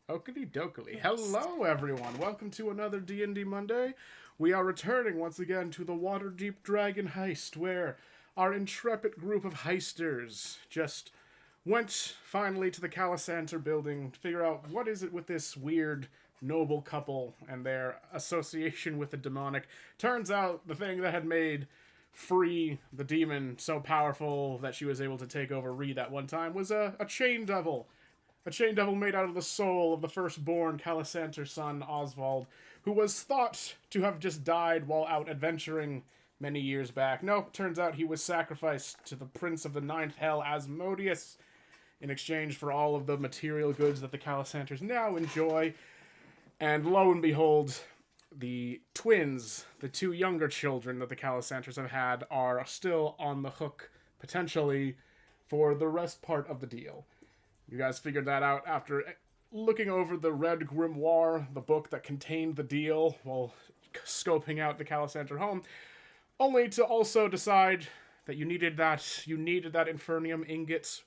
Okie dokie. Heist. Hello, everyone. Welcome to another D&D Monday. We are returning once again to the Waterdeep Dragon Heist, where our intrepid group of heisters just went finally to the Calisanter building to figure out what is it with this weird noble couple and their association with the demonic. Turns out the thing that had made Free, the demon, so powerful that she was able to take over Reed at one time was a chain devil. A chain devil made out of the soul of the firstborn Calisanter's son, Oswald, who was thought to have just died while out adventuring many years back. No, turns out he was sacrificed to the prince of the ninth hell, Asmodeus, in exchange for all of the material goods that the Calisanters now enjoy. And lo and behold, the twins, the two younger children that the Calisanters have had, are still on the hook, potentially, for the rest part of the deal. You guys figured that out after looking over the Red Grimoire, the book that contained the deal, while scoping out the Calisanter home, only to also decide that you needed that Infernium ingots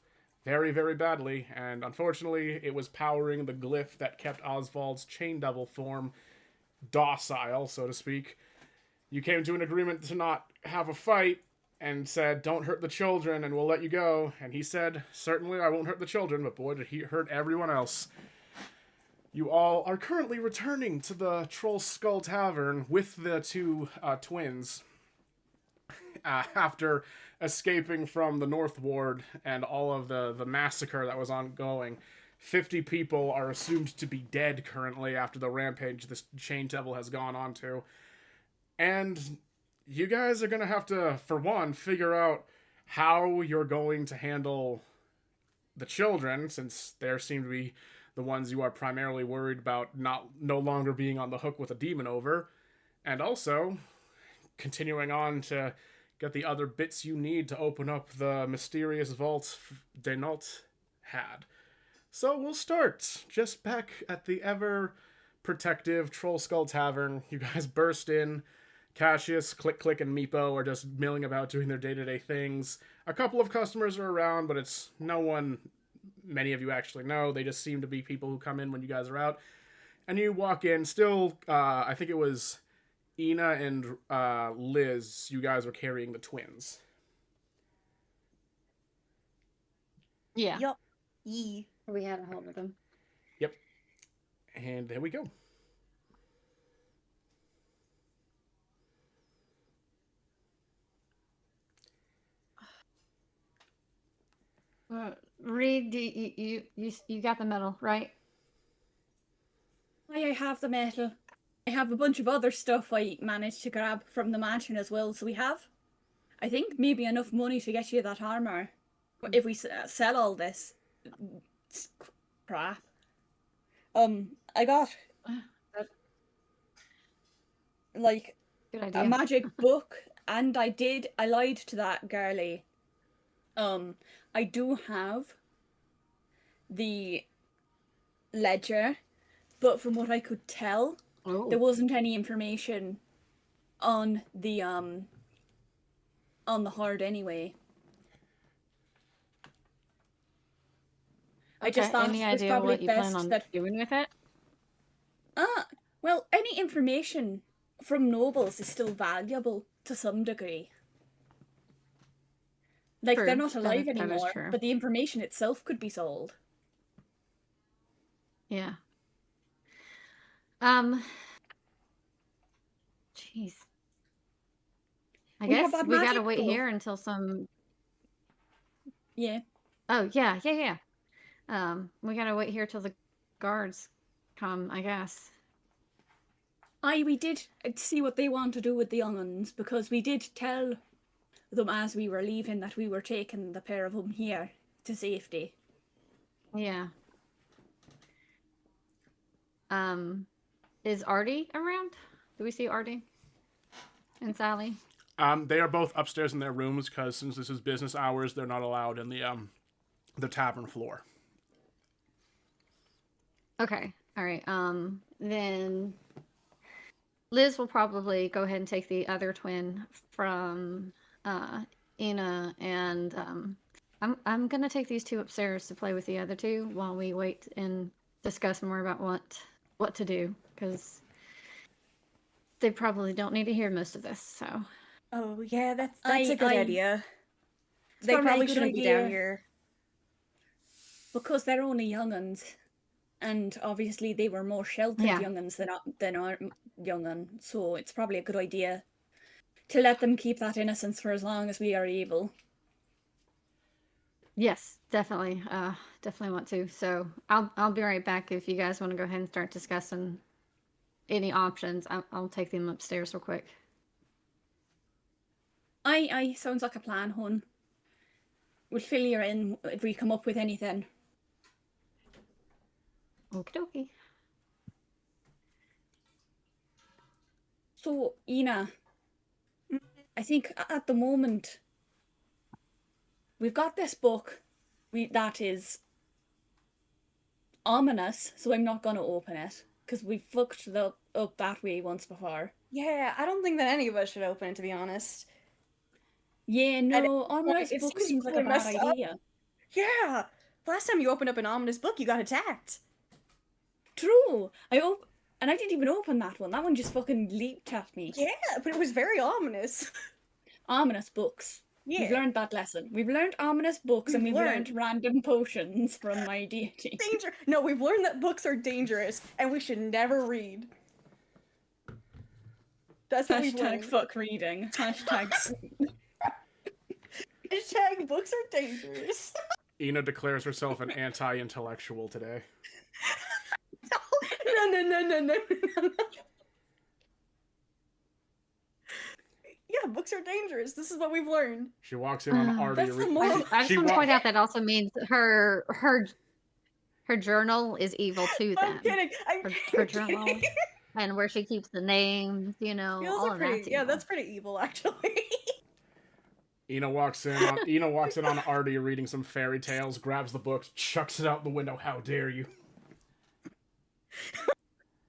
very, very badly, and unfortunately, it was powering the glyph that kept Oswald's chain devil form docile, so to speak. You came to an agreement to not have a fight, and said, "Don't hurt the children, and we'll let you go." And he said, "Certainly, I won't hurt the children, but boy, did he hurt everyone else." You all are currently returning to the Troll Skull Tavern with the two twins after escaping from the North Ward and all of the massacre that was ongoing. 50 people are assumed to be dead currently after the rampage this Chain Devil has gone on to. And you guys are going to have to, for one, figure out how you're going to handle the children, since they seem to be the ones you are primarily worried about no longer being on the hook with a demon over, and also continuing on to get the other bits you need to open up the mysterious vault Denault had. So we'll start just back at the ever protective Troll Skull Tavern. You guys burst in. Cassius, Click Click, and Meepo are just milling about doing their day-to-day things. A couple of customers are around, but it's no one many of you actually know. They just seem to be people who come in when you guys are out. And you walk in, still, I think it was Ina and Liz, you guys were carrying the twins. Yeah. Yup. Yee. We had a hold of them. Yep. And there we go. Reed, you got the medal, right? I have the metal. I have a bunch of other stuff I managed to grab from the mansion as well, so we have, I think, maybe enough money to get you that armor. If we sell all this crap. I got like Good idea. a magic book, and I lied to that girlie. I do have the ledger, but from what I could tell, there wasn't any information on the hard anyway. I just thought any it was idea probably what you best plan on that doing with it? well, any information from nobles is still valuable to some degree. Like, True. they're not That alive is anymore, true. but the information itself could be sold. Yeah. Jeez. I We have guess that we gotta magic wait book. here until some. Yeah. Oh yeah. We gotta wait here till the guards come, I guess. We did see what they want to do with the young'uns, because we did tell them as we were leaving that we were taking the pair of them here to safety. Yeah. Is Artie around? Do we see Artie and Sally? They are both upstairs in their rooms because since this is business hours, they're not allowed in the tavern floor. Okay. All right. Then Liz will probably go ahead and take the other twin from Ina, and I'm gonna take these two upstairs to play with the other two while we wait in discuss more about what to do, because they probably don't need to hear most of this. So Oh yeah, that's a good idea. They probably a probably good shouldn't be down idea. here. Because they're only young'uns, and obviously they were more sheltered Yeah. young'uns than our young'un, so it's probably a good idea to let them keep that innocence for as long as we are able. yes, definitely, definitely want to. So I'll be right back if you guys want to go ahead and start discussing any options. I'll take them upstairs real quick. Aye, sounds like a plan, hun. We'll fill you in if we come up with anything. Okie dokie. So, Ina, I think at the moment we've got this book that is ominous, so I'm not going to open it because we fucked up that way once before. Yeah, I don't think that any of us should open it, to be honest. Yeah, no, And ominous it book seems seems like a really bad messed up. idea. Yeah, last time you opened up an ominous book, you got attacked. True. And I didn't even open that one. That one just fucking leaped at me. Yeah, but it was very ominous. Ominous books. Yeah. We've learned that lesson. We've learned ominous books and We've we've learned. learned random potions from my deity. Danger. No, we've learned that books are dangerous and we should never read. That's what we've Hashtag learned. fuck reading. Hashtag. Hashtag books are dangerous. Ina declares herself an anti-intellectual today. No. Yeah, books are dangerous. This is what we've learned. She walks in on Artie. That's the moral. I just She want to wa- point out that also means her journal is evil too. Then I'm kidding. her journal and where she keeps the names, Those all are of pretty. that's Yeah, evil. that's pretty evil, actually. Ina walks in on Artie reading some fairy tales, grabs the book, chucks it out the window. How dare you?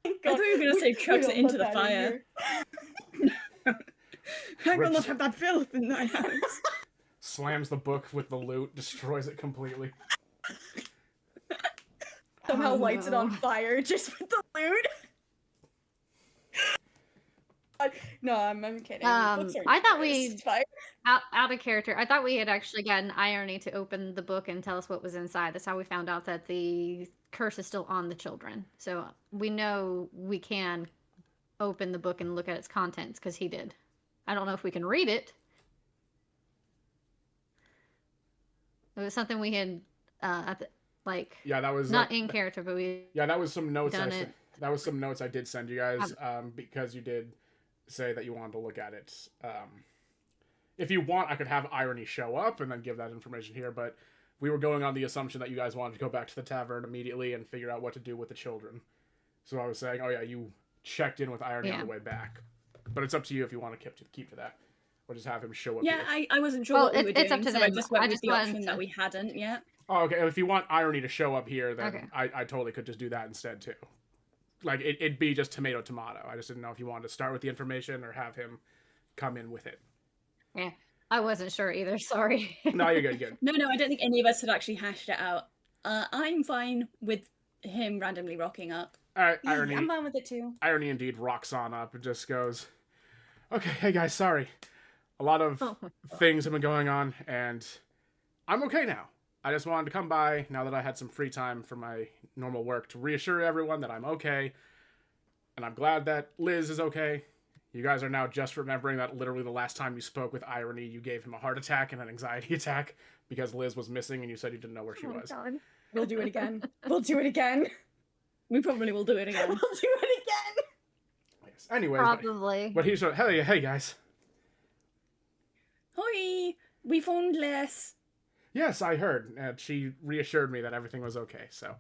I thought you were going to say chucks it into the fire. I will not have that filth in my house. Slams the book with the loot, destroys it completely. Somehow Oh, lights it on no. fire just with the loot. No, I'm kidding. Books are I thought dangerous. It's fine. out of character. I thought we had actually gotten Irony to open the book and tell us what was inside. That's how we found out that the curse is still on the children. So we know we can open the book and look at its contents because he did. I don't know if we can read it. It was something we had, Yeah, that was not in character, but we. Yeah, that was some notes. Done it. That was some notes I did send you guys because you did say that you wanted to look at it. If you want, I could have Irony show up and then give that information here, but we were going on the assumption that you guys wanted to go back to the tavern immediately and figure out what to do with the children. So I was saying, oh yeah, you checked in with Irony on the way back. But it's up to you if you want to keep to that. Or just have him show up Yeah, here. I wasn't sure Well, what we were it's doing, up to so I them. just went I with just the option wanted that to- we hadn't yet. Oh, okay. If you want Irony to show up here, then Okay. I totally could just do that instead too. Like it'd be just tomato. I just didn't know if you wanted to start with the information or have him come in with it. Yeah, I wasn't sure either. Sorry. No, you're good. You're good. No, I don't think any of us had actually hashed it out. I'm fine with him randomly rocking up. All right, Yeah, Irony. I'm fine with it too. Irony indeed rocks on up and just goes, okay, hey guys, sorry. A lot of Oh my God. things have been going on, and I'm okay now. I just wanted to come by, now that I had some free time from my normal work, to reassure everyone that I'm okay. And I'm glad that Liz is okay. You guys are now just remembering that literally the last time you spoke with Irony, you gave him a heart attack and an anxiety attack because Liz was missing and you said you didn't know where she Oh my was. God. We'll do it again. We'll do it again. We probably will do it We'll again. do it again. Yes. Anyways, Probably. but he's hey guys. Hoi! We found Les. Yes, I heard. And she reassured me that everything was okay. So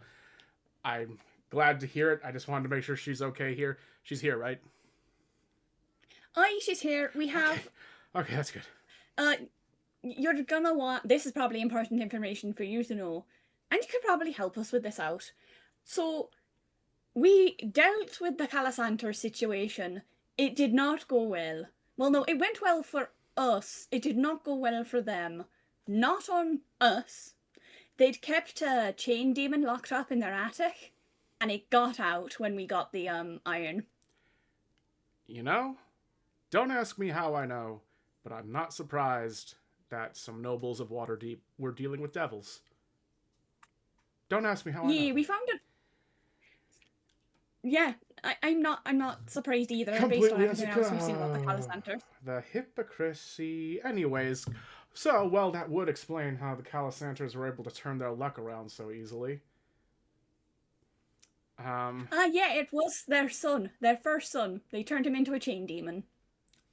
I'm glad to hear it. I just wanted to make sure she's okay here. She's here, right? Aye, she's here. We have... Okay, that's good. You're gonna want... This is probably important information for you to know. And you could probably help us with this out. So, we dealt with the Calisanter situation. It did not go well. Well, no, it went well for us. It did not go well for them. Not on us. They'd kept a chain demon locked up in their attic. and it got out when we got the iron. You know, don't ask me how I know, but I'm not surprised that some nobles of Waterdeep were dealing with devils. Don't ask me how I know. Yeah, we found it. Yeah, I'm not surprised either, based on Completely everything else we've seen about the Callus Centers. The hypocrisy. Anyways, so, well, that would explain how the Calisanters were able to turn their luck around so easily. Yeah, it was their son, their first son. They turned him into a chain demon.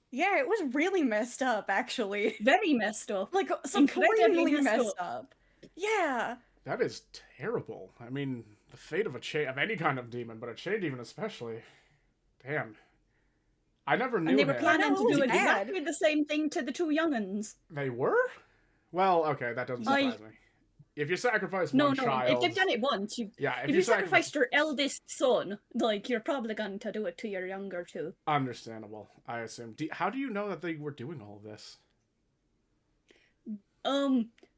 Yeah, it was really messed up, actually. Very messed up. Like, Incredibly surprisingly messed messed up. Yeah. That is terrible. I mean, the fate of any kind of demon, but a chain demon especially. Damn. I never knew And they were him. planning I know, to it was do bad. exactly the same thing to the two young'uns. They were? Well, okay, that doesn't surprise me. If you sacrifice one child... If they've done it once, if you you sacrificed your eldest son, like, you're probably going to do it to your younger two. Understandable, I assume. How do you know that they were doing all of this?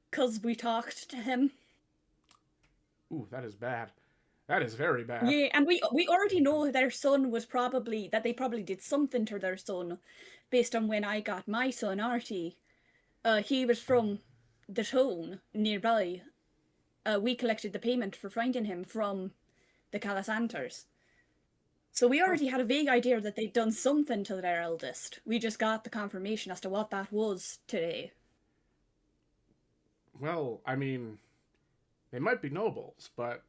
'Cause we talked to him. Ooh, that is bad. That is very bad. Yeah, and we already know their son was that they probably did something to their son, based on when I got my son, Artie. He was from the town nearby. We collected the payment for finding him from the Calisanters. So we already had a vague idea that they'd done something to their eldest. We just got the confirmation as to what that was today. Well, I mean, they might be nobles, but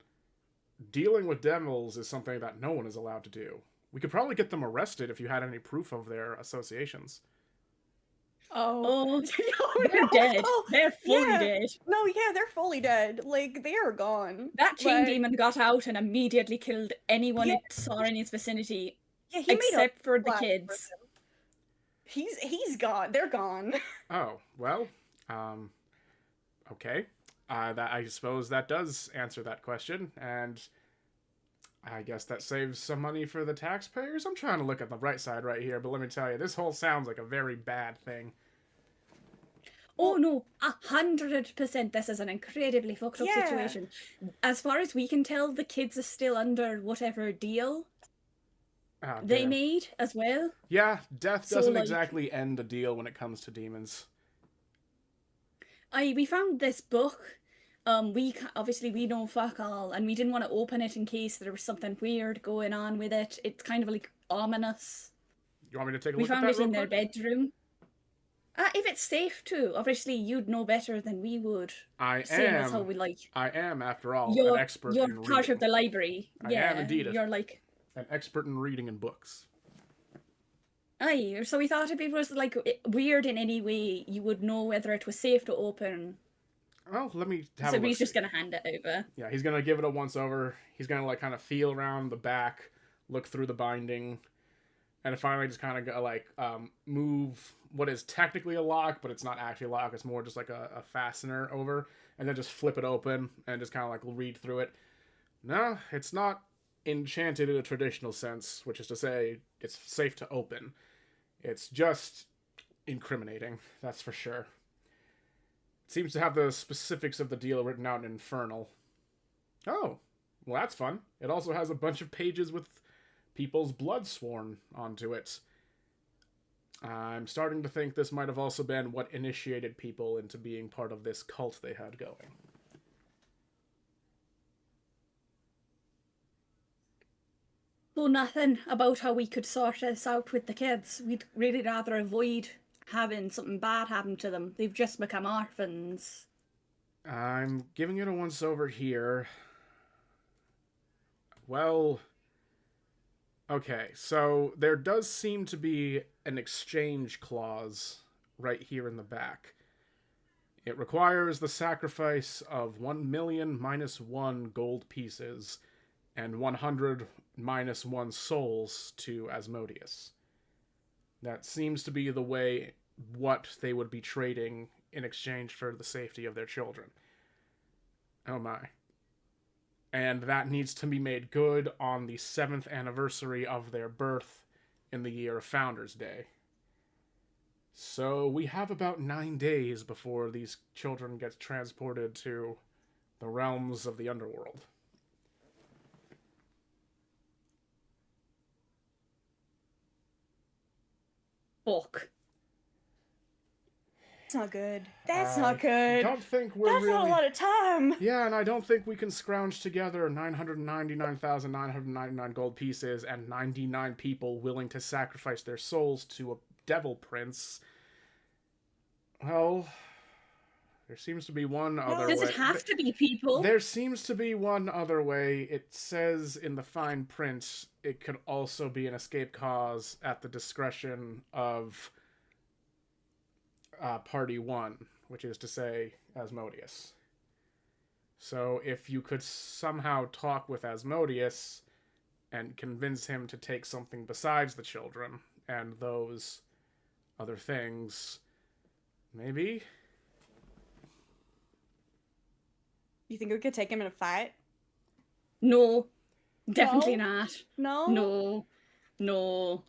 dealing with devils is something that no one is allowed to do. We could probably get them arrested if you had any proof of their associations. Oh, No, they're dead. Oh, They're fully yeah. dead. No, yeah, they're fully dead. Like, they are gone. That chain Like, demon got out and immediately killed anyone Yeah. it saw in his vicinity, Yeah, he made a except for the plan for kids. them. He's gone. They're gone. Oh, well, okay. I suppose that does answer that question, and I guess that saves some money for the taxpayers. I'm trying to look at the right side right here, but let me tell you, this whole sounds like a very bad thing. Oh no, 100%. This is an incredibly fucked up Yeah. situation. As far as we can tell, the kids are still under whatever deal Ah, they damn. made as well. Yeah, death So, doesn't like- exactly end the deal when it comes to demons. We found this book. Obviously we know fuck all, and we didn't want to open it in case there was something weird going on with it. It's kind of like ominous. You want me to take a We look at found that it real in their quick? bedroom. If it's safe to, obviously you'd know better than we would. I Same as how we am, after all, You're an expert you're in part reading. of the library. I Yeah, am indeed you're like. An expert in reading and books. Aye, so we thought if it was like weird in any way, you would know whether it was safe to open. Well, let me have So a look. he's just gonna hand it over. Yeah, he's gonna give it a once over. He's gonna like kind of feel around the back, look through the binding, and finally just kind of go like move what is technically a lock, but it's not actually a lock. It's more just like a fastener over, and then just flip it open and just kind of like read through it. No, it's not enchanted in a traditional sense, which is to say it's safe to open. It's just incriminating, that's for sure. It seems to have the specifics of the deal written out in Infernal. Oh, well that's fun. It also has a bunch of pages with people's blood sworn onto it. I'm starting to think this might have also been what initiated people into being part of this cult they had going. So nothing about how we could sort this out with the kids. We'd really rather avoid having something bad happen to them. They've just become orphans. I'm giving it a once over here. Well, okay, so there does seem to be an exchange clause right here in the back. It requires the sacrifice of 1 million minus 1 gold pieces and 100 minus 1 souls to Asmodeus. That seems to be the way what they would be trading in exchange for the safety of their children. Oh my. And that needs to be made good on the 7th anniversary of their birth in the year of Founders Day. So we have about 9 days before these children get transported to the realms of the underworld. Fuck. That's not good. That's I not good. don't think we're That's really... not a lot of time. Yeah, and I don't think we can scrounge together 999,999 gold pieces and 99 people willing to sacrifice their souls to a devil prince. Well, there seems to be one other way. Does it have to be people? There seems to be one other way. It says in the fine print it could also be an escape cause at the discretion of Party 1, which is to say Asmodeus. So if you could somehow talk with Asmodeus and convince him to take something besides the children and those other things, maybe? You think we could take him in a fight? No. Definitely No? not. No? No. No.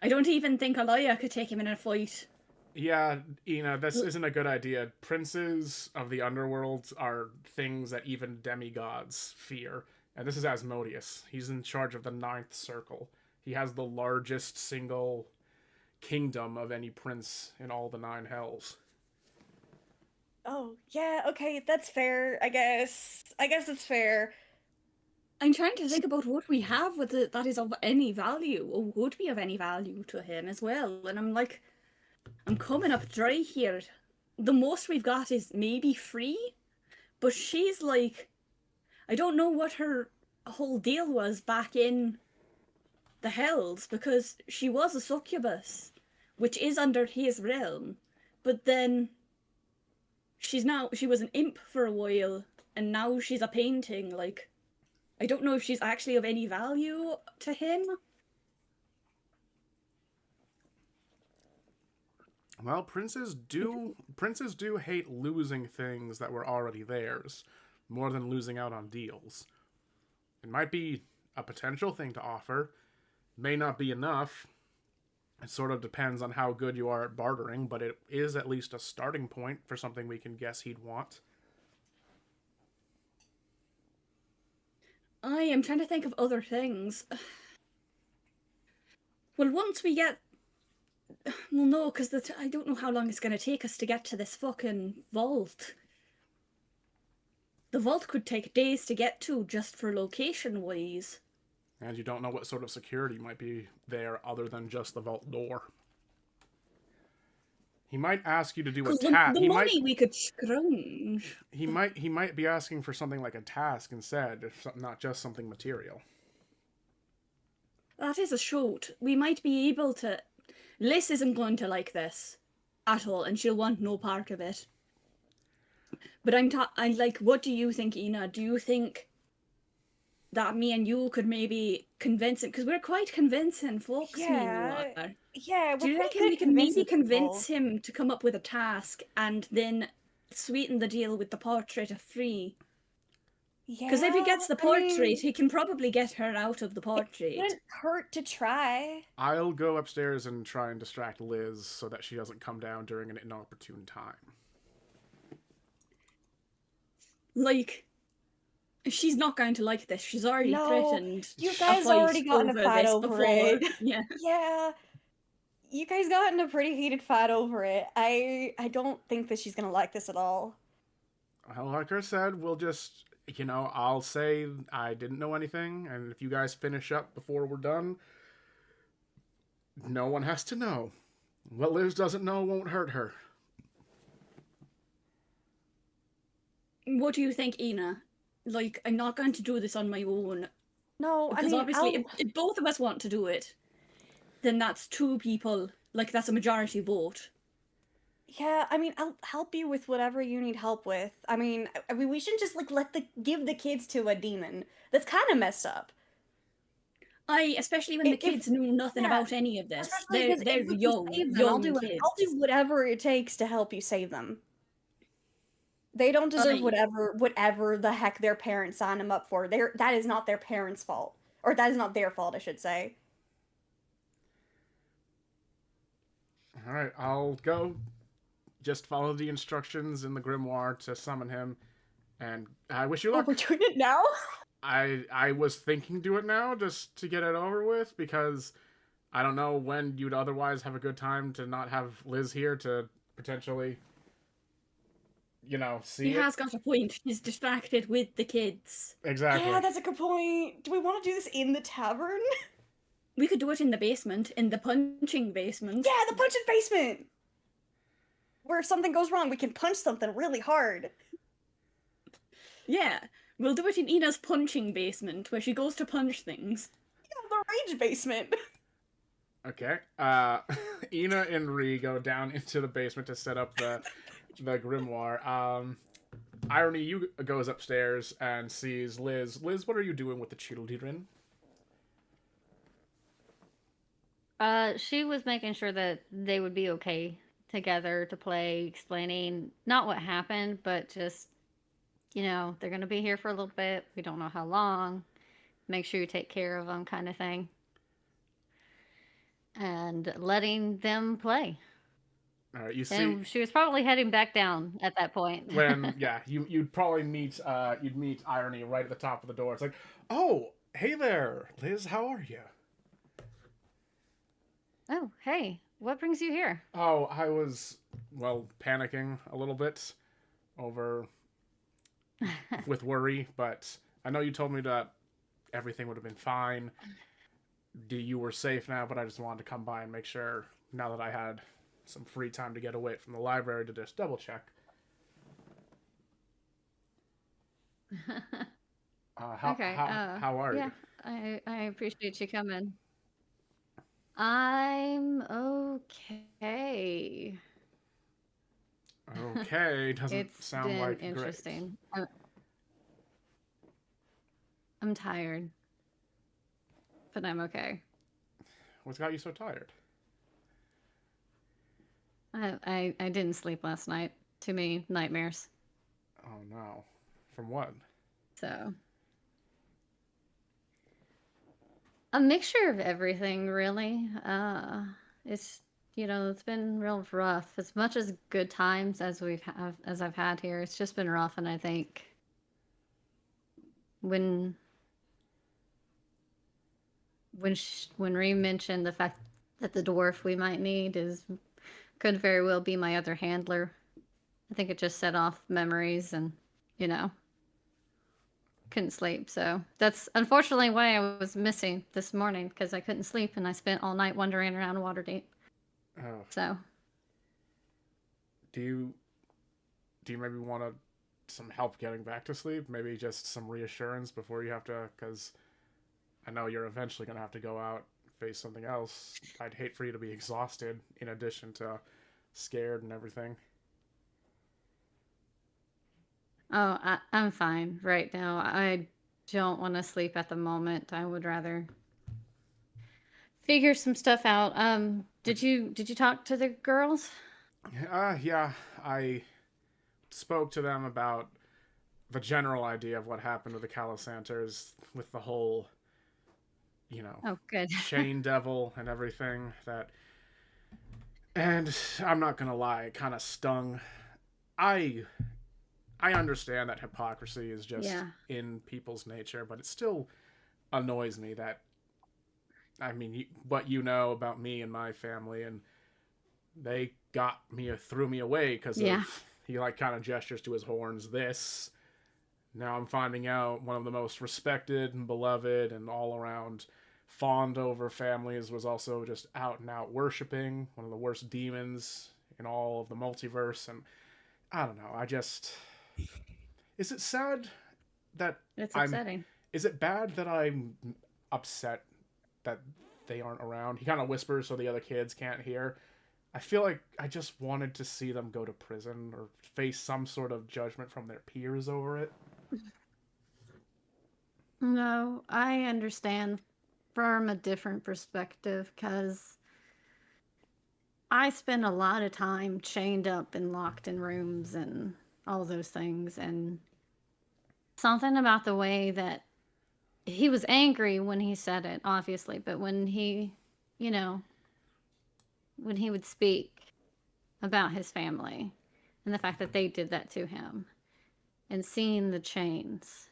I don't even think Alaya could take him in a fight. Yeah, Ina, this isn't a good idea. Princes of the underworld are things that even demigods fear. And this is Asmodeus. He's in charge of the 9th circle. He has the largest single kingdom of any prince in all the 9 hells. Oh, yeah, okay, that's fair, I guess. I guess it's fair. I'm trying to think about what we have with it that is of any value, or would be of any value to him as well. And I'm like, I'm coming up dry here. The most we've got is maybe free, but she's like, I don't know what her whole deal was back in the Hells, because she was a succubus, which is under his realm, but then she was an imp for a while, and now she's a painting. Like, I don't know if she's actually of any value to him. Well, princes do hate losing things that were already theirs more than losing out on deals. It might be a potential thing to offer, may not be enough. It sort of depends on how good you are at bartering, but it is at least a starting point for something we can guess he'd want. I am trying to think of other things. Well, once we get... Well, no, because I don't know how long it's going to take us to get to this fucking vault. The vault could take days to get to, just for location-wise. And you don't know what sort of security might be there other than just the vault door. He might ask you to do a task. The money we could scrounge. He might be asking for something like a task instead, not just something material. That is a shoot. We might be able to... Liz isn't going to like this at all, and she'll want no part of it. But I'm like, what do you think, Ina? Do you think that me and you could maybe convince him? Because we're quite convincing folks, me and you are. Yeah, Do you reckon we can maybe convince him to come up with a task and then sweeten the deal with the portrait of free? Because if he gets the portrait, he can probably get her out of the portrait. It wouldn't hurt to try. I'll go upstairs and try and distract Liz so that she doesn't come down during an inopportune time. Like, she's not going to like this. She's already threatened. You guys already got in a fight over it. Yeah. Yeah. You guys got in a pretty heated fight over it. I don't think that she's gonna like this at all. Well, like I said, we'll just, I'll say I didn't know anything, and if you guys finish up before we're done, no one has to know. What Liz doesn't know won't hurt her. What do you think, Ina? Like, I'm not going to do this on my own. No, because obviously, if both of us want to do it, then that's 2 people. Like, that's a majority vote. Yeah, I'll help you with whatever you need help with. I mean, we shouldn't just like give the kids to a demon. That's kind of messed up. Especially when the kids knew nothing about any of this. They're young kids. I'll do whatever it takes to help you save them. They don't deserve whatever the heck their parents signed them up for. That is not their parents' fault. Or that is not their fault, I should say. Alright, I'll go just follow the instructions in the grimoire to summon him, and I wish you luck. Oh, we're doing it now? I was thinking do it now, just to get it over with, because I don't know when you'd otherwise have a good time to not have Liz here to potentially, see He it. has got a point. She's distracted with the kids. Exactly. Yeah, that's a good point. Do we want to do this in the tavern? We could do it in the basement, in the punching basement. Yeah, the punching basement! Where if something goes wrong, we can punch something really hard. Yeah, we'll do it in Ina's punching basement, where she goes to punch things. Yeah, the rage basement. Okay. Ina and Ree go down into the basement to set up the grimoire. Irony, you goes upstairs and sees Liz. Liz, what are you doing with the children? She was making sure that they would be okay together to play, explaining not what happened, but just, they're going to be here for a little bit. We don't know how long. Make sure you take care of them, kind of thing. And letting them play. All right, you see. And she was probably heading back down at that point. When you'd probably meet Irony right at the top of the door. It's like, oh, hey there, Liz, how are you? Oh, hey, what brings you here? Oh, I was panicking a little bit over with worry, but I know you told me that everything would have been fine. You were safe now, but I just wanted to come by and make sure now that I had some free time to get away from the library to just double check. Okay. How are you? I appreciate you coming. I'm okay. Okay, doesn't It's sound been like interesting. I'm tired, but I'm okay. What's got you so tired? I didn't sleep last night. Too many nightmares. Oh no. From what? So a mixture of everything, really. It's been real rough. As much as good times as I've had here, it's just been rough. And I think when Ree mentioned the fact that the dwarf we might need could very well be my other handler, I think it just set off memories and couldn't sleep. So that's unfortunately why I was missing this morning, because I couldn't sleep and I spent all night wandering around Waterdeep. Oh. So Do you maybe want some help getting back to sleep? Maybe just some reassurance before you have to, because I know you're eventually going to have to go out, face something else. I'd hate for you to be exhausted in addition to scared and everything. Oh, I'm fine right now. I don't want to sleep at the moment. I would rather figure some stuff out. Did you talk to the girls? Yeah, I spoke to them about the general idea of what happened to the Calisanters with the whole, Oh, good. chain devil and everything and I'm not gonna lie, it kind of stung. I understand that hypocrisy is just in people's nature, but it still annoys me that, what you know about me and my family, and they threw me away because he kind of gestures to his horns. Now I'm finding out one of the most respected and beloved and all around fawned over families was also just out and out worshiping one of the worst demons in all of the multiverse. And I don't know, is it sad that It's upsetting. Is it bad that I'm upset that they aren't around? He kind of whispers so the other kids can't hear. I feel like I just wanted to see them go to prison or face some sort of judgment from their peers over it. No, I understand from a different perspective, because I spend a lot of time chained up and locked in rooms and all those things, and something about the way that he was angry when he said it, obviously, but when he would speak about his family and the fact that they did that to him and seeing the chains,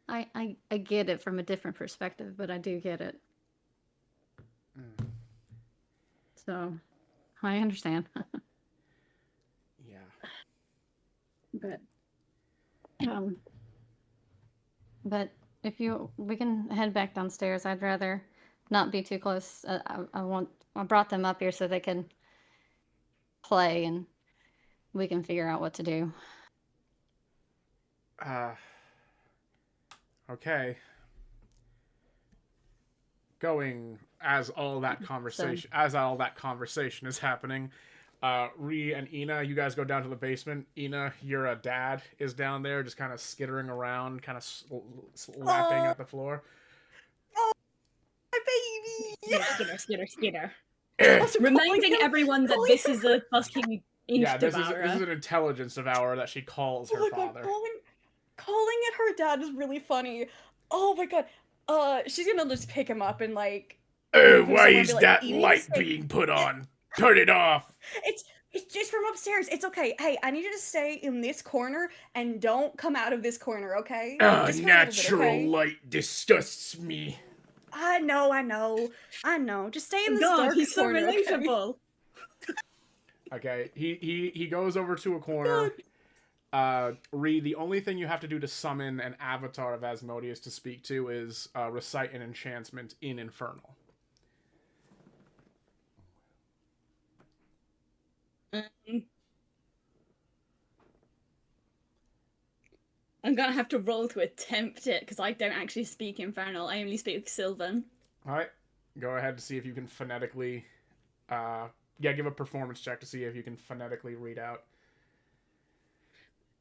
I get it from a different perspective, but I do get it. So, I understand. Yeah. But but if we can head back downstairs. I'd rather not be too close. I brought them up here so they can play and we can figure out what to do. Okay. Going as all that conversation is happening. Ree and Ina, you guys go down to the basement. Ina, your dad is down there, just kind of skittering around, kind of lapping at the floor. Oh, my baby! Skitter. Also Reminding calling him- everyone that calling this him- is a fucking inch Yeah, this is devourer. an intelligence devourer that she calls her Oh my god, father. calling it her dad is really funny. Oh my god. She's gonna just pick him up and like. Oh, move him why somewhere and is be like, that "You need to light stay-" being put on? Turn it off. It's just from upstairs. It's okay. Hey, I need you to stay in this corner and don't come out of this corner, okay? Just for a little bit, Natural okay? light disgusts me. I know. Just stay in this God, dark he's so corner, okay? relatable. Okay, he goes over to a corner. Ree, the only thing you have to do to summon an avatar of Asmodeus to speak to is recite an enchantment in Infernal. I'm gonna have to roll to attempt it because I don't actually speak Infernal. I only speak Sylvan. Alright, go ahead to see if you can phonetically... give a performance check to see if you can phonetically read out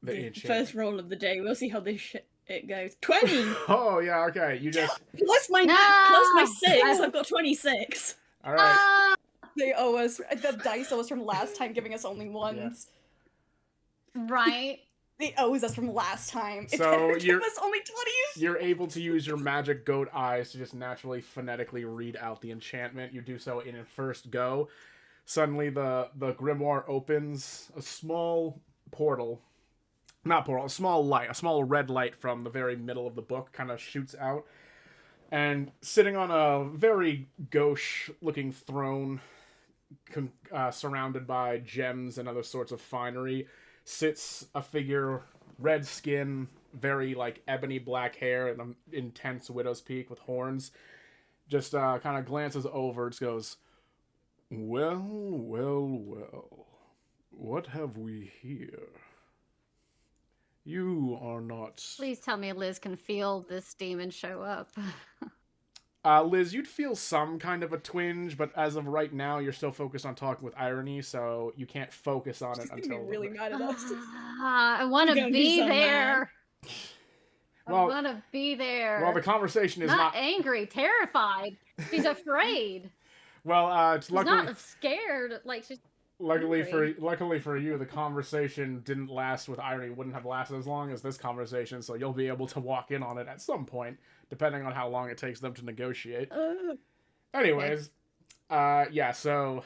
the enchantment. First roll of the day. We'll see how this it goes. 20! Oh, yeah, okay, you just... plus my plus my 6, I've got 26. Alright. They owe us the dice owe us from last time, giving us only ones. Right. They owes us from last time. It So better give us only 20s. You're able to use your magic goat eyes to just naturally phonetically read out the enchantment. You do so in a first go. Suddenly the grimoire opens. A small portal. Not portal, a small light. A small red light from the very middle of the book kind of shoots out. And sitting on a very gauche-looking throne, surrounded by gems and other sorts of finery, sits a figure, red skin, very like ebony black hair, and an intense widow's peak with horns. Just kind of glances over, just goes, "Well, what have we here? You are not..." Please tell me Liz can feel this demon show up. Liz, you'd feel some kind of a twinge, but as of right now, you're still focused on talking with Irony, so you can't focus on it She's gonna until... be really mad at us. I want to be so there. Well- I want to be there. Well, the conversation is not not... angry, terrified. She's afraid. Well, it's She's luckily... not scared. Like she's Luckily angry. for you, the conversation didn't last with Irony. Wouldn't have lasted as long as this conversation, so you'll be able to walk in on it at some point, depending on how long it takes them to negotiate. Anyways, yeah, so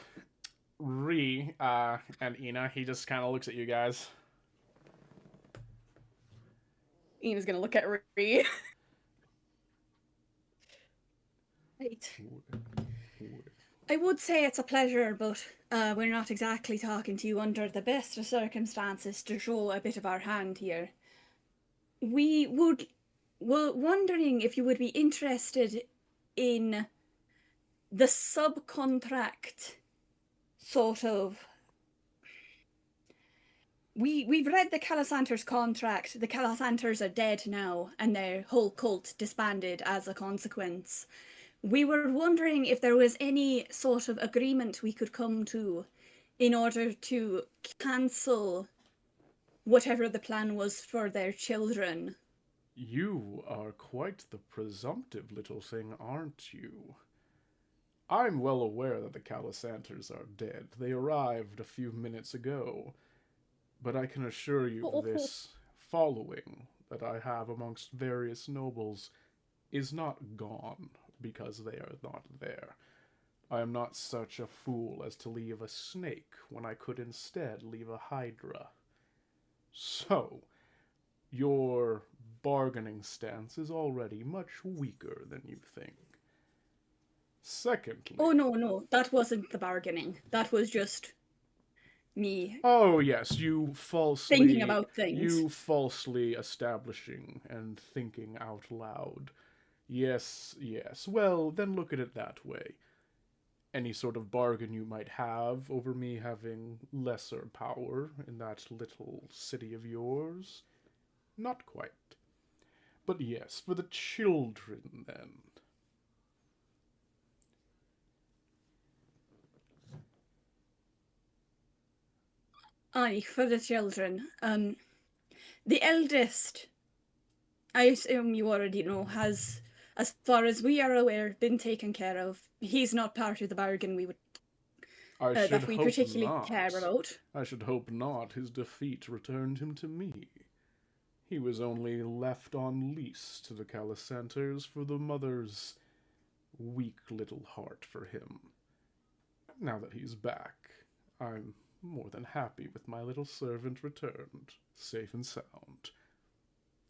Ree and Ina, he just kind of looks at you guys. Ina's gonna look at Ree. Right. I would say it's a pleasure, but we're not exactly talking to you under the best of circumstances to show a bit of our hand here. We were wondering if you would be interested in the subcontract sort of... We've read the Calisanters contract. The Calisanters are dead now, and their whole cult disbanded as a consequence. We were wondering if there was any sort of agreement we could come to in order to cancel whatever the plan was for their children. You are quite the presumptive little thing, aren't you? I'm well aware that the Calisanters are dead. They arrived a few minutes ago. But I can assure you this following that I have amongst various nobles is not gone because they are not there. I am not such a fool as to leave a snake when I could instead leave a hydra. So, your bargaining stance is already much weaker than you think. Secondly... Oh, no, that wasn't the bargaining. That was just me Oh, yes, thinking about things. You falsely establishing and thinking out loud. Yes, yes. Well, then look at it that way. Any sort of bargain you might have over me having lesser power in that little city of yours? Not quite. But yes, for the children, then. Aye, for the children. The eldest, I assume you already know, has, as far as we are aware, been taken care of. He's not part of the bargain we would that we particularly care about. I should hope not. His defeat returned him to me. He was only left on lease to the Calicenters for the mother's weak little heart for him. Now that he's back, I'm more than happy with my little servant returned, safe and sound.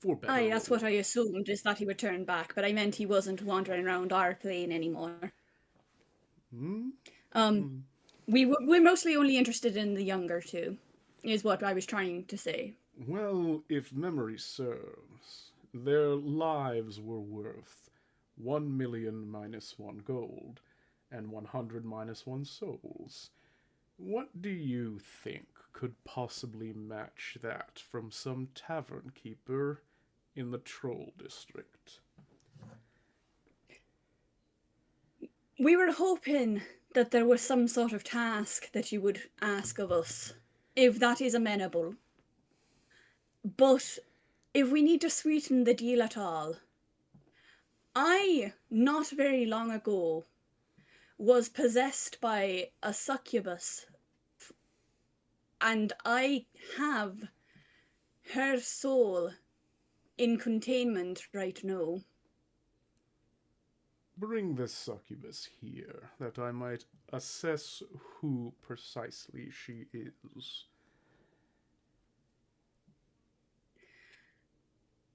For better. Aye, that's what I assumed, is that he returned back, but I meant he wasn't wandering around our plane anymore. We're mostly only interested in the younger two, is what I was trying to say. Well, if memory serves, their lives were worth 1 million minus 1 gold, and 100 minus 1 souls. What do you think could possibly match that from some tavern keeper in the Troll District? We were hoping that there was some sort of task that you would ask of us, if that is amenable. But if we need to sweeten the deal at all, I, not very long ago, was possessed by a succubus, and I have her soul in containment right now. Bring this succubus here, that I might assess who precisely she is.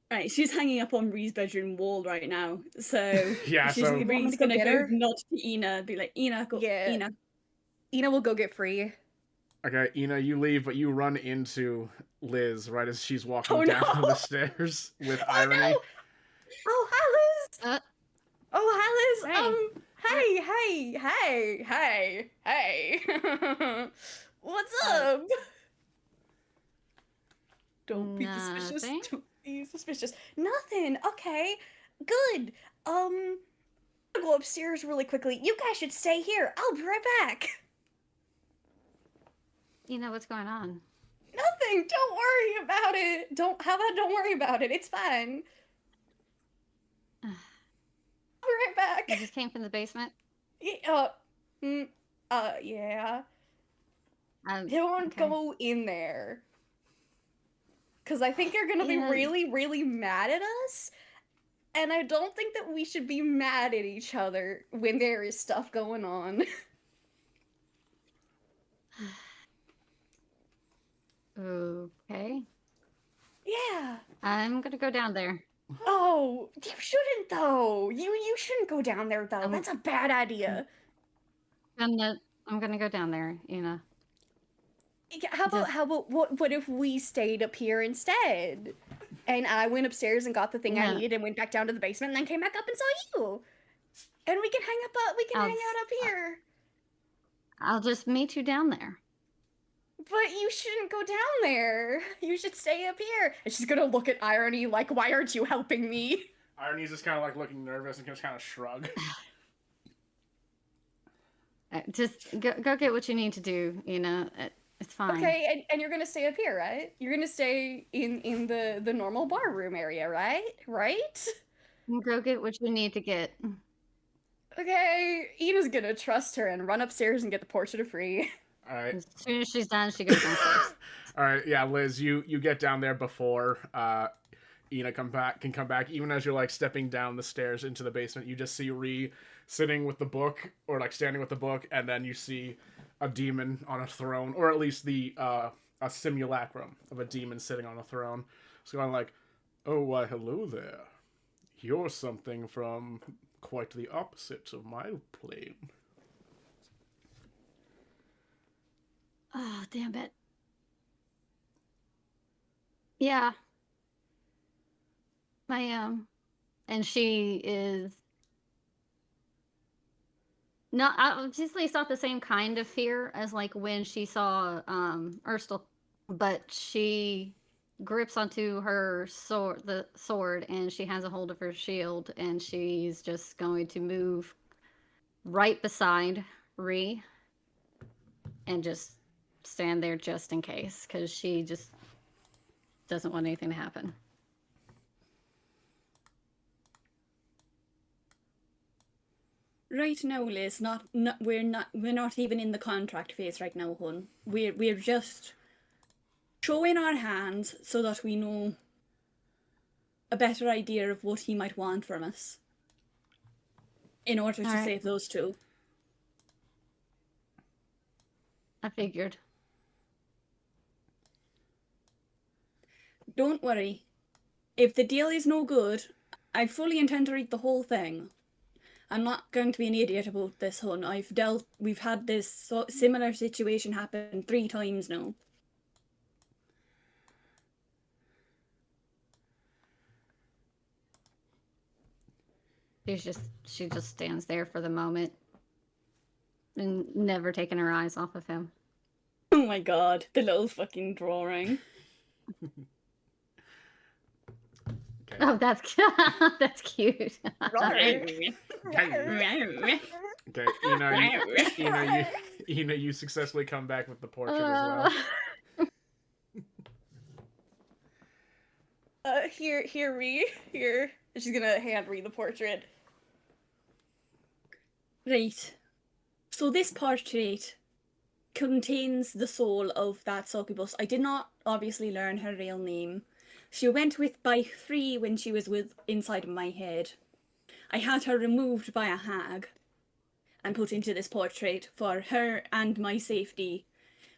Right, she's hanging up on Ree's bedroom wall right now, so Yeah, she's so- Ree's Want me to go gonna get go her? nod to Ina, be like, Ina, go, Yeah. Ina. Ina will go get Free. Okay, Ina, you leave, but you run into Liz right as she's walking Oh, down no! the stairs with irony. No! Oh, hi, Liz! Oh, hi, Liz! Hey. Hey! What's up? Don't be suspicious. Nothing. Don't be suspicious. Nothing. Okay. Good. I'll go upstairs really quickly. You guys should stay here. I'll be right back. You know what's going on? Nothing. Don't worry about it. Don't worry about it. It's fine. I'll be right back. You just came from the basement? Yeah. Yeah. Don't Okay. go in there. Because I think you're going to be Yeah. really, really mad at us. And I don't think that we should be mad at each other when there is stuff going on. Okay. Yeah. I'm gonna go down there. Oh, you shouldn't though. You shouldn't go down there though. That's a bad idea. I'm gonna go down there, Ina. Yeah, how about what if we stayed up here instead? And I went upstairs and got the thing I Yeah. needed and went back down to the basement and then came back up and saw you. And we can hang I'll- out up here. I'll just meet you down there. But you shouldn't go down there. You should stay up here. And she's gonna look at Irony like, why aren't you helping me? Irony's just kind of like looking nervous and just kind of shrug. Just go get what you need to do, Ina. It's fine. Okay, and you're gonna stay up here, right? You're gonna stay in the normal bar room area, right? Right? Go get what you need to get. Okay, Ina's gonna trust her and run upstairs and get the portrait of Free. All right. As soon as she's done, she goes downstairs. All right, yeah, Liz, you get down there before Ina can come back. Even as you're like stepping down the stairs into the basement, you just see Ree sitting with the book, or like standing with the book, and then you see a demon on a throne, or at least the a simulacrum of a demon sitting on a throne. So going like, oh, why, hello there. You're something from quite the opposite of my plane. Oh, damn it. Yeah. And she is not obviously it's not the same kind of fear as like when she saw Urstel, but she grips onto her sword, and she has a hold of her shield, and she's just going to move right beside Ree and just stand there just in case, because she just doesn't want anything to happen. Right now, Liz, we're not even in the contract phase right now, hon. We're just showing our hands so that we know a better idea of what he might want from us in order to save those two. I figured. Don't worry. If the deal is no good, I fully intend to read the whole thing. I'm not going to be an idiot about this, hon. We've had this similar situation happen 3 times now. She just stands there for the moment and never taking her eyes off of him. Oh my god, the little fucking drawing. Okay. Oh, that's that's cute. Okay, you successfully come back with the portrait as well. Here, Ree. Here. She's gonna hand Ree the portrait. Right. So this portrait contains the soul of that succubus. I did not obviously learn her real name. She went by 3 when she was inside of my head. I had her removed by a hag and put into this portrait for her and my safety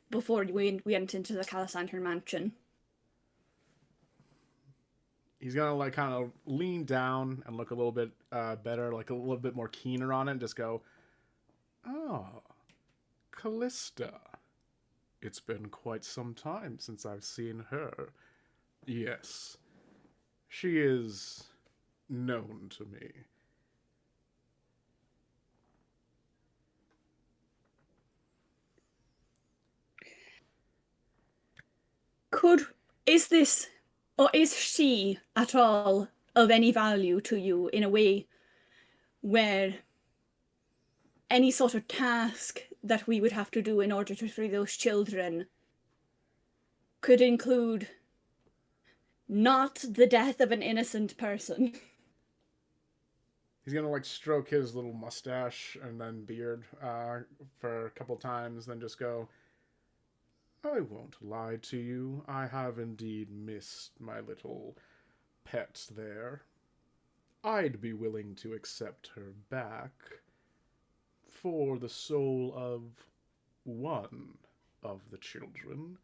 before we went into the Calisantern mansion. He's gonna like kind of lean down and look a little bit better, like a little bit more keener on it, and just go, "Oh, Callista. It's been quite some time since I've seen her. Yes, she is known to me." Is she at all of any value to you in a way where any sort of task that we would have to do in order to free those children could include not the death of an innocent person? He's gonna like stroke his little mustache and then beard for a couple times, then just go, "I won't lie to you. I have indeed missed my little pet there. I'd be willing to accept her back for the soul of one of the children.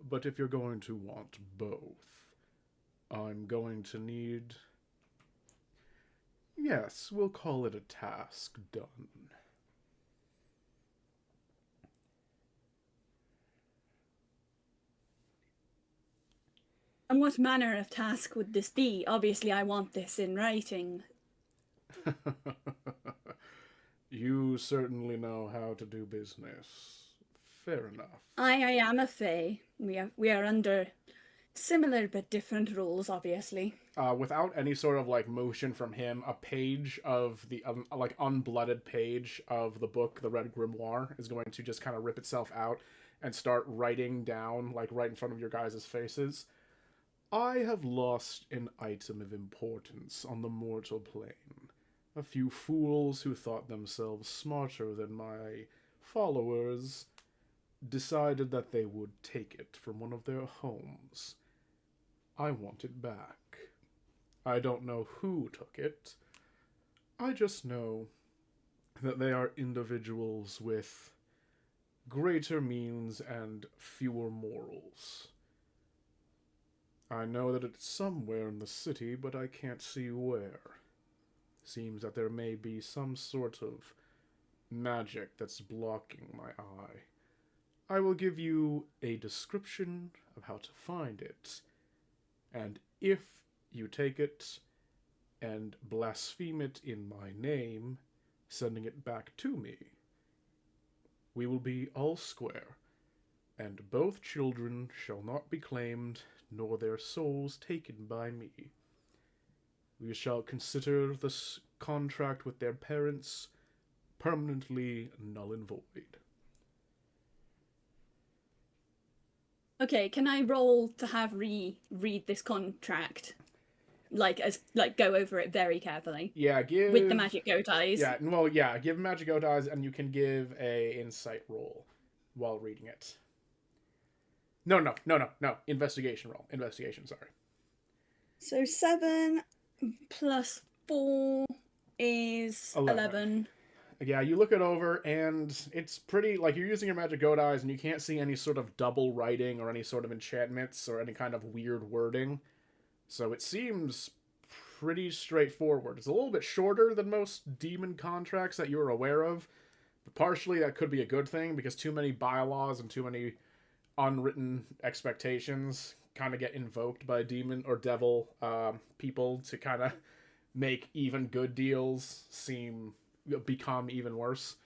But if you're going to want both, I'm going to need... Yes, we'll call it a task done." And what manner of task would this be? Obviously, I want this in writing. You certainly know how to do business. Fair enough. I am a fae. We are under similar but different rules, obviously. Without any sort of like motion from him, a page of the like unblooded page of the book, the Red Grimoire, is going to just kind of rip itself out and start writing down, like right in front of your guys' faces. "I have lost an item of importance on the mortal plane. A few fools who thought themselves smarter than my followers decided that they would take it from one of their homes. I want it back. I don't know who took it. I just know that they are individuals with greater means and fewer morals. I know that it's somewhere in the city, but I can't see where. Seems that there may be some sort of magic that's blocking my eye. I will give you a description of how to find it, and if you take it and blaspheme it in my name, sending it back to me, we will be all square, and both children shall not be claimed, nor their souls taken by me. We shall consider this contract with their parents permanently null and void. Okay, can I roll to have read this contract? Go over it very carefully. Yeah, give... With the magic goat eyes. Yeah, well, yeah, give magic goat eyes, and you can give a insight roll while reading it. No. Investigation roll. Investigation, sorry. So 7 plus 4 is 11. Yeah, you look it over, and it's pretty, like, you're using your magic goat eyes, and you can't see any sort of double writing or any sort of enchantments or any kind of weird wording. So it seems pretty straightforward. It's a little bit shorter than most demon contracts that you're aware of, but partially that could be a good thing, because too many bylaws and too many unwritten expectations kind of get invoked by demon or devil people to kind of make even good deals become even worse.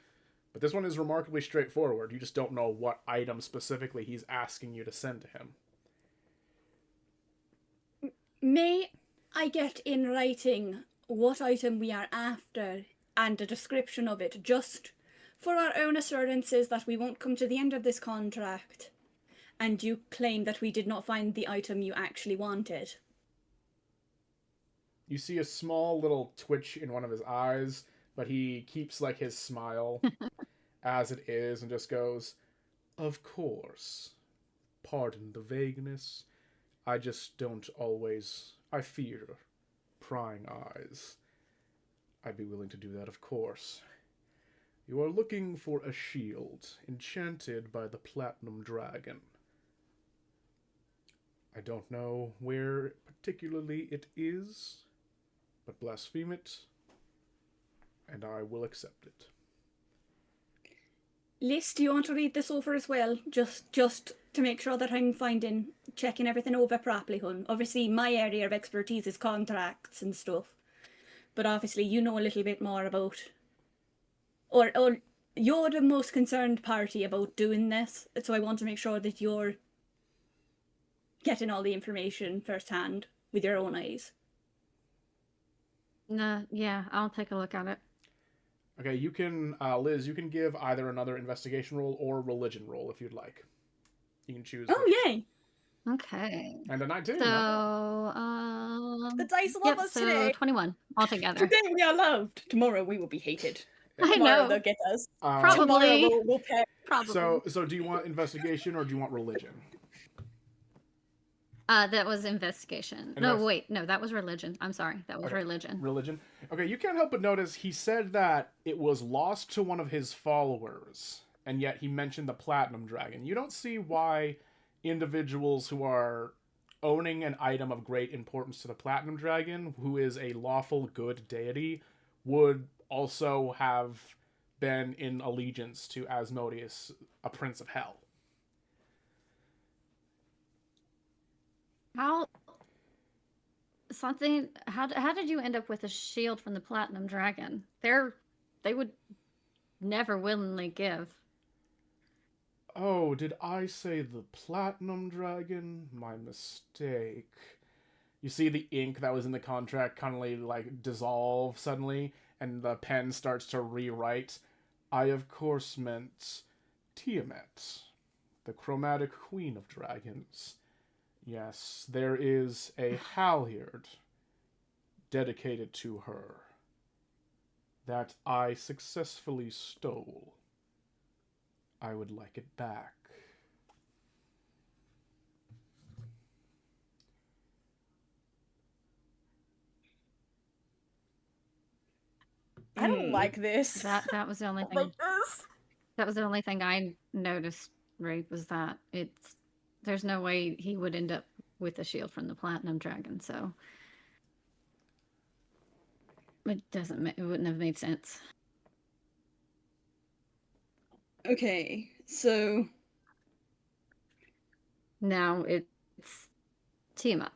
But this one is remarkably straightforward. You just don't know what item specifically he's asking you to send to him. May I get in writing what item we are after and a description of it, just for our own assurances that we won't come to the end of this contract and you claim that we did not find the item you actually wanted? You see a small little twitch in one of his eyes, but he keeps like his smile as it is and just goes, "Of course. Pardon the vagueness. I just don't always... I fear prying eyes. I'd be willing to do that, of course. You are looking for a shield enchanted by the Platinum Dragon. I don't know where particularly it is, but blaspheme it, and I will accept it." Liz, do you want to read this over as well? Just to make sure that I'm checking everything over properly, hun. Obviously, my area of expertise is contracts and stuff. But obviously, you know a little bit more about... Or you're the most concerned party about doing this, so I want to make sure that you're getting all the information firsthand with your own eyes. Yeah, I'll take a look at it. Okay, you can, Liz, you can give either another investigation roll or religion roll if you'd like. You can choose. Oh, yay! Okay. And a 19. So, The dice love us so today. 21 altogether. Today we are loved. Tomorrow we will be hated. I Tomorrow know. they'll get us. Probably. Tomorrow we'll pay. Probably. So do you want investigation or do you want religion? That was investigation. No, wait. No, that was religion. I'm sorry. That was religion. Religion. Okay, you can't help but notice he said that it was lost to one of his followers, and yet he mentioned the Platinum Dragon. You don't see why individuals who are owning an item of great importance to the Platinum Dragon, who is a lawful good deity, would also have been in allegiance to Asmodeus, a prince of hell. How did you end up with a shield from the Platinum Dragon? They would never willingly give. Oh, did I say the Platinum Dragon? My mistake. You see the ink that was in the contract kind of like dissolve suddenly, and the pen starts to rewrite. I of course meant Tiamat, the chromatic queen of dragons. Yes, there is a halyard dedicated to her that I successfully stole. I would like it back. I don't like this. That was the only thing. Like this. That was the only thing I noticed, right, was that there's no way he would end up with a shield from the Platinum Dragon, so. It wouldn't have made sense. Okay, so Now it's Tiamat.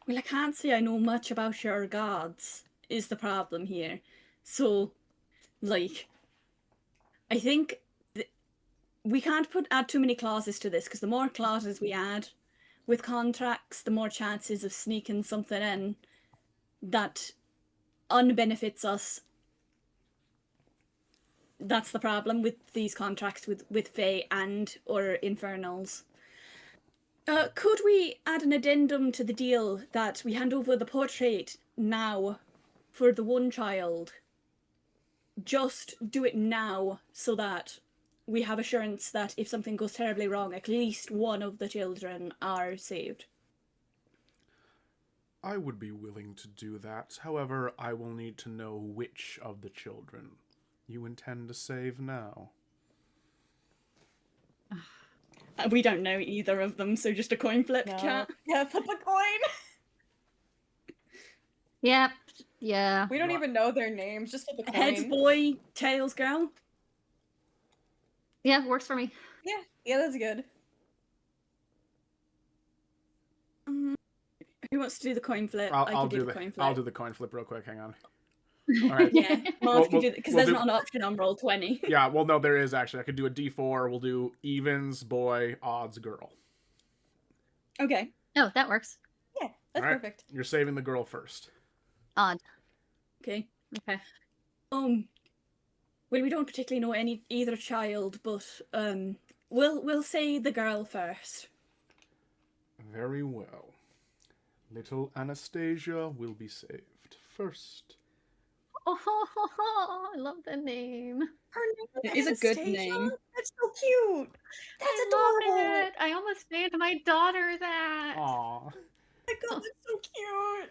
well, I can't say I know much about your gods. Is the problem here? So, like, I think we can't add too many clauses to this because the more clauses we add with contracts, the more chances of sneaking something in that unbenefits us. That's the problem with these contracts with Fae and or Infernals. Could we add an addendum to the deal that we hand over the portrait now for the one child? Just do it now so that we have assurance that if something goes terribly wrong, at least one of the children are saved. I would be willing to do that. However, I will need to know which of the children you intend to save now. We don't know either of them, so just a coin flip, No. chat. Yeah, flip a coin. Yep. Yeah. We don't even know their names. Just flip a coin. Heads boy, tails girl. Yeah, works for me. Yeah, that's good. Who wants to do the coin flip? I'll do the coin flip. I'll do the coin flip real quick. Hang on. All right. Yeah, Marv can do it because we'll there's do- not an option on roll 20. Yeah, well, no, there is actually. I could do a D4. We'll do evens, boy, odds, girl. Okay. Oh, that works. Yeah, that's All right. perfect. You're saving the girl first. Odd. Okay. Okay. Well, we don't particularly know either child, but we'll say the girl first. Very well. Little Anastasia will be saved first. Oh, I love the name. Her name It is a good Anastasia? name. That's so cute. That's I adorable. love it. I almost named my daughter that. Aw. Oh my god, that's so cute.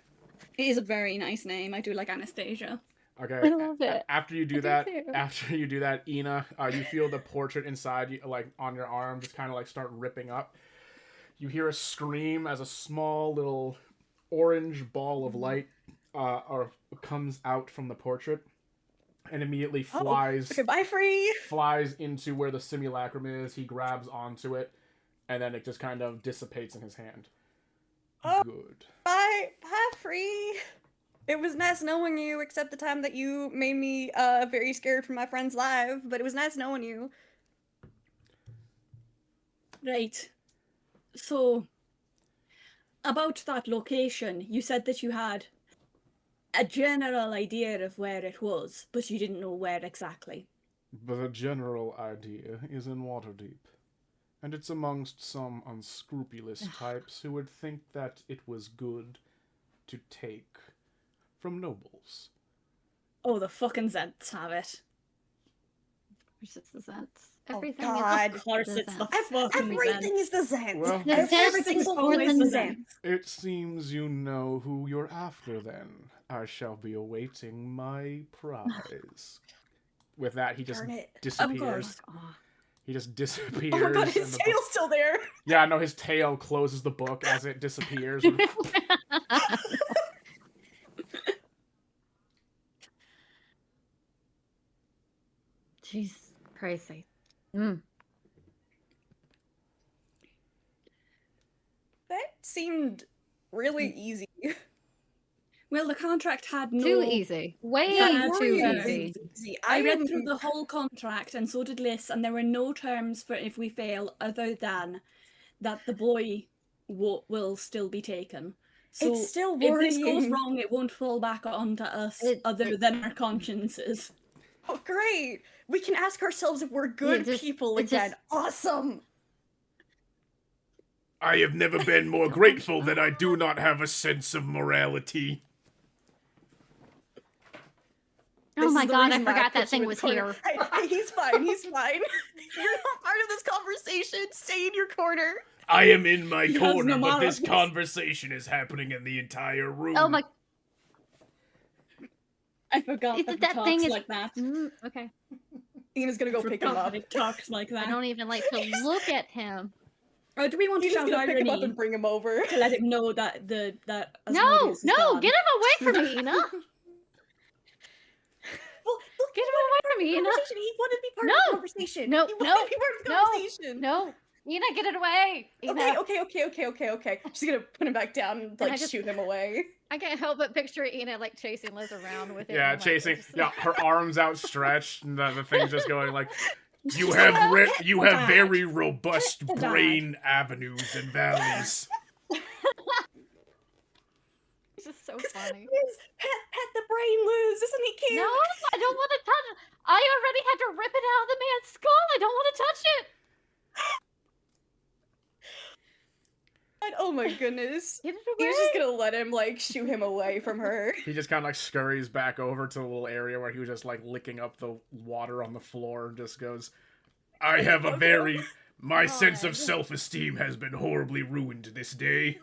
It is a very nice name. I do like Anastasia. Okay. I love it. After you do I do that, too. Ina, you feel the portrait inside you, like on your arm, just kind of like start ripping up. You hear a scream as a small little orange ball of light comes out from the portrait, and immediately flies Okay, bye, Free. flies into where the simulacrum is. He grabs onto it, and then it just kind of dissipates in his hand. Oh. Good. Bye, Free. It was nice knowing you, except the time that you made me very scared for my friend's life. But it was nice knowing you. Right. So, about that location, you said that you had a general idea of where it was, but you didn't know where exactly. But the general idea is in Waterdeep, and it's amongst some unscrupulous types who would think that it was good to take from nobles. Oh, the fucking Zents have it. It's the Zents. Oh, Everything God. is Of course the it's the Zents. fucking Everything Zents. is the Zens. Well- The Zents Everything's before always the the Zents. Zens. It seems you know who you're after then. I shall be awaiting my prize. With that, he just Darn it. disappears. course. Oh, He just disappears. Oh my god, and his the tail's still there. Yeah, no, his tail closes the book as it disappears. Jeez, crazy. Mm. That seemed really easy. Well, the contract had no... Too easy. Way Yeah, too way easy. I read through the whole contract, and so did Liz, and there were no terms for if we fail other than that the boy will still be taken. So It's still if this goes worrying. wrong, it won't fall back onto us other than our consciences. Oh, great. We can ask ourselves if we're good people it again. just- Awesome. I have never been more grateful that I do not have a sense of morality. Oh my is the god, I reason why I forgot put that thing you in was the corner. here. Hey, he's fine. He's fine. You're not part of this conversation. Stay in your corner. I am in my He has corner, no but this morals. conversation is happening in the entire room. Oh my. I forgot It- that, that it talks thing is- like that. Okay. Ina's gonna go I pick him forgot up. that it talks like I that. don't even like to look at him. Or do we want to He's just shout gonna pick him up irony and bring him over. to let him know that that No, Asmodeus is no, gone? get him away from me, Ina. Well, look, Get him away from me, Ina. conversation. He wanted to be part of No, the conversation. no, he wanted no, to be part of the no, conversation. no. Ina, get it away. Ina. Okay. She's gonna put him back down and like shoot him away. I can't help but picture Ina like chasing Liz around with it. Yeah, and, like, chasing. just- Yeah, her arms outstretched, and the thing's just going like, "You have very robust brain avenues and valleys." It's just so funny. Liz, pet the brain, Liz. Isn't he cute? No, I don't want to touch it. I already had to rip it out of the man's skull. I don't want to touch it. Oh my goodness. Get it He away. was just gonna let him like shoo him away from her. He just kind of like scurries back over to the little area where he was just like licking up the water on the floor and just goes, "I have a very... My sense of God. self-esteem has been horribly ruined this day."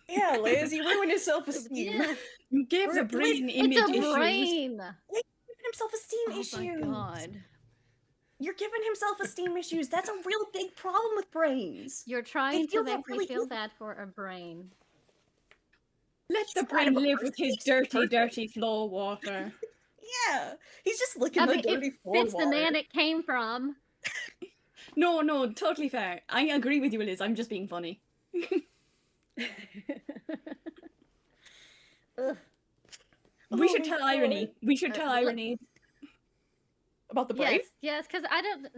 Yeah, Liz, you ruined his self-esteem. Yeah. You gave the Liz, brain image It's a issues. brain. You're giving him self-esteem Oh issues. my god. You're giving him self-esteem issues. That's a real big problem with brains. You're trying feel to that make really me feel good. bad for a brain. Let the He's brain kind of a live person. with his He's dirty, perfect. dirty floor water. Yeah, he's just licking I the mean, dirty it floor fits the water. man it came from. No, totally fair. I agree with you, Liz. I'm just being funny. Ugh. We Oh should my tell God. irony. We should tell look- irony. About the brain? Yes, because I don't.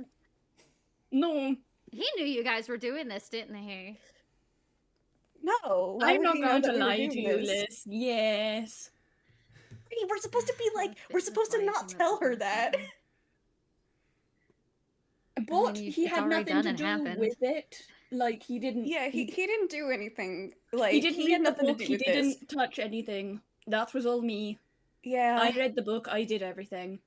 No, He knew you guys were doing this, didn't he? No. why I'm would not he know going that to we were lie to doing you, this? Liz. Yes. Hey, we're supposed to be like, we're supposed to not tell her that. But mean, he it's had already nothing done to and do happened. with it. Like, he didn't... Yeah, he didn't do anything. Like, he didn't he read had the nothing to book, do he with didn't this. touch anything. That was all me. Yeah. I read the book, I did everything.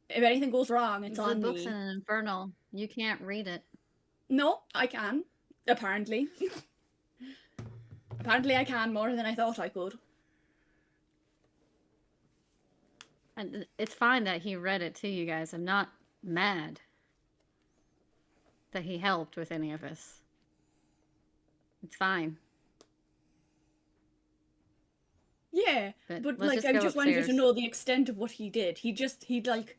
If anything goes wrong, it's The on book's me. an infernal. You can't read it. No, I can. Apparently. Apparently I can more than I thought I could. And it's fine that he read it to you guys. I'm not mad that he helped with any of this. It's fine. Yeah, But but let's like just I go just wanted you to upstairs. know the extent of what he did. He'd like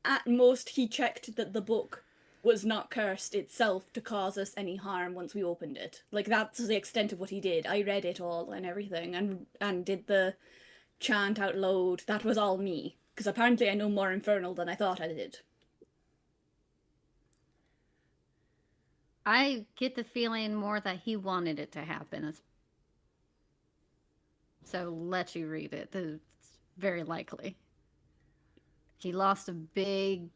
at most he checked that the book was not cursed itself to cause us any harm once we opened it. Like that's the extent of what he did. I read it all and everything and did the chant out loud. That was all me. Because apparently I know more infernal than I thought I did. I get the feeling more that he wanted it to happen. So let you read it. It's very likely. He lost a big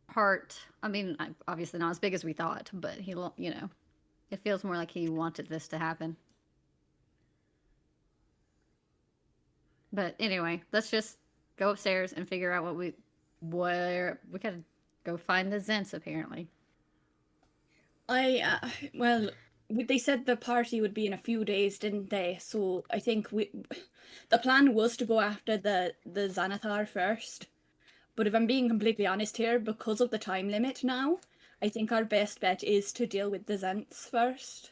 part. I mean, obviously not as big as we thought, but it feels more like he wanted this to happen. But anyway, let's just go upstairs and figure out where we gotta go find the Zents apparently. Well, they said the party would be in a few days, didn't they? So I think the plan was to go after the Xanathar first. But if I'm being completely honest here, because of the time limit now, I think our best bet is to deal with the Zents first.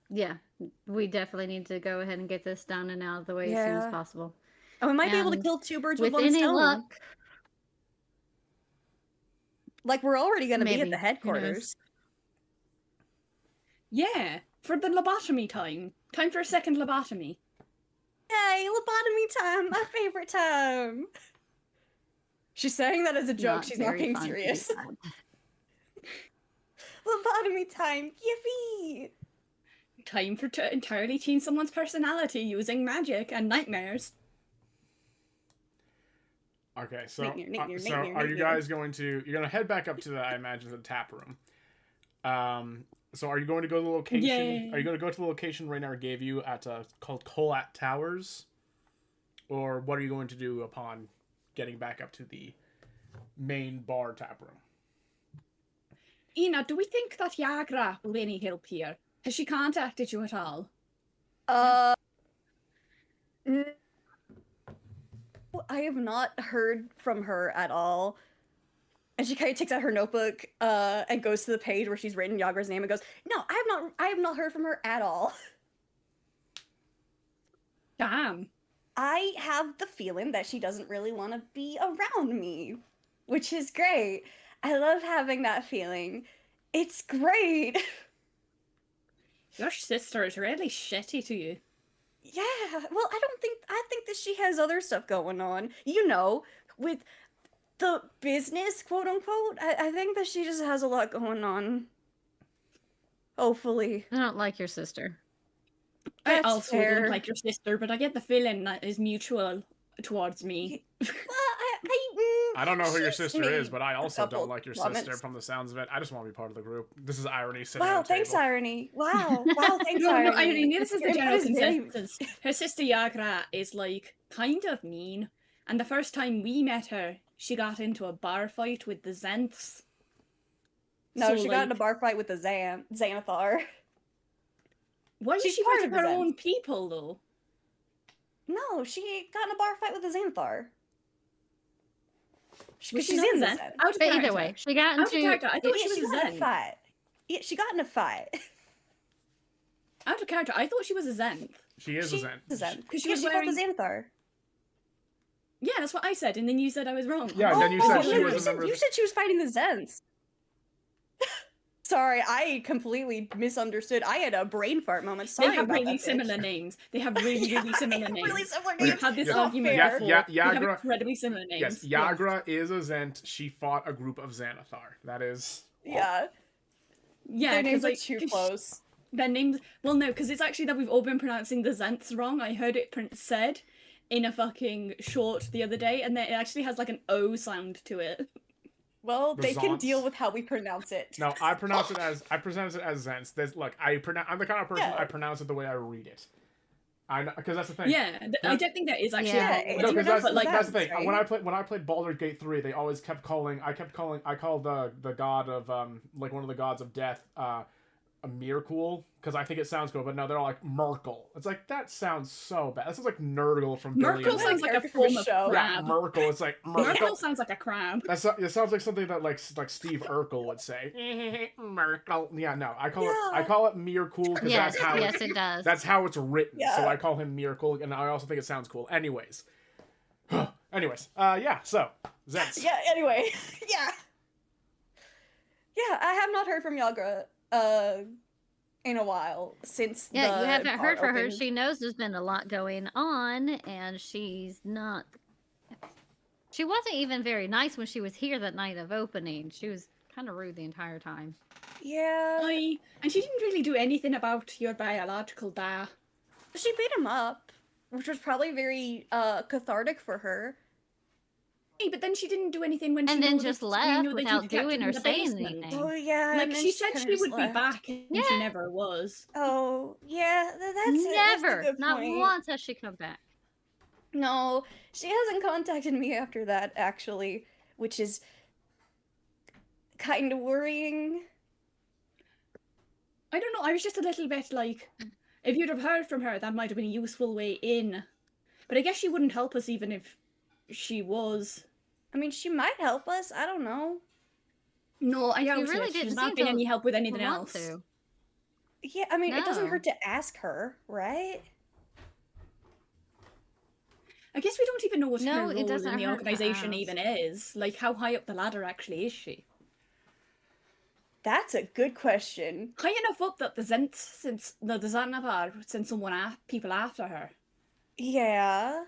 Yeah, we definitely need to go ahead and get this done and out of the way as soon as Yeah. possible. And we might be able to And kill two birds With with one any stone. luck, Like, we're already going to be at Maybe. the Who knows? headquarters. Yeah, for the lobotomy time. Time for a second lobotomy. Yay, lobotomy time, my favorite time. She's saying that as a joke. She's not very being fun to be serious. sad. Lobotomy time, yippee! Time for to entirely change someone's personality using magic and nightmares. Okay, so Nightmare, are you nightmare. guys going to... You're going to head back up to the, I imagine, the tap room. So are you going to go to the location... Yay. Are you going to go to the location Raynar gave you at, called Colat Towers? Or what are you going to do upon getting back up to the main bar tap room? Ina, do we think that Yagra will be any help here? Has she contacted you at all? N- I have not heard from her at all. And she kind of takes out her notebook and goes to the page where she's written Yagra's name and goes, "No, I have not heard from her at all." Damn. I have the feeling that she doesn't really want to be around me, which is great. I love having that feeling. It's great. Your sister is really shitty to you. Yeah, well, I think that she has other stuff going on. With the business, quote unquote. I think that she just has a lot going on. Hopefully. I don't like your sister. I That's also fair. don't like your sister, but I get the feeling that is mutual towards me. Well, I don't know who your she's sister made is, but I also couple don't like your comments. sister from the sounds of it. I just want to be part of the group. This is irony sitting Wow, at the thanks, table. Irony. Wow, thanks, No, Irony. I mean, this is the That general is very- consensus. Her sister Yagra is, like, kind of mean. And the first time we met her, she got into a bar fight with the Zents. No, So, she got in a like, bar fight with the Xanathar. Why she's is she part fighting of the her Zents. own people, though? No, she got in a bar fight with the Xanathar. Was Because she she's not in a the Zen? Zen. Out of But either character. way, she got Out of into character. I thought Yeah, she was she a got in a Zen. fight. Yeah, she got in a fight. Out of character. I thought she was a Zen. She is a Zen. She's a Zen. Because she Yeah, was she fought the wearing... Xanathar. Yeah, that's what I said, and then you said I was wrong. Yeah, and then you said she you was a said, member of you the- said she was fighting the Zens. Sorry, I completely misunderstood. I had a brain fart moment. Sorry They have about really that, bitch. similar names. They have really, Yeah, really similar they have names. really similar We've names. had this Yes. argument Fair. before. Yeah, They have Yagra- incredibly similar names. Yes, Yagra is a Zent. She fought a group of Xanathar. That is... Yeah, Yeah, their names 'cause, like, are too 'cause close. Their names... Well, no, because it's actually that we've all been pronouncing the Zents wrong. I heard it said in a fucking short the other day, and then it actually has, like, an O sound to it. Well, The they can Zonts. deal with how we pronounce it. No, I pronounce it as Zents. Look, I'm the kind of person Yeah. I pronounce it the way I read it. Because that's the thing. Yeah, I don't think that is actually Yeah, a it's No, wrong because word, pronounced but, like, that's the thing. right? When I played Baldur's Gate 3, they always kept calling. I called the god of like one of the gods of death a Mirkul because I think it sounds cool, but no, they're all like Merkel. It's like that sounds so bad. That sounds like Nurgle from Merkel Billions. sounds like a Character from a form of show. Yeah, crab. Merkel. It's like Merkel. Merkel sounds like a crab. It sounds like something that like Steve Urkel would say. Merkel. Yeah, no, I call it Mirkul because yes, that's how yes, it does. that's how it's written. So Yeah. I call him Mirkul, and I also think it sounds cool. Anyways, yeah. So Zents. Yeah, anyway. Yeah. Yeah, I have not heard from Yagra in a while since Yeah, the you haven't heard bar from her. opened. She knows there's been a lot going on, and she's not. She wasn't even very nice when she was here that night of opening. She was kind of rude the entire time. Yeah. And she didn't really do anything about your biological dad. She beat him up, which was probably very cathartic for her. Hey, but then she didn't do anything when And she then noticed just you left knew that without you kept doing it or in the saying basement. anything. Oh yeah. Like, and then she said kinda she just would be left. back, and Yeah. she never was. Oh yeah, that's Never, a good not point. once has she come back. No, she hasn't contacted me after that actually, which is kind of worrying. I don't know, I was just a little bit like, if you'd have heard from her, that might have been a useful way in. But I guess she wouldn't help us even if she was. I mean, she might help us. I don't know. No, I doubt really it. didn't She's not seem been to any help with anything want else. to. Yeah, I mean, it doesn't No. hurt to ask her, right? I guess we don't even know what No, her it role doesn't in the hurt to organisation ask. even is. Like, how high up the ladder actually is she? That's a good question. High enough up that the Xanathar sent people after her. Yeah.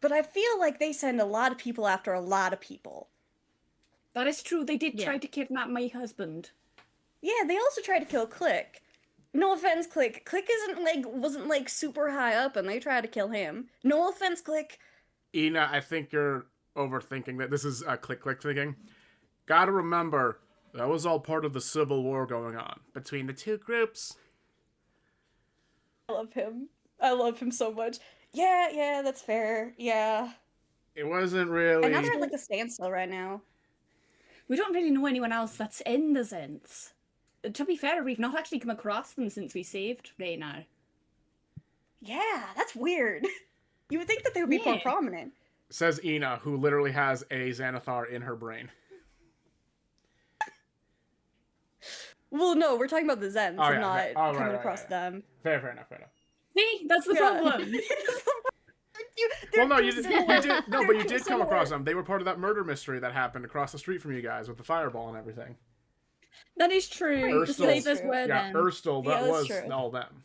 But I feel like they send a lot of people after a lot of people. That is true. They did Yeah. try to kidnap my husband. Yeah, they also tried to kill Click. No offense, Click. Click wasn't like super high up and they tried to kill him. No offense, Click. Ina, I think you're overthinking that. This is click thinking. Gotta remember, that was all part of the civil war going on between the two groups. I love him. I love him so much. Yeah, that's fair. Yeah. It wasn't really. And now they're at like a standstill right now. We don't really know anyone else that's in the Zents. To be fair, we've not actually come across them since we saved Raynar. Yeah, that's weird. You would think that they would be more Yeah. prominent. Says Ina, who literally has a Xanathar in her brain. Well, no, we're talking about the Zens, Oh, and yeah, not okay. Oh, coming right, across right. them. Fair enough. See, that's the Yeah. problem. Well, no, you too did. similar. You did. No, They're but you too did come similar. across them. They were part of that murder mystery that happened across the street from you guys with the fireball and everything. That is true. The Urstul. slavers True. were Yeah, them. Urstul. That Yeah, that's was true. all them.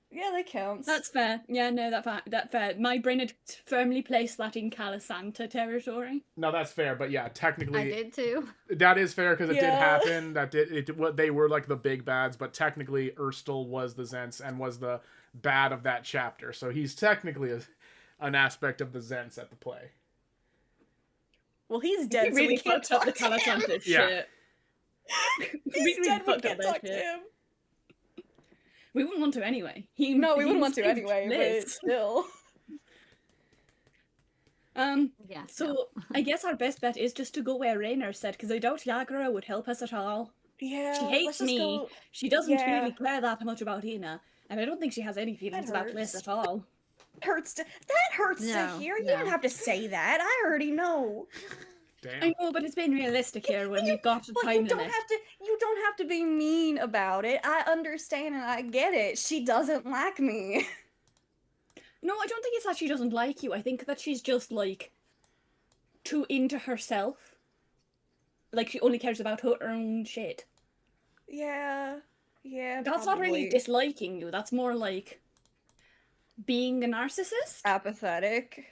Yeah, that counts. That's fair. Yeah, no, that fair. My brain had firmly placed that in Calisanta territory. No, that's fair. But yeah, I technically, did too. that is fair because it did Yeah. happen. That did it. What they were like the big bads, but technically, Urstul was the Zents and was the bad of that chapter. So he's technically an aspect of the Zents at the play. Well, he's dead, We really so we can't fucked up the talk to him. Calisanta Yeah. shit. He's dead, we fucked up can't that talk to shit. him. We wouldn't want to anyway. No, we wouldn't he's want to anyway, but Liz. still. Yeah. So I guess our best bet is just to go where Raynor said, because I doubt Yagra would help us at all. Yeah, She let's hates just me. go- She doesn't Yeah. really care that much about Ina, and I don't think she has any feelings about Liz hurts. at all. That hurts to No, hear. You no. don't have to say that. I already know. Damn. I know, but it's been realistic here when we've got a But time you don't limit. have to. You don't have to be mean about it. I understand and I get it. She doesn't like me. No, I don't think it's that she doesn't like you. I think that she's just like too into herself. Like she only cares about her own shit. Yeah. Yeah. That's not really probably. disliking you. That's more like being a narcissist. Apathetic.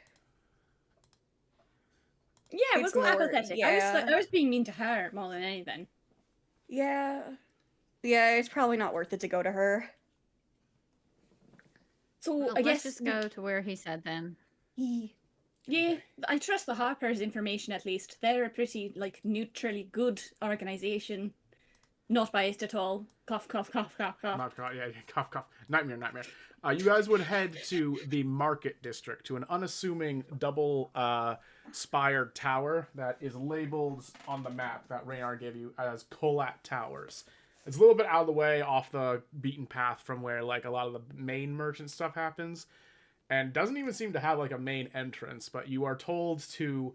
Yeah, we'll it's go more- apathetic. yeah. I was being mean to her more than anything. Yeah. Yeah, it's probably not worth it to go to her. So Well, I let's guess just go to where he said then. Yeah, I trust the Harpers' information at least. They're a pretty like neutrally good organization, not biased at all. Cough, cough, cough, cough, cough. Not cough, yeah, cough, cough. Nightmare. You guys would head to the market district, to an unassuming double spired tower that is labeled on the map that Raynar gave you as Kolat Towers. It's a little bit out of the way, off the beaten path from where like a lot of the main merchant stuff happens, and doesn't even seem to have like a main entrance. But you are told to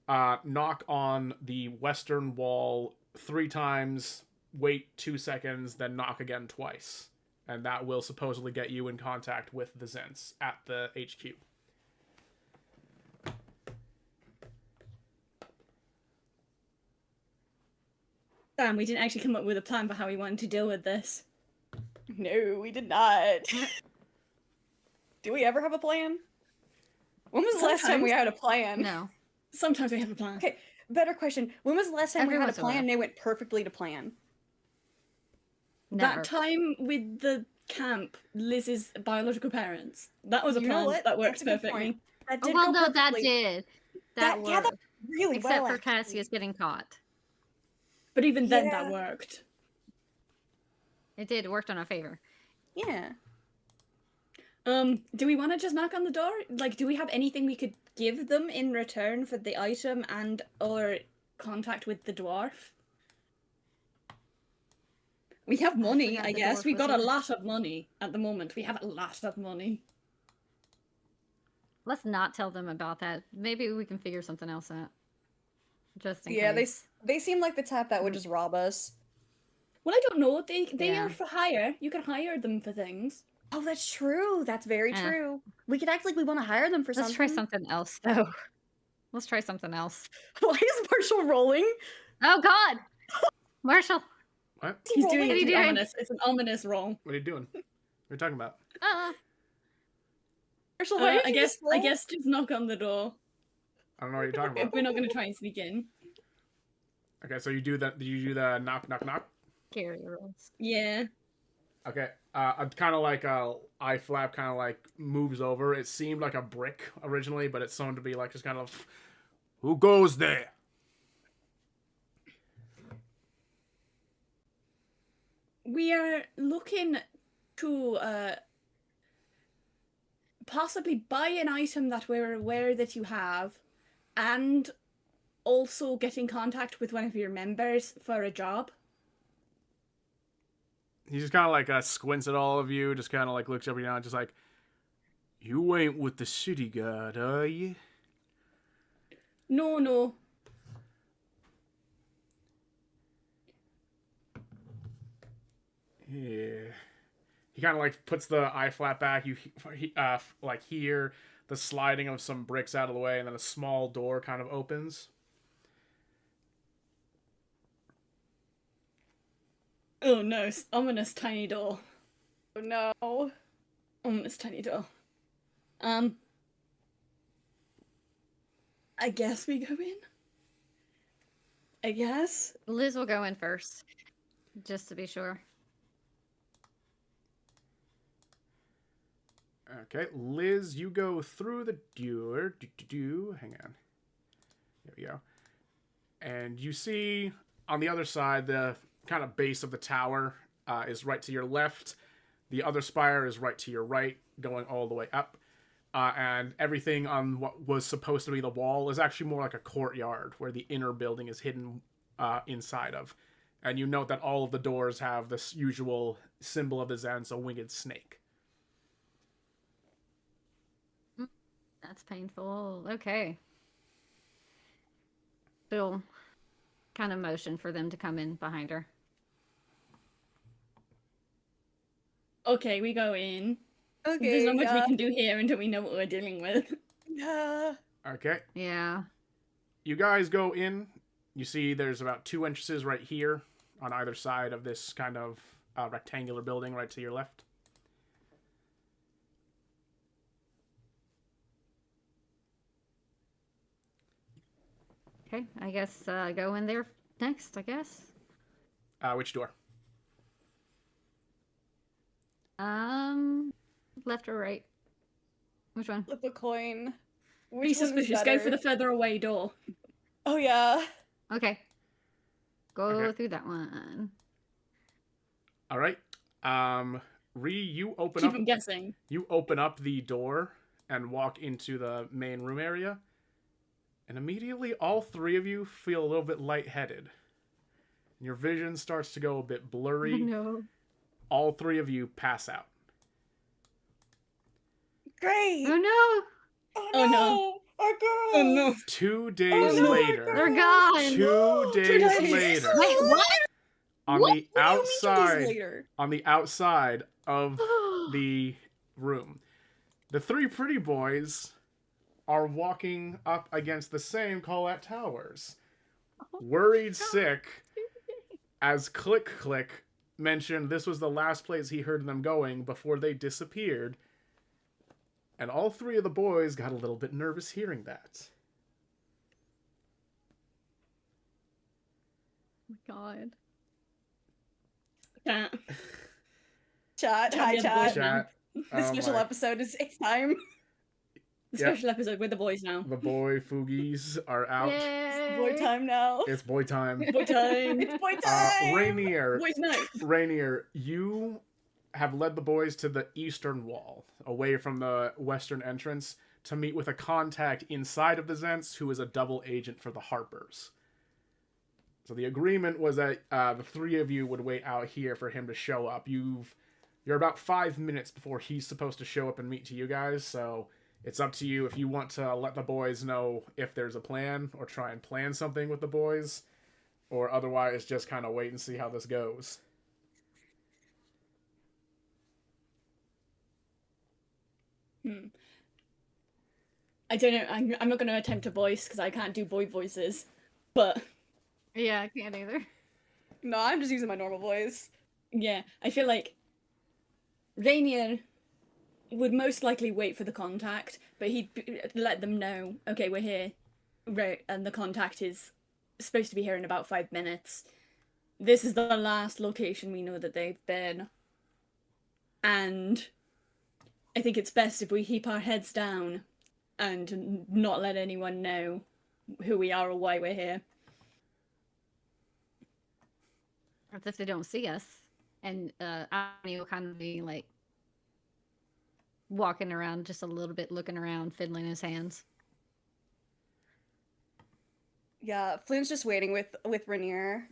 knock on the western wall 3 times, wait 2 seconds, then knock again twice. And that will supposedly get you in contact with the Zents at the HQ. Damn, we didn't actually come up with a plan for how we wanted to deal with this. No, we did not. Do we ever have a plan? When was the last time we had a plan? No. Sometimes we have a plan. Okay, better question. When was the last time Every we had a once in a while. plan and it went perfectly to plan? Never. That time with the camp, Liz's biological parents. That was a You know plan what? that works That's a good perfectly. point. That Oh, did well, go no, that perfectly. did. That Yeah, that worked. really Except well. for actually. Cassius getting caught. But even then, that Yeah. worked. It did. It worked on our favor. Yeah. Do we want to just knock on the door? Like, do we have anything we could give them in return for the item and or contact with the dwarf? We have money, forgot I the guess. dwarf We was got a here. lot of money at the moment. We have a lot of money. Let's not tell them about that. Maybe we can figure something else out. Just in Yeah, case. they seem like the type that would just rob us. Well, I don't know. They Yeah. are for hire. You can hire them for things. Oh, that's true. That's very Yeah. true. We could act like we want to hire them for Let's something. try something else, though. Let's try something else. Why is Marshall rolling? Oh, God! Marshall! What? He's What doing are it you to be doing? ominous. It's an ominous roll. What are you doing? What are you talking about? Marshall, why did I you guess just roll? just knock on the door. I don't know what you're talking about. We're not going to try and sneak in. Okay, so you do the knock, knock, knock? Carry rolls. Yeah. Okay, kind of like eye flap kind of like moves over. It seemed like a brick originally, but it's shown to be like just kind of, who goes there? We are looking to possibly buy an item that we're aware that you have, and also get in contact with one of your members for a job. He just kind of like squints at all of you, just kind of like looks every now and just like, you ain't with the city guard, are you? No. Yeah. He kind of like puts the eye flap back. You like hear the sliding of some bricks out of the way, and then a small door kind of opens. Oh no, ominous tiny door. Oh no. Ominous tiny door. I guess we go in? I guess? Liz will go in first, just to be sure. Okay, Liz, you go through the door. Hang on. There we go. And you see on the other side, the kind of base of the tower is right to your left. The other spire is right to your right, going all the way up. And everything on what was supposed to be the wall is actually more like a courtyard where the inner building is hidden inside of. And you note that all of the doors have this usual symbol of the Zens, a winged snake. That's painful. Okay. Bill kind of motion for them to come in behind her. Okay, we go in. Okay. There's not much we can do here until we know what we're dealing with. Yeah. Okay. Yeah. You guys go in. You see there's about 2 entrances right here on either side of this kind of rectangular building right to your left. Okay, I guess go in there next, I guess. Which door? Left or right? Which one? Flip a coin. Be Which one is suspicious. Go for better? the further away door. Oh yeah. Okay. Go Okay. through that one. All right. Ree, you open Keep up. them guessing. You open up the door and walk into the main room area. And immediately, all 3 of you feel a little bit lightheaded. Your vision starts to go a bit blurry. Oh, no. All 3 of you pass out. Great. Oh no! Oh no. no. Our girl. Oh no. 2 days no, later. They're gone! 2 days days. later. Wait, what? On What? the What do you mean 2 outside. days later? On the outside of the room, the 3 pretty boys are walking up against the same Colette Towers. Worried sick, as Click Click mentioned this was the last place he heard them going before they disappeared. And all 3 of the boys got a little bit nervous hearing that. Oh my god. Chat. Chat. Hi, the other chat. boys now. Chat. This Oh special my- episode is it's time. The Yep. special episode with the boys now. The boy Foogies are out. Yay! Boy time now. It's boy time. Boy time. It's boy time. Rainier, Boys night. Rainier, you have led the boys to the eastern wall, away from the western entrance, to meet with a contact inside of the Zents who is a double agent for the Harpers. So the agreement was that the 3 of you would wait out here for him to show up. You're about 5 minutes before he's supposed to show up and meet to you guys, so it's up to you if you want to let the boys know if there's a plan, or try and plan something with the boys, or otherwise just kind of wait and see how this goes. I don't know. I'm not going to attempt to voice because I can't do boy voices. But Yeah, I can't either. No, I'm just using my normal voice. yeah, I feel like Rainier would most likely wait for the contact, but he'd let them know, okay, we're here, right, and the contact is supposed to be here in about 5 minutes. This is the last location we know that they've been, and I think it's best if we keep our heads down and not let anyone know who we are or why we're here. As if they don't see us. And Ani will kind of be like walking around just a little bit, looking around, fiddling his hands. Yeah, Flynn's just waiting with Rainier.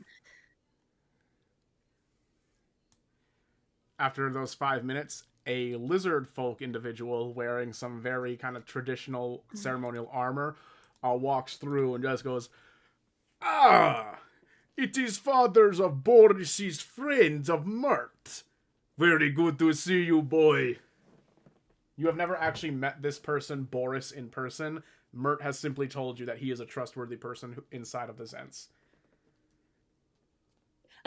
After those 5 minutes, a lizard folk individual wearing some very kind of traditional ceremonial armor walks through and just goes, "Ah, It is fathers of Boris's friends of Mert. Very good to see you, boy. You have never actually met this person, Boris, in person. Mert has simply told you that he is a trustworthy person inside of the Zents.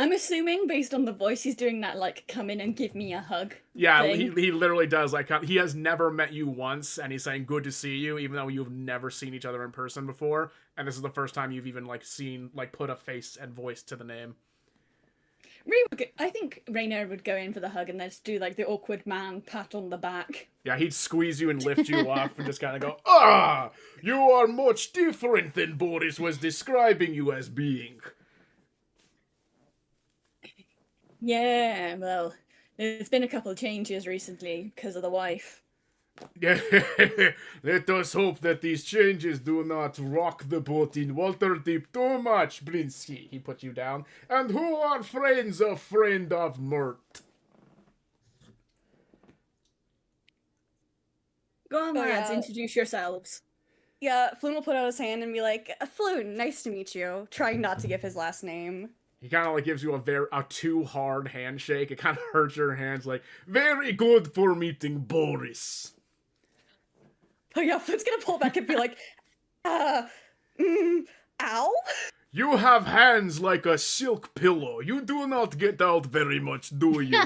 I'm assuming, based on the voice, he's doing that, like, come in and give me a hug. Yeah, thing. he literally does. Like, he has never met you once, and he's saying, good to see you, even though you've never seen each other in person before. And this is the first time you've even, like, seen, like, put a face and voice to the name. I think Rainer would go in for the hug and then just do, like, the awkward man pat on the back. Yeah, he'd squeeze you and lift you up and just kind of go, ah, you are much different than Boris was describing you as being. Yeah, well, there's been a couple of changes recently because of the wife. Yeah, let us hope that these changes do not rock the boat in Waterdeep too much, Blinsky. He put you down. And who are friends of friend of Mert? Go on, Oh, lads, yeah. introduce yourselves. Yeah, Floon will put out his hand and be like, Floon, nice to meet you. Trying not to give his last name. He kind of like gives you a too hard handshake. It kind of hurts your hands. Like, very good for meeting Boris. Oh yeah, Floon's gonna pull back and be like, ow? You have hands like a silk pillow. You do not get out very much, do you?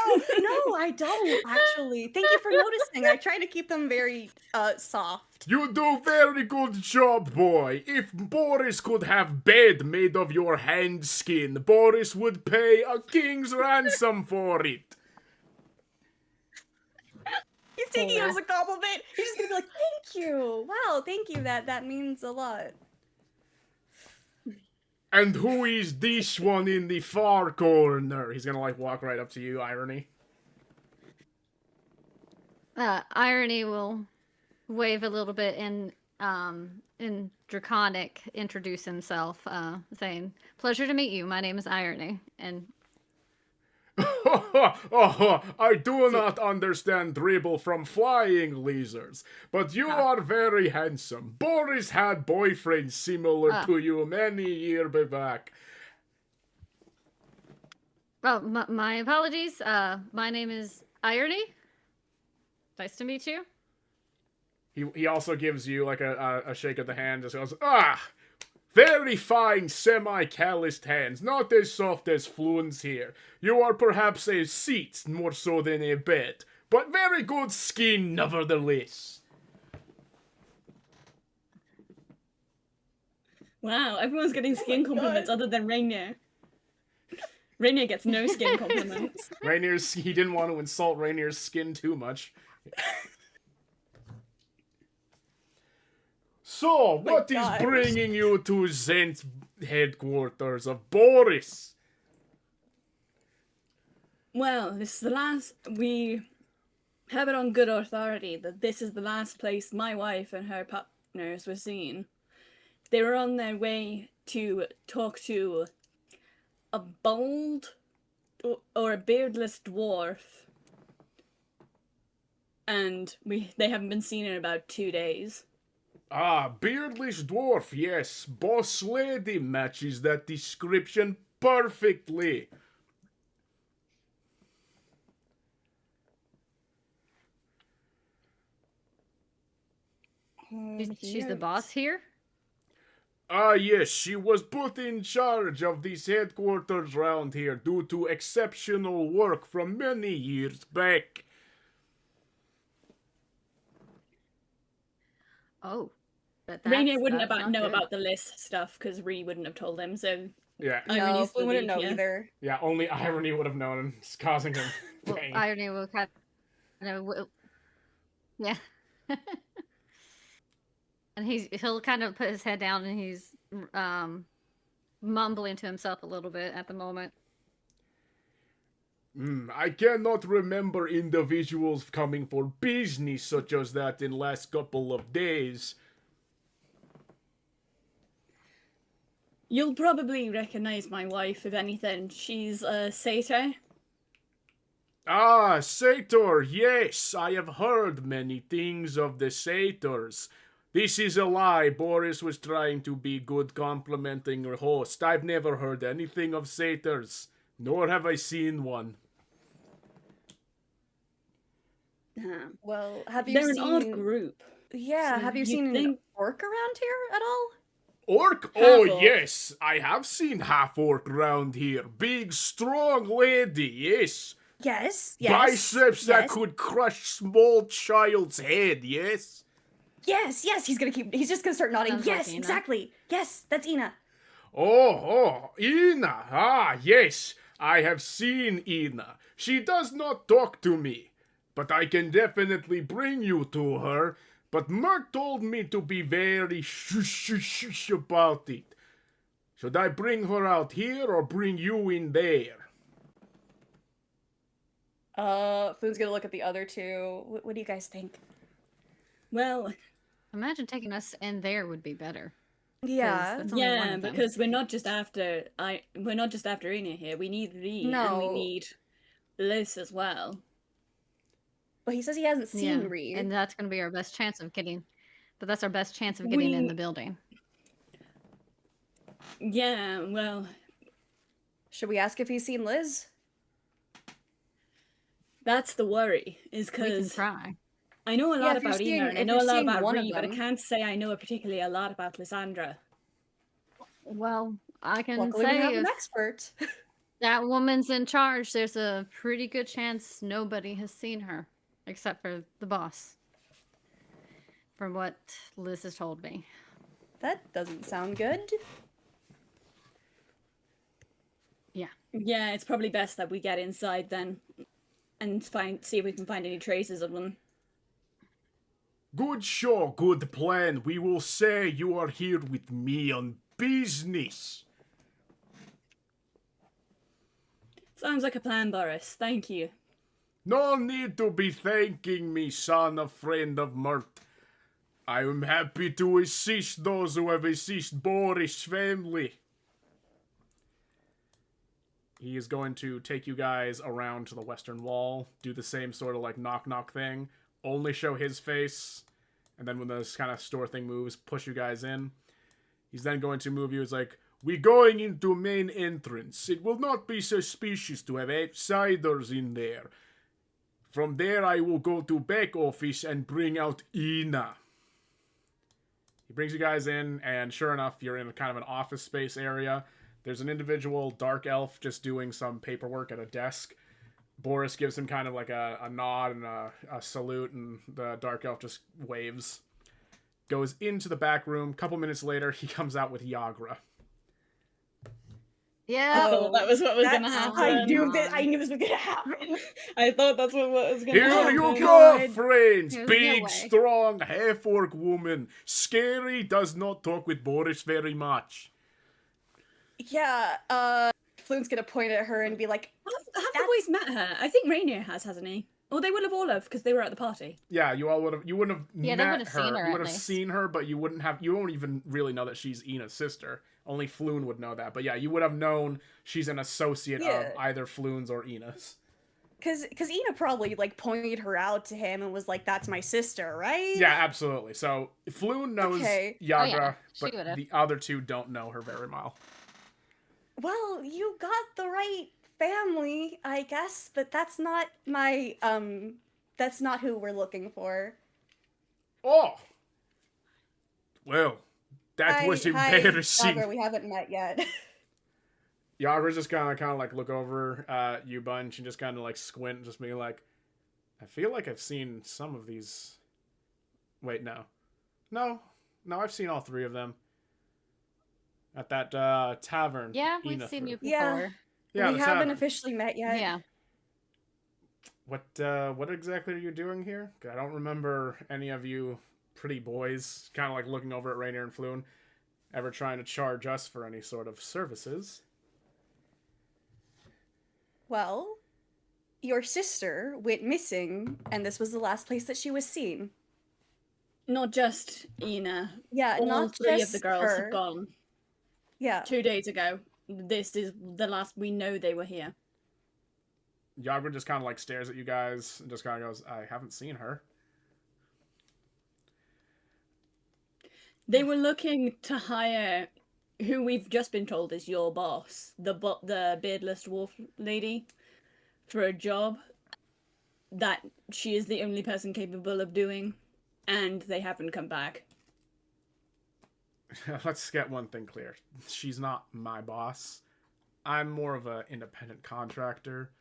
No, I don't, actually. Thank you for noticing. I try to keep them very, soft. You do very good job, boy. If Boris could have bed made of your hand skin, Boris would pay a king's ransom for it. He's taking it as a compliment. He's just gonna be like, thank you. Wow, thank you. That means a lot. And who is this one in the far corner? He's gonna like walk right up to you, Irony. Irony will wave a little bit in Draconic, introduce himself, saying, "Pleasure to meet you. My name is Irony." And I do not understand dribble from flying lizards, but you are very handsome. Boris had boyfriends similar to you many years back. well, my apologies. My name is Irony. Nice to meet you. He also gives you like a shake of the hand, just goes, very fine semi-calloused hands, not as soft as Floon's here. You are perhaps a seat more so than a bed, but very good skin nevertheless. Wow, everyone's getting skin compliments other than Rainier. Rainier gets no skin compliments. He didn't want to insult Rainier's skin too much. So, what is bringing you to Zent headquarters of Boris? Well, this is the last. We have it on good authority that this is the last place my wife and her partners were seen. They were on their way to talk to a bald or a beardless dwarf. And they haven't been seen in about 2 days. Beardless dwarf, yes. Boss lady matches that description perfectly. She's the boss here? Yes, she was put in charge of these headquarters round here due to exceptional work from many years back. Oh. But Rainier wouldn't that's not know good. about the list stuff because Ree wouldn't have told him, so Yeah. No, Irony's the Floon wouldn't lead know here. either. Yeah, only Irony would have known, and it's causing him Well, pain. Irony will kind of, yeah. And he'll kind of put his head down and he's mumbling to himself a little bit at the moment. I cannot remember individuals coming for business such as that in last couple of days. you'll probably recognize my wife if anything. She's a satyr. Satyr, yes, I have heard many things of the satyrs. This is a lie. Boris was trying to be good, complimenting her host. I've never heard anything of satyrs, nor have I seen one. Well, have you They're seen... an odd group. Yeah, So have you you'd seen an think- orc around here at all? Orc? Oh, Half-orc. yes. I have seen half-orc round here. Big, strong lady, yes. Yes, yes. Biceps that yes. could crush small child's head, yes. Yes, he's just gonna start nodding. Sounds like Yes, Ina. exactly. Yes, that's Ina. Oh, Ina. Ah, yes. I have seen Ina. She does not talk to me, but I can definitely bring you to her. But Mert told me to be very shush about it. Should I bring her out here or bring you in there? Foon's gonna look at the other two. What do you guys think? Well, Imagine taking us in there would be better. Yeah. That's only one yeah, of them. because we're not just after Ina here. We need Ree, and we No. need Liz as well. But he says he hasn't seen Yeah, Reed. and that's going to be our best chance of getting. But that's our best chance of getting in We- the building. Yeah, well, Should we ask if he's seen Liz? that's the worry. Is We can because try. I know a Yeah, lot if you're about seeing- Ina, and I if know you're a lot seeing about one of Ree, but I them- can't say I know particularly a lot about Lysandra. Well, I can Luckily, we say have an if expert. that woman's in charge, there's a pretty good chance nobody has seen her except for the boss. From what Liz has told me. That doesn't sound good. Yeah, it's probably best that we get inside then, and see if we can find any traces of them. Good show, good plan. We will say you are here with me on business. Sounds like a plan, Boris. Thank you. No need to be thanking me, son, a friend of Mert. I am happy to assist those who have assisted Boris' family. He is going to take you guys around to the western wall, do the same sort of like knock-knock thing, only show his face, and then when this kind of store thing moves, push you guys in. He's then going to move you. It's like, we going into main entrance. It will not be suspicious to have outsiders in there. From there, I will go to back office and bring out Ina. He brings you guys in, and sure enough, you're in kind of an office space area. There's an individual dark elf just doing some paperwork at a desk. Boris gives him kind of like a nod and a salute, and the dark elf just waves. Goes into the back room. Couple minutes later, he comes out with Yagra. Yeah. Oh, that was what was gonna That's- happen. I knew this was gonna happen. I thought that's what was gonna Here happen. you go, God. friends! Here's Big, your way. strong, half-orc woman. Scary, does not talk with Boris very much. Yeah, Floon's gonna point at her and be like, Have the boys met her? I think Rainier has, hasn't he? Or they will have all have, because they were at the party. Yeah, you wouldn't have Yeah, they met would've seen her You at would have least. seen her, but you won't even really know that she's Ina's sister. Only Floon would know that. But yeah, you would have known she's an associate Yeah. of either Floon's or Ina's. cause Ina probably like pointed her out to him and was like, "That's my sister, right?" Yeah, absolutely. So Floon knows Okay. Yagra, Oh, yeah, she but would've. the other two don't know her very well. Well, you got the right family, I guess, but that's not my that's not who we're looking for. Oh! Well, that was embarrassing. Yagra, we haven't met yet. Yagra's just kind of like look over you bunch and just kind of like squint and just be like, I feel like I've seen some of these. Wait, no, I've seen all three of them at that tavern. Yeah, we've Ina seen threw. you before. Yeah. Yeah, we the haven't tavern. officially met yet. Yeah. What exactly are you doing here? I don't remember any of you pretty boys kind of like looking over at Rainier and Floon ever trying to charge us for any sort of services. Well, your sister went missing, and this was the last place that she was seen. Not just Ina. Yeah, All not three just of the girls her. have gone. Yeah. 2 days ago. This is the last we know they were here. Yagra just kind of like stares at you guys and just kind of goes, I haven't seen her. They were looking to hire who we've just been told is your boss, the beardless dwarf lady, for a job that she is the only person capable of doing, and they haven't come back. Let's get one thing clear. She's not my boss. I'm more of an independent contractor.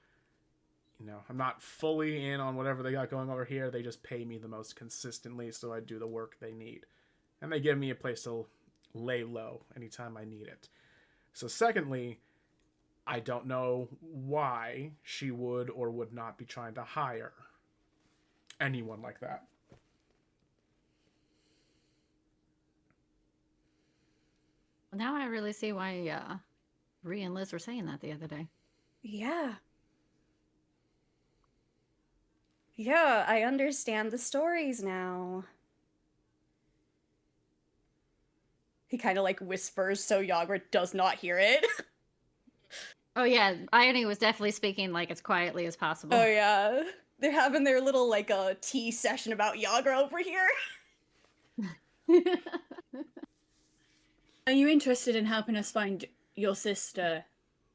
You know, I'm not fully in on whatever they got going over here. They just pay me the most consistently, so I do the work they need. And they give me a place to lay low anytime I need it. So secondly, I don't know why she would or would not be trying to hire anyone like that. Now I really see why Rhea and Liz were saying that the other day. Yeah. Yeah, I understand the stories now. He kind of like whispers so Yagra does not hear it. Oh yeah, Irony was definitely speaking like as quietly as possible. Oh yeah. They're having their little like a tea session about Yagra over here. Are you interested in helping us find your sister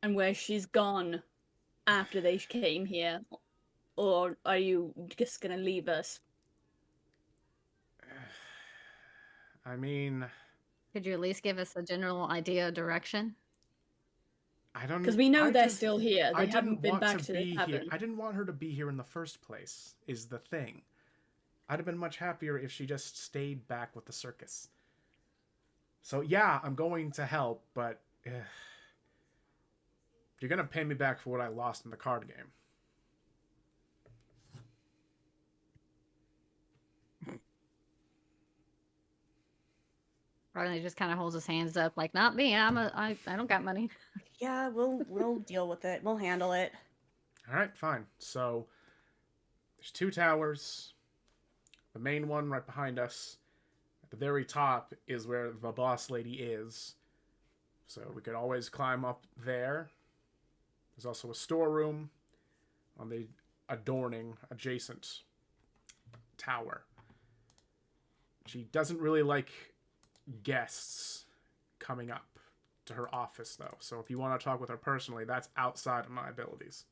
and where she's gone after they came here? Or are you just gonna leave us? I mean, Could you at least give us a general idea of direction? I don't... Because we know they're just- still here. They I haven't didn't been want back to to the be here. cabin. I didn't want her to be here in the first place, is the thing. I'd have been much happier if she just stayed back with the circus. So yeah, I'm going to help, but you're going to pay me back for what I lost in the card game. Riley just kind of holds his hands up, like, "Not me. I don't got money." Yeah, we'll deal with it. We'll handle it. All right, fine. So there's 2 towers. The main one right behind us. At the very top is where the boss lady is. So we could always climb up there. There's also a storeroom on the adorning adjacent tower. She doesn't really like guests coming up to her office, though. So if you want to talk with her personally, that's outside of my abilities.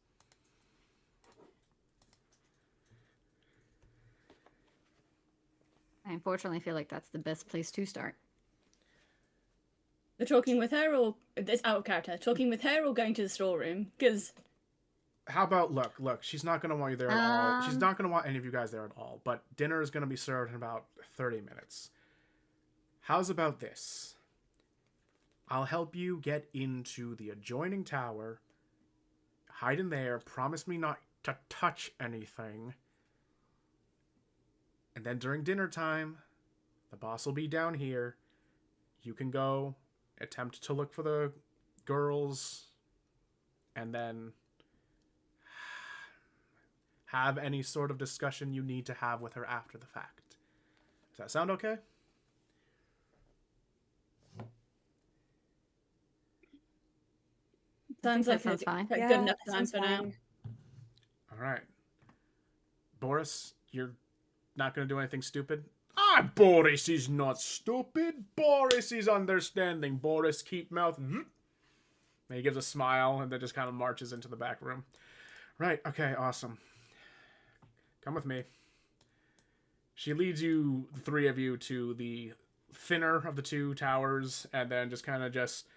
I unfortunately feel like that's the best place to start. They're talking with her, or this out of character? Talking with her or going to the storeroom? Because How about, look, she's not going to want you there at all. She's not going to want any of you guys there at all. But dinner is going to be served in about 30 minutes. How's about this? I'll help you get into the adjoining tower. Hide in there. Promise me not to touch anything. And then during dinner time, the boss will be down here. You can go attempt to look for the girls. And then have any sort of discussion you need to have with her after the fact. Does that sound okay? sounds like sounds a fine. good Yeah, enough that time sounds for now. fine. All right. Boris, you're not going to do anything stupid? Boris is not stupid. Boris is understanding. Boris, keep mouth. And he gives a smile and then just kind of marches into the back room. Right, okay, awesome. Come with me. She leads you, the 3 of you, to the thinner of the 2 towers, and then just kind of just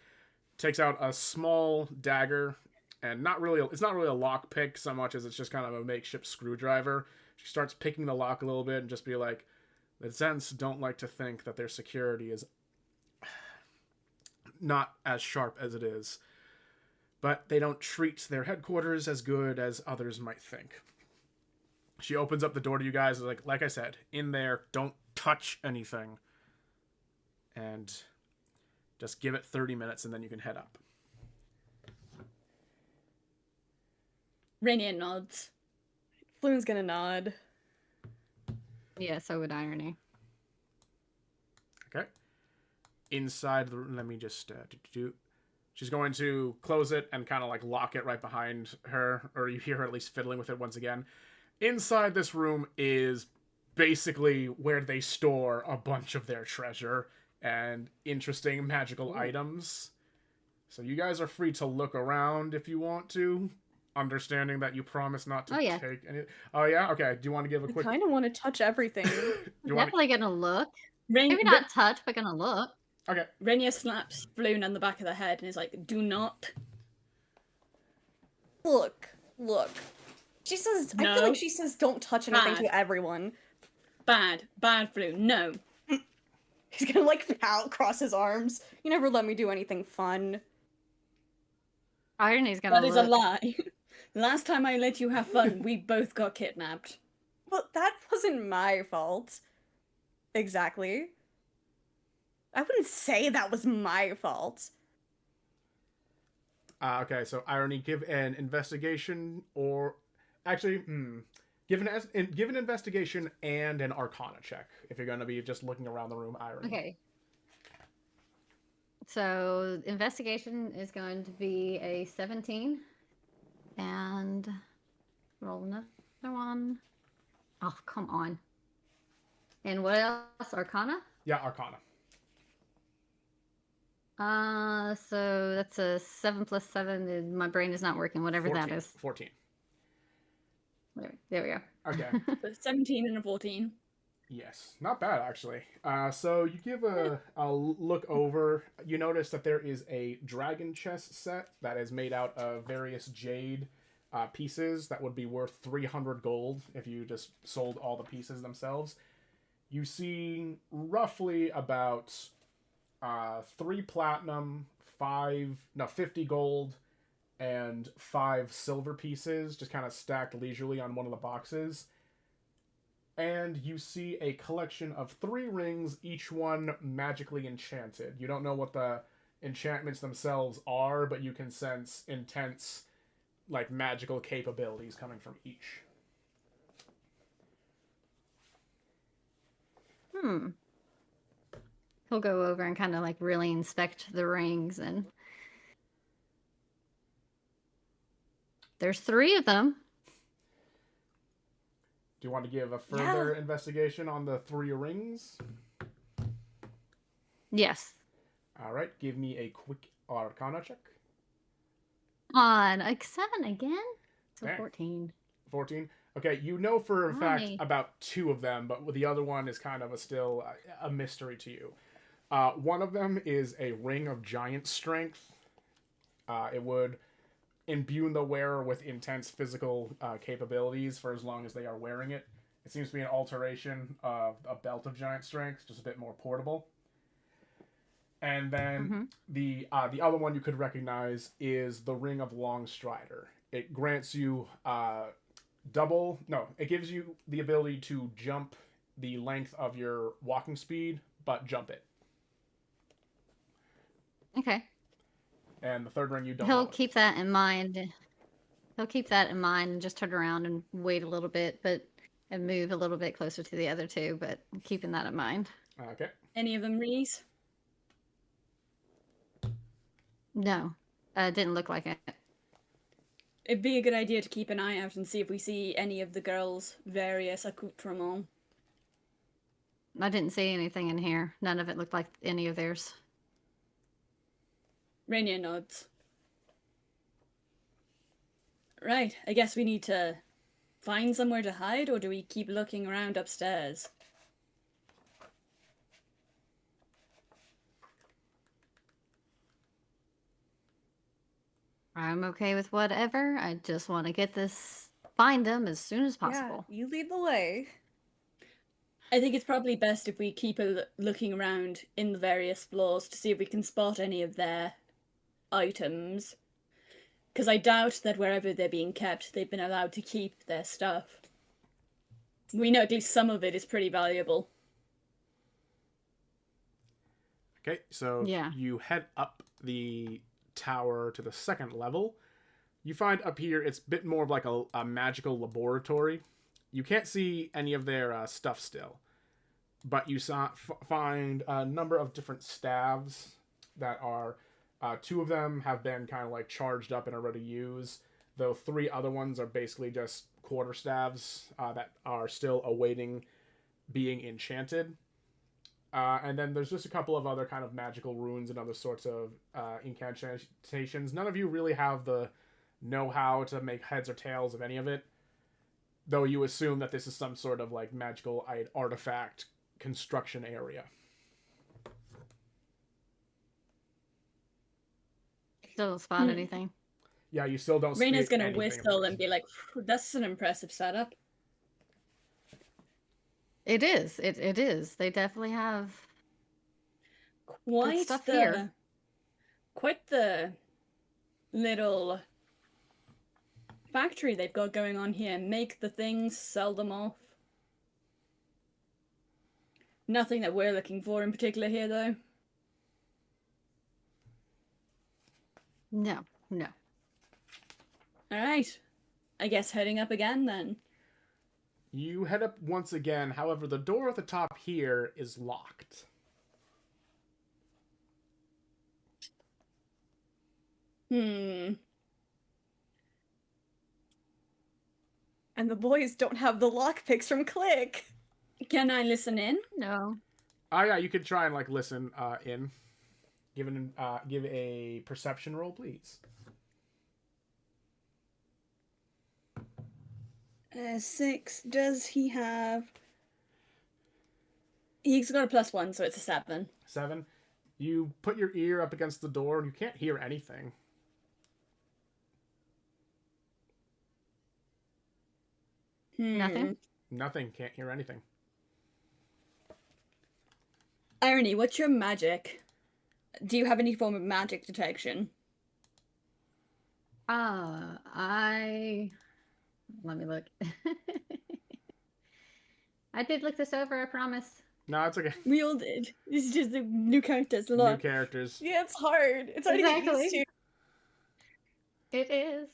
takes out a small dagger, and it's not really a lock pick so much as it's just kind of a makeshift screwdriver. She starts picking the lock a little bit and just be like, the Zents don't like to think that their security is not as sharp as it is, but they don't treat their headquarters as good as others might think. She opens up the door to you guys, like I said, in there, don't touch anything. And just give it 30 minutes and then you can head up. Rainier nods. Floon's gonna nod. Yeah, so would Irony. Okay. Inside the room, let me just she's going to close it and kind of like lock it right behind her, or you hear her at least fiddling with it once again. Inside this room is basically where they store a bunch of their treasure and interesting magical items. So you guys are free to look around if you want to, understanding that you promise not to take any. Oh yeah, okay. Do you want to give a I quick? kind of want to touch everything. Definitely gonna look. Rain- Maybe not touch, but gonna look. Okay. Renia slaps Floon on the back of the head and is like, "Do not." Look. She says, I feel No. like she says don't touch anything Bad. to everyone. Bad Floon. No. He's gonna like pout, cross his arms. You never let me do anything fun. Irony's gonna That is look. a lie. Last time I let you have fun, we both got kidnapped. But that wasn't my fault. Exactly. I wouldn't say that was my fault. Okay, so Irony, give an investigation, or actually, give an investigation and an Arcana check if you're going to be just looking around the room. Irony. Okay. So investigation is going to be a 17, and roll another one. Oh, come on. And what else? Arcana? Yeah, Arcana. So that's a 7 plus 7. And my brain is not working. Whatever 14, that is. 14. There we go. Okay. So 17 and a 14. Yes, not bad actually. So you give a look over. You notice that there is a dragon chess set that is made out of various jade pieces that would be worth 300 gold if you just sold all the pieces themselves. You see roughly about 3 platinum, 50 gold, and 5 silver pieces just kind of stacked leisurely on one of the boxes. And you see a collection of 3 rings, each one magically enchanted. You don't know what the enchantments themselves are, but you can sense intense, like, magical capabilities coming from each. He'll go over and kind of like really inspect the rings, and there's 3 of them. Do you want to give a further investigation on the 3 rings? Yes. All right, give me a quick Arcana check. On like 7 again? So Dang. 14. 14. Okay, you know for a fact Why? about 2 of them, but the other one is kind of still a mystery to you. One of them is a ring of giant strength. It would imbue the wearer with intense physical capabilities for as long as they are wearing it. It seems to be an alteration of a belt of giant strength, just a bit more portable. And then the other one you could recognize is the Ring of Long Strider. It grants you it gives you the ability to jump the length of your walking speed, but jump it. Okay. And the third ring you don't He'll know. keep that in mind. He'll keep that in mind and just turn around and wait a little bit, and move a little bit closer to the other 2, but keeping that in mind. Okay. Any of them Reese? No. Didn't look like it. It'd be a good idea to keep an eye out and see if we see any of the girls' various accoutrements. I didn't see anything in here. None of it looked like any of theirs. Rainier nods. Right, I guess we need to find somewhere to hide, or do we keep looking around upstairs? I'm okay with whatever. I just want to find them as soon as possible. Yeah, you lead the way. I think it's probably best if we keep looking around in the various floors to see if we can spot any of their items. Because I doubt that wherever they're being kept, they've been allowed to keep their stuff. We know at least some of it is pretty valuable. Okay, so Yeah. you head up the tower to the 2nd level. You find up here it's a bit more of like a magical laboratory. You can't see any of their stuff still, but you find a number of different staves that are 2 of them have been kind of like charged up and are ready to use, though 3 other ones are basically just quarterstaves that are still awaiting being enchanted. And then there's just a couple of other kind of magical runes and other sorts of incantations. None of you really have the know-how to make heads or tails of any of it, though you assume that this is some sort of like magical artifact construction area. Still don't spot anything. Yeah, you still don't. Raina's speak gonna anything whistle about and be like, "That's an impressive setup." It is. It is. They definitely have good stuff here. Quite the little factory they've got going on here. Make the things, sell them off. Nothing that we're looking for in particular here, though. No. All right. I guess heading up again then. You head up once again. However, the door at the top here is locked. And the boys don't have the lockpicks from Click. Can I listen in? No. Oh yeah, you could try and like listen in. Give a perception roll, please. 6. Does he have... He's got a +1, so it's a 7. 7. You put your ear up against the door and you can't hear anything. Nothing? Nothing. Can't hear anything. Irony, what's your magic? Do you have any form of magic detection? Let me look. I did look this over, I promise. No, it's okay. We all did. It's just the new characters. New Look. characters. Yeah, it's hard. It's hard to get used to. It is.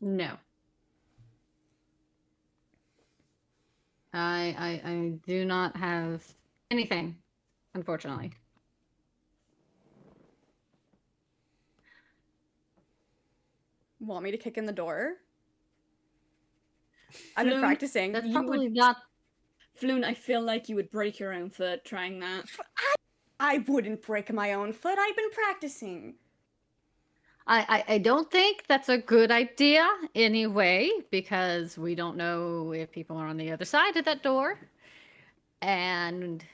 No. I do not have anything, unfortunately. Want me to kick in the door? I've been practicing. That's probably not. Floon, I feel like you would break your own foot trying that. I wouldn't break my own foot. I've been practicing. I don't think that's a good idea anyway, because we don't know if people are on the other side of that door. And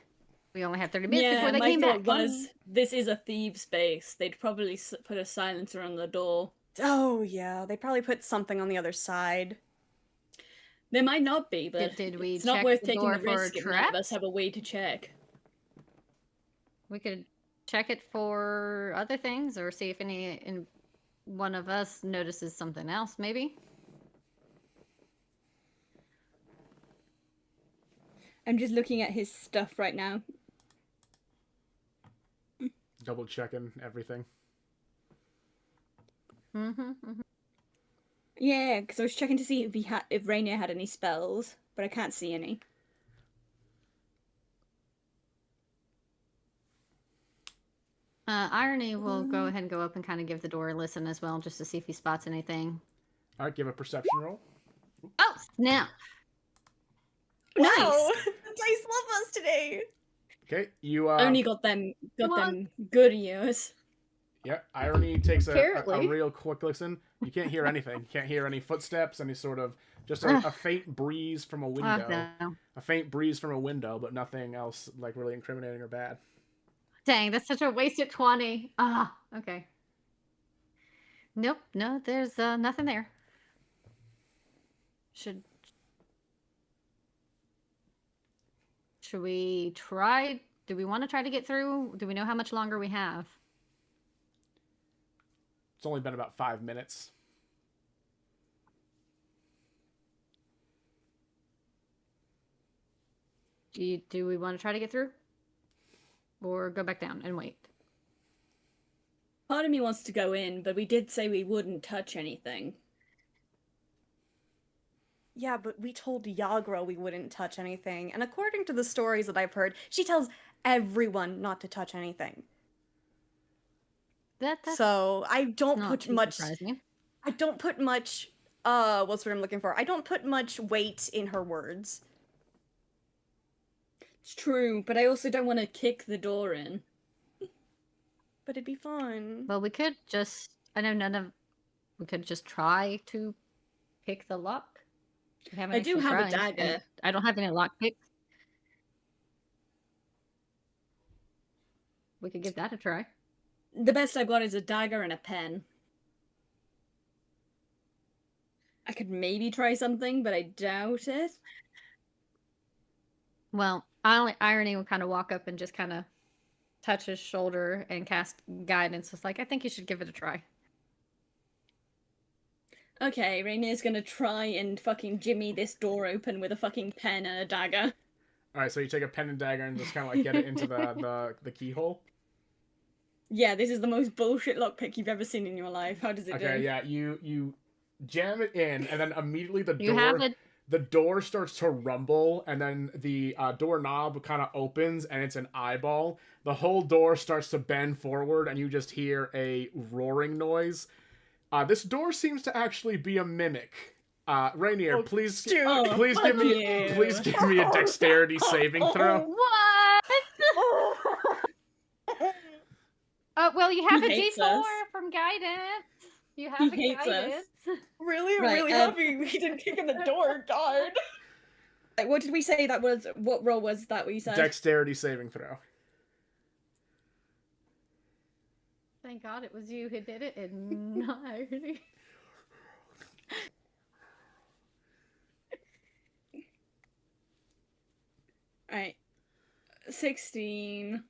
we only have 30 minutes before they came back. This is a thieves' base. They'd probably put a silencer on the door. Oh, yeah. They probably put something on the other side. There might not be, but did we it's not check worth the taking door the for risk if none of us traps? have a way to check. We could check it for other things or see if one of us notices something else, maybe. I'm just looking at his stuff right now. Double checking everything. Yeah, because I was checking to see if Rainier had any spells, but I can't see any. Irony will go ahead and go up and kind of give the door a listen as well, just to see if he spots anything. All right, give a perception roll. Oh, snap! Nice. Wow, the dice love us today. Okay, you Only got them good ears. Yeah, Irony takes a Apparently. real quick listen. You can't hear anything. You can't hear any footsteps, any sort of just a faint breeze from a window. No. A faint breeze from a window, but nothing else like really incriminating or bad. Dang, that's such a wasted 20. Okay. Nope, no, there's nothing there. Should we try? Do we want to try to get through? Do we know how much longer we have? It's only been about 5 minutes. Do we want to try to get through? Or go back down and wait? Part of me wants to go in, but we did say we wouldn't touch anything. Yeah, but we told Yagra we wouldn't touch anything, and according to the stories that I've heard, she tells everyone not to touch anything. That's So I don't not put too much. surprising. I don't put much. What's what I'm looking for? I don't put much weight in her words. It's true, but I also don't want to kick the door in. But it'd be fun. Well, we could just. I know none of. We could just try to pick the lock. We haven't I do actually have a tried, and dagger. I don't have any lock picks. We could give that a try. The best I've got is a dagger and a pen. I could maybe try something, but I doubt it. Well, Irony will kind of walk up and just kind of touch his shoulder and cast guidance. It's like, I think you should give it a try. Okay, Rainier's gonna try and fucking jimmy this door open with a fucking pen and a dagger. All right, so you take a pen and dagger and just kind of like get it into the keyhole. Yeah, this is the most bullshit lockpick you've ever seen in your life. How does it do? Okay, yeah, you jam it in, and then immediately You have it. the door starts to rumble, and then the doorknob kind of opens, and it's an eyeball. The whole door starts to bend forward, and you just hear a roaring noise. This door seems to actually be a mimic. Rainier, please give me a dexterity saving throw. What? Well, you have He a hates D4 us. from guidance. You have He a hates us. guidance. Really, Right, really happy we didn't kick in the door. God. Like, what did we say that was? What roll was that we said? Dexterity saving throw. Thank God it was you who did it, and not Irony. Right. 16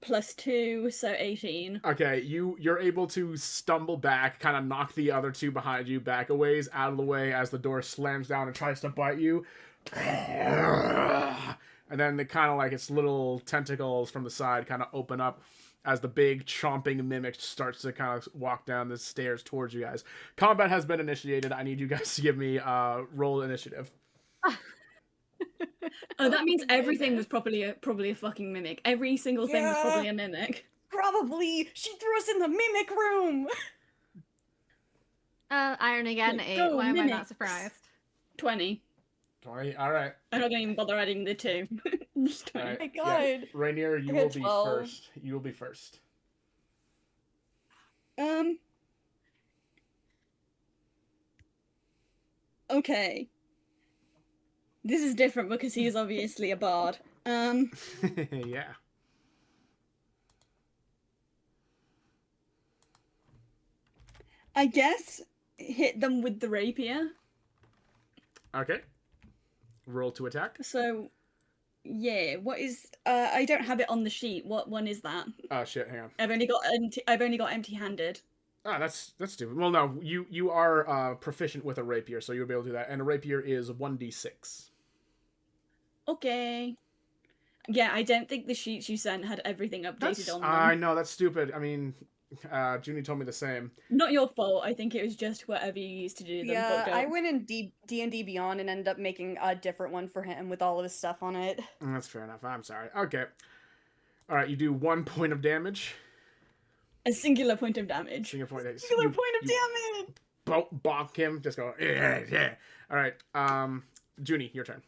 plus 2, so 18. Okay, you're able to stumble back, kind of knock the other two behind you back a ways out of the way as the door slams down and tries to bite you. And then the kind of like its little tentacles from the side kind of open up as the big chomping mimic starts to kind of walk down the stairs towards you guys. Combat has been initiated. I need you guys to give me roll initiative. Oh, that means everything was probably a fucking mimic. Every single thing was probably a mimic. Probably. She threw us in the mimic room. Irony got an 8. Go, Why am I not mimics. surprised? 20. 20. All right. I'm not gonna even bother adding the 2. Just 20. All right. my Yeah. God. Rainier, you I will got be 12. first. You will be first. Okay. This is different because he is obviously a bard. Yeah. I guess hit them with the rapier. Okay. Roll to attack. So, yeah. What is? I don't have it on the sheet. What one is that? Oh shit! Hang on. I've only got empty-handed. Ah, that's stupid. Well, no, you are proficient with a rapier, so you'll be able to do that. And a rapier is 1d6. Okay. Yeah, I don't think the sheets you sent had everything updated on them. I know that's stupid. I mean, Junie told me the same. Not your fault. I think it was just whatever you used to do them. Yeah, fucked I up. went in D&D Beyond and ended up making a different one for him with all of his stuff on it. That's fair enough. I'm sorry. Okay. All right, you do 1 point of damage. A singular point of damage. Single point. Singular point of damage! Bonk him. Just go. Yeah. All right. Junie, your turn.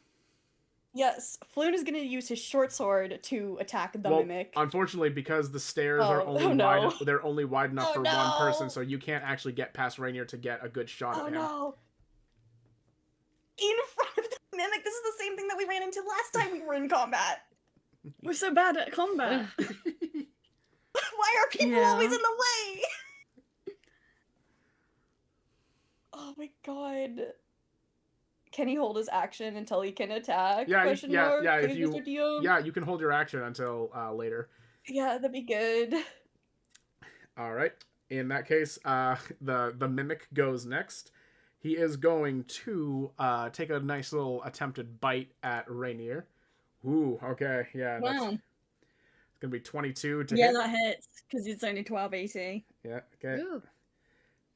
Yes, Floon is going to use his short sword to attack the mimic. Unfortunately, because the stairs are only wide, they're only wide enough for one person, so you can't actually get past Rainier to get a good shot at him. No! In front of the mimic! This is the same thing that we ran into last time we were in combat! We're so bad at combat. Why are people always in the way? Oh my god. Can he hold his action until he can attack? Yeah, Question yeah, mark? yeah. Please, If you, Mr. DM? yeah, you can hold your action until later. Yeah, that'd be good. All right. In that case, the mimic goes next. He is going to take a nice little attempted bite at Rainier. Ooh, okay, yeah. Wow. That's gonna be 22 to Yeah, hit. that hits because it's only 12 AC. Yeah, okay. Ooh.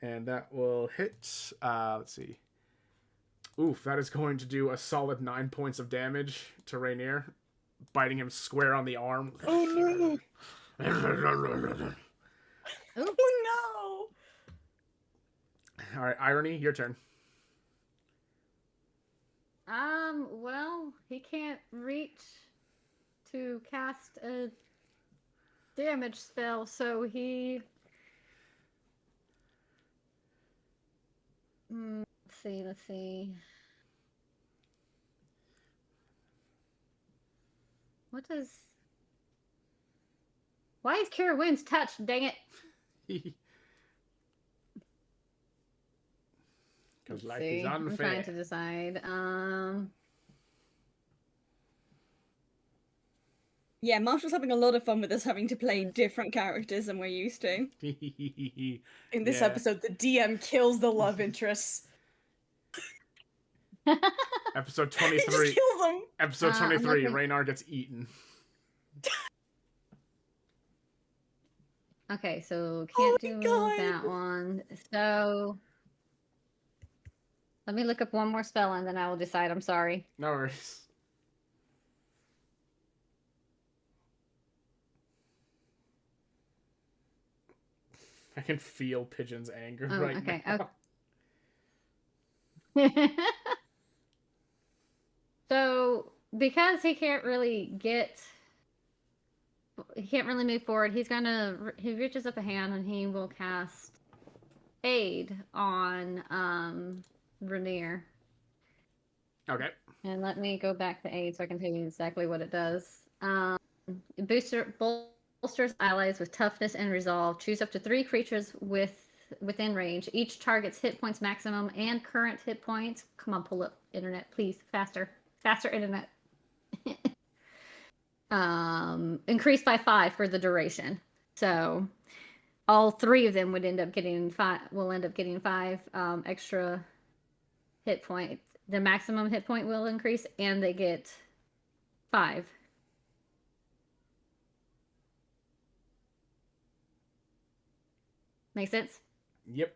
And that will hit. Let's see. Oof, that is going to do a solid 9 points of damage to Rainier, biting him square on the arm. Oh no! Oh All right, Irony, your turn. Well, he can't reach to cast a damage spell, so he. Let's see. What does. Why is Cure Wounds touched? Dang it. Because Let's life see. is I'm unfair. trying to decide. Yeah, Marshall's having a lot of fun with us having to play different characters than we're used to. In this Yeah. episode, the DM kills the love interests. Episode He just 23. kills them. Episode I'm 23. looking- Raynar gets eaten. Okay, so Oh can't my do God. that one. So let me look up one more spell and then I will decide. I'm sorry. No worries. I can feel Pigeon's anger Oh, right okay, now. So because he can't really move forward, he reaches up a hand and he will cast Aid on Rainier. Okay. And let me go back to Aid so I can tell you exactly what it does. Bolsters allies with toughness and resolve. Choose up to 3 creatures within range. Each target's hit points maximum and current hit points. Come on, pull up internet, please. Faster internet. Increased by 5 for the duration. So all 3 of them would end up getting 5. Will end up getting 5 extra hit points. The maximum hit point will increase, and they get 5. Make sense? Yep.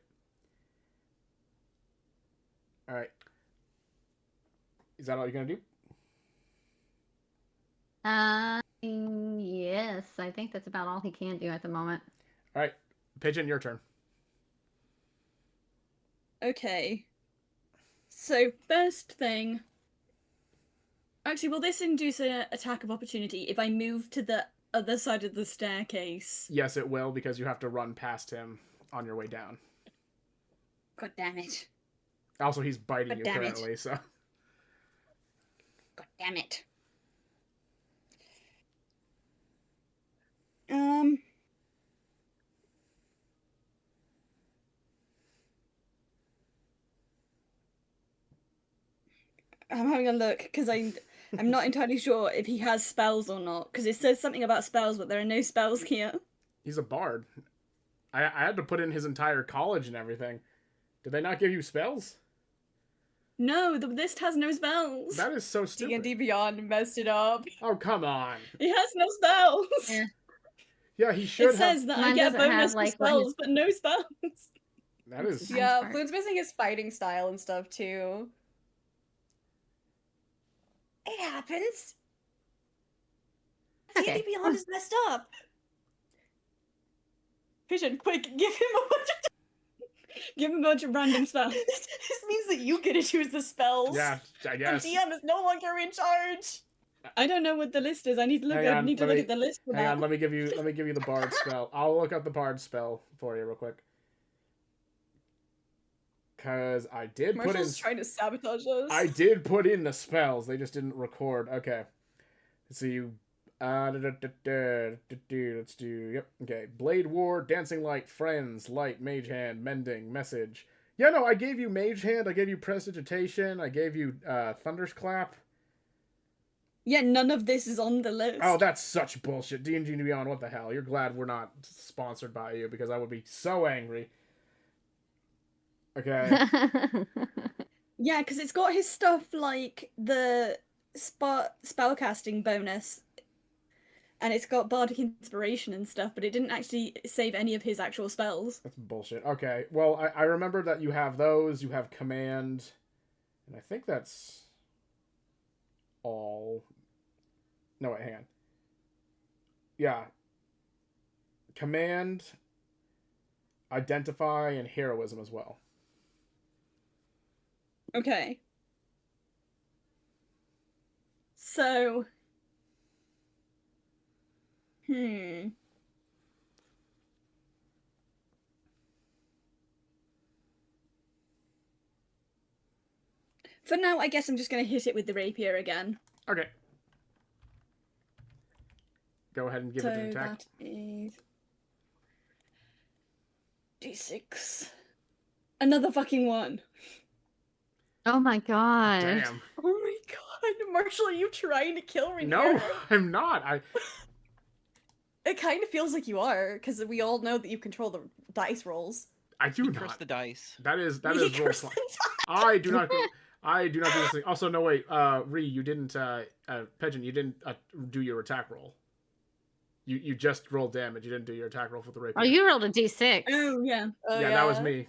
All right. Is that all you're going to do? Yes, I think that's about all he can do at the moment. All right. Pigeon, your turn. Okay. So, first thing. Actually, will this induce an attack of opportunity if I move to the other side of the staircase? Yes, it will, because you have to run past him on your way down. God damn it. Also, he's biting God you damn it. currently, so... God damn it. I'm having a look because I'm not entirely sure if he has spells or not, because it says something about spells, but there are no spells here. He's a bard. I had to put in his entire college and everything. Did they not give you spells? No, the list has no spells. That is so stupid. D&D Beyond messed it up. Oh, come on. He has no spells. Yeah. Yeah, he should It says that I Mine get a doesn't bonus have, for like, spells, but no spells. That is... Yeah, sorry. Flute's missing his fighting style and stuff too. It happens. Okay. D&D Beyond is messed up. Pigeon, quick, give him a bunch of... Give him a bunch of random spells. This means that you get to choose the spells. Yeah, I The guess. DM is no longer in charge. I don't know what the list is. I need to look. Hang I on, need to let look me- at the list for Hang that. on, let me give you the bard spell. I'll look up the bard spell for you real quick. Cause I did put in Marshall's trying to sabotage us. I did put in the spells, they just didn't record. Okay. Let's see you let's do yep, okay. Blade War, Dancing Light, Friends, Light, Mage Hand, Mending, Message. Yeah, no, I gave you Mage Hand, I gave you Prestidigitation, I gave you Thunderclap. Yeah, none of this is on the list. Oh, that's such bullshit. D&D Beyond, what the hell? You're glad we're not sponsored by you, because I would be so angry. Okay. Yeah, because it's got his stuff like the spellcasting bonus, and it's got bardic inspiration and stuff, but it didn't actually save any of his actual spells. That's bullshit. Okay, well, I remember that you have those, you have Command, and I think that's all. No, wait, hang on. Yeah. command, identify, and heroism as well. Okay. So. For now, I guess I'm just going to hit it with the rapier again. Okay. Go ahead and give it an attack. That is D6. Another fucking one. Oh my god. Damn. Oh my god, Marshall, are you trying to kill Rainier? No, I'm not. It kind of feels like you are, because we all know that you control the dice rolls. I do You curse not. the dice. That is You role curse play. the dice. I do not do this thing. Also, no wait, Ree, you didn't Pigeon, you didn't do your attack roll. You just rolled damage. You didn't do your attack roll for the rapier. Oh, you rolled a d6. Oh, yeah. Oh, yeah, that was me.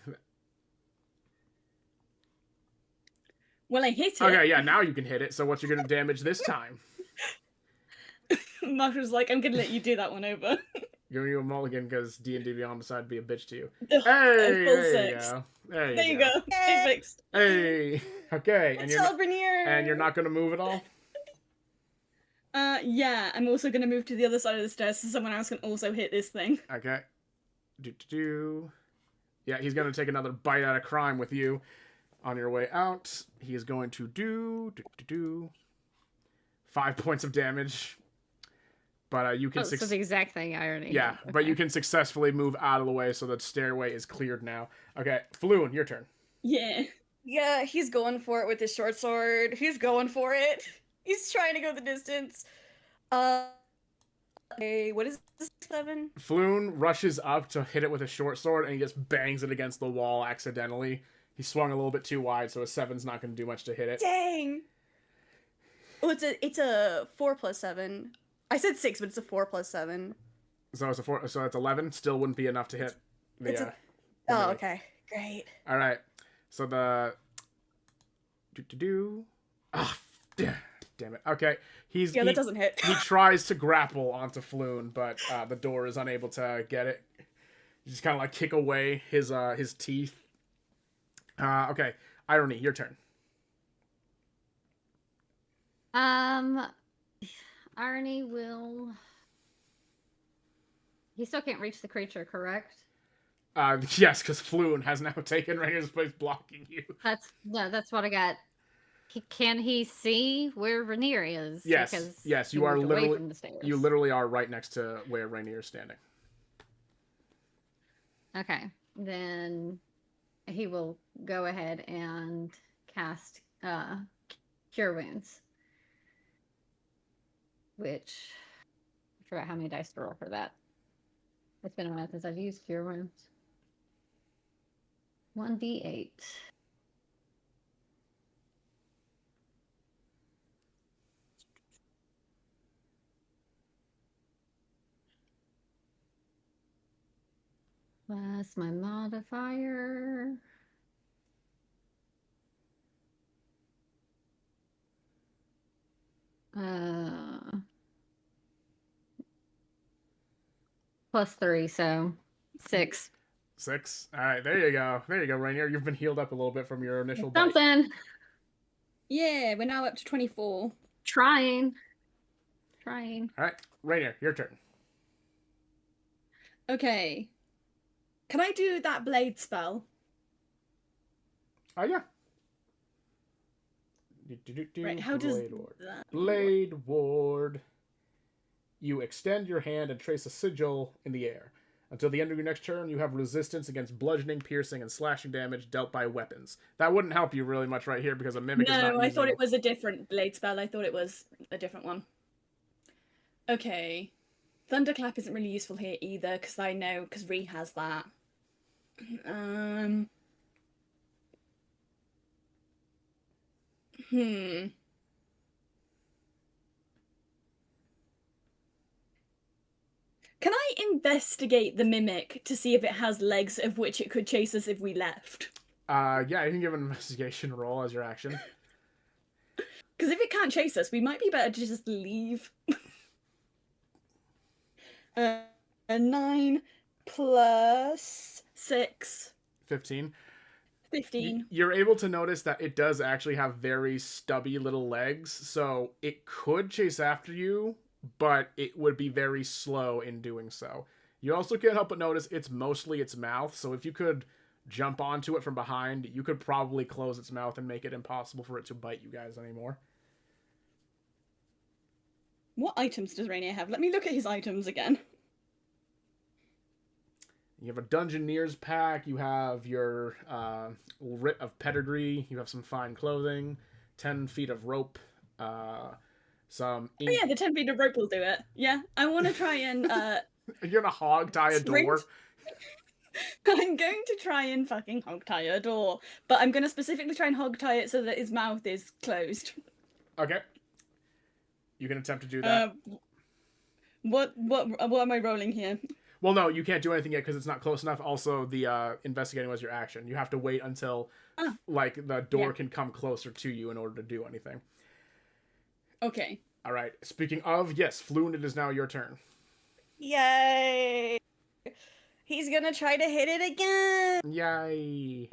Well, I hit it. Okay, yeah, now you can hit it. So what you're gonna damage this time? Marshall's like, I'm going to let you do that one over. Giving you a mulligan because D&D Beyond decided to be a bitch to you. Ugh, Hey, full there six. you go. There you go. It fixed. Hey, okay, Good job, Rainier. and you're not gonna move at all. Yeah, I'm also going to move to the other side of the stairs so someone else can also hit this thing. Okay. Yeah, he's gonna take another bite out of crime with you on your way out. He is going to do 5 points of damage. But you can So the exact thing I already yeah, did. but Okay. you can successfully move out of the way so that stairway is cleared now. Okay, Floon, your turn. Yeah. Yeah, he's going for it with his short sword. He's going for it. He's trying to go the distance. Okay, what is this, 7? Floon rushes up to hit it with a short sword and he just bangs it against the wall accidentally. He swung a little bit too wide, so a 7's not going to do much to hit it. Dang! Oh, it's a 4 plus 7. I said 6, but it's a 4 plus 7. So it's a 4, so it's 11. Still wouldn't be enough to hit. It's The, Oh, melee. okay. Great. All right. So the ah, damn it. Okay, Yeah, he that doesn't hit. he tries to grapple onto Floon, but the door is unable to get it. You just kind of like kick away his teeth. Okay, Irony, your turn. Arnie will. He still can't reach the creature, correct? Yes, because Floon has now taken Rainer's place, blocking you. That's what I got. Can he see where Rainier is? Yes, Because yes, he you are moved away literally from the stairs. you literally are right next to where Rainier is standing. Okay, then he will go ahead and cast Cure Wounds, which I forgot how many dice to roll for that. It's been a while since I've used Cure Wounds. 1d8. Plus my modifier. Plus 3, so 6. 6. All right, there you go. There you go, Rainier. You've been healed up a little bit from your initial bite. Something. Yeah, we're now up to 24. Trying. All right, Rainier, your turn. Okay. Can I do that blade spell? Oh yeah. Right, how does Blade Ward. that Blade Ward. You extend your hand and trace a sigil in the air. Until the end of your next turn, you have resistance against bludgeoning, piercing, and slashing damage dealt by weapons. That wouldn't help you really much right here because a mimic is not No, I thought using- it was a different blade spell. I thought it was a different one. Okay. Thunderclap isn't really useful here either, because I know, because Ree has that. Can I investigate the mimic to see if it has legs of which it could chase us if we left? Yeah, you can give an investigation roll as your action. Because if it can't chase us, we might be better to just leave. 9 plus 6. 15. 15. You're able to notice that it does actually have very stubby little legs, so it could chase after you, but it would be very slow in doing so. You also can't help but notice it's mostly its mouth, so if you could jump onto it from behind, you could probably close its mouth and make it impossible for it to bite you guys anymore. What items does Rainier have? Let me look at his items again. You have a Dungeoneer's pack, you have your Writ of Pedigree, you have some fine clothing, 10 feet of rope, some ink. Oh yeah, the 10 feet of rope will do it. Yeah, I want to try and... You're gonna hog tie a door? I'm going to try and fucking hog tie a door, but I'm going to specifically try and hog tie it so that his mouth is closed. Okay. You can attempt to do that. What am I rolling here? Well, no, you can't do anything yet because it's not close enough. Also, the investigating was your action. You have to wait until, like, the door can come closer to you in order to do anything. Okay. All right. Speaking of, yes, Floon, it is now your turn. Yay! He's gonna try to hit it again. Yay.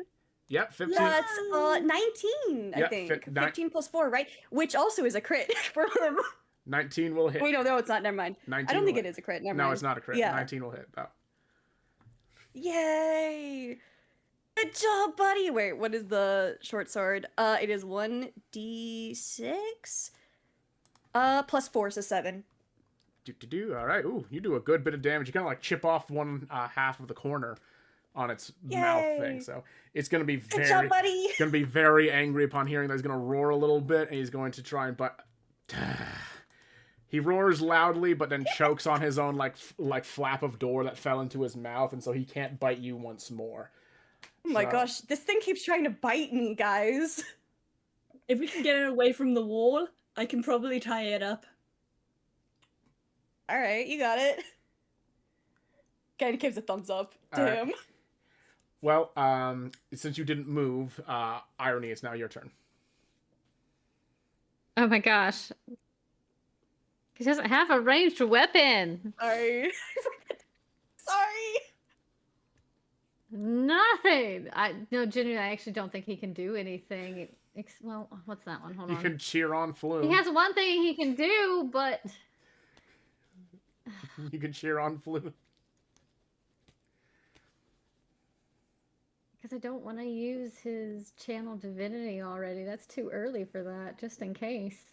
Yep, 15. That's 19, I Yep, think. 15 plus 4, right? Which also is a crit for him. 19 will hit. Wait, no, it's not. Never mind. 19 I don't think will it is a crit. Never No, mind. it's not a crit. Yeah. 19 will hit, though. Yay! Good job, buddy. Wait, what is the short sword? It is 1d6. Plus 4, so 7. All right. Ooh, you do a good bit of damage. You kind of like chip off one half of the corner on its mouth thing. So it's going to be Good job, buddy. going to be very angry upon hearing that. He's going to roar a little bit, and he's going to try and he roars loudly, but then chokes on his own like flap of door that fell into his mouth, and so he can't bite you once more. Oh my gosh, this thing keeps trying to bite me, guys. If we can get it away from the wall, I can probably tie it up. All right, you got it. Kind of gives a thumbs up to him. Well, since you didn't move, Irony, it's now your turn. Oh my gosh. He doesn't have a ranged weapon. Sorry. Sorry. Nothing. No, genuinely, I actually don't think he can do anything. Well, what's that one? Hold on. You can cheer on Flume. He has one thing he can do, but you can cheer on Flume. Because I don't want to use his channel divinity already. That's too early for that, just in case.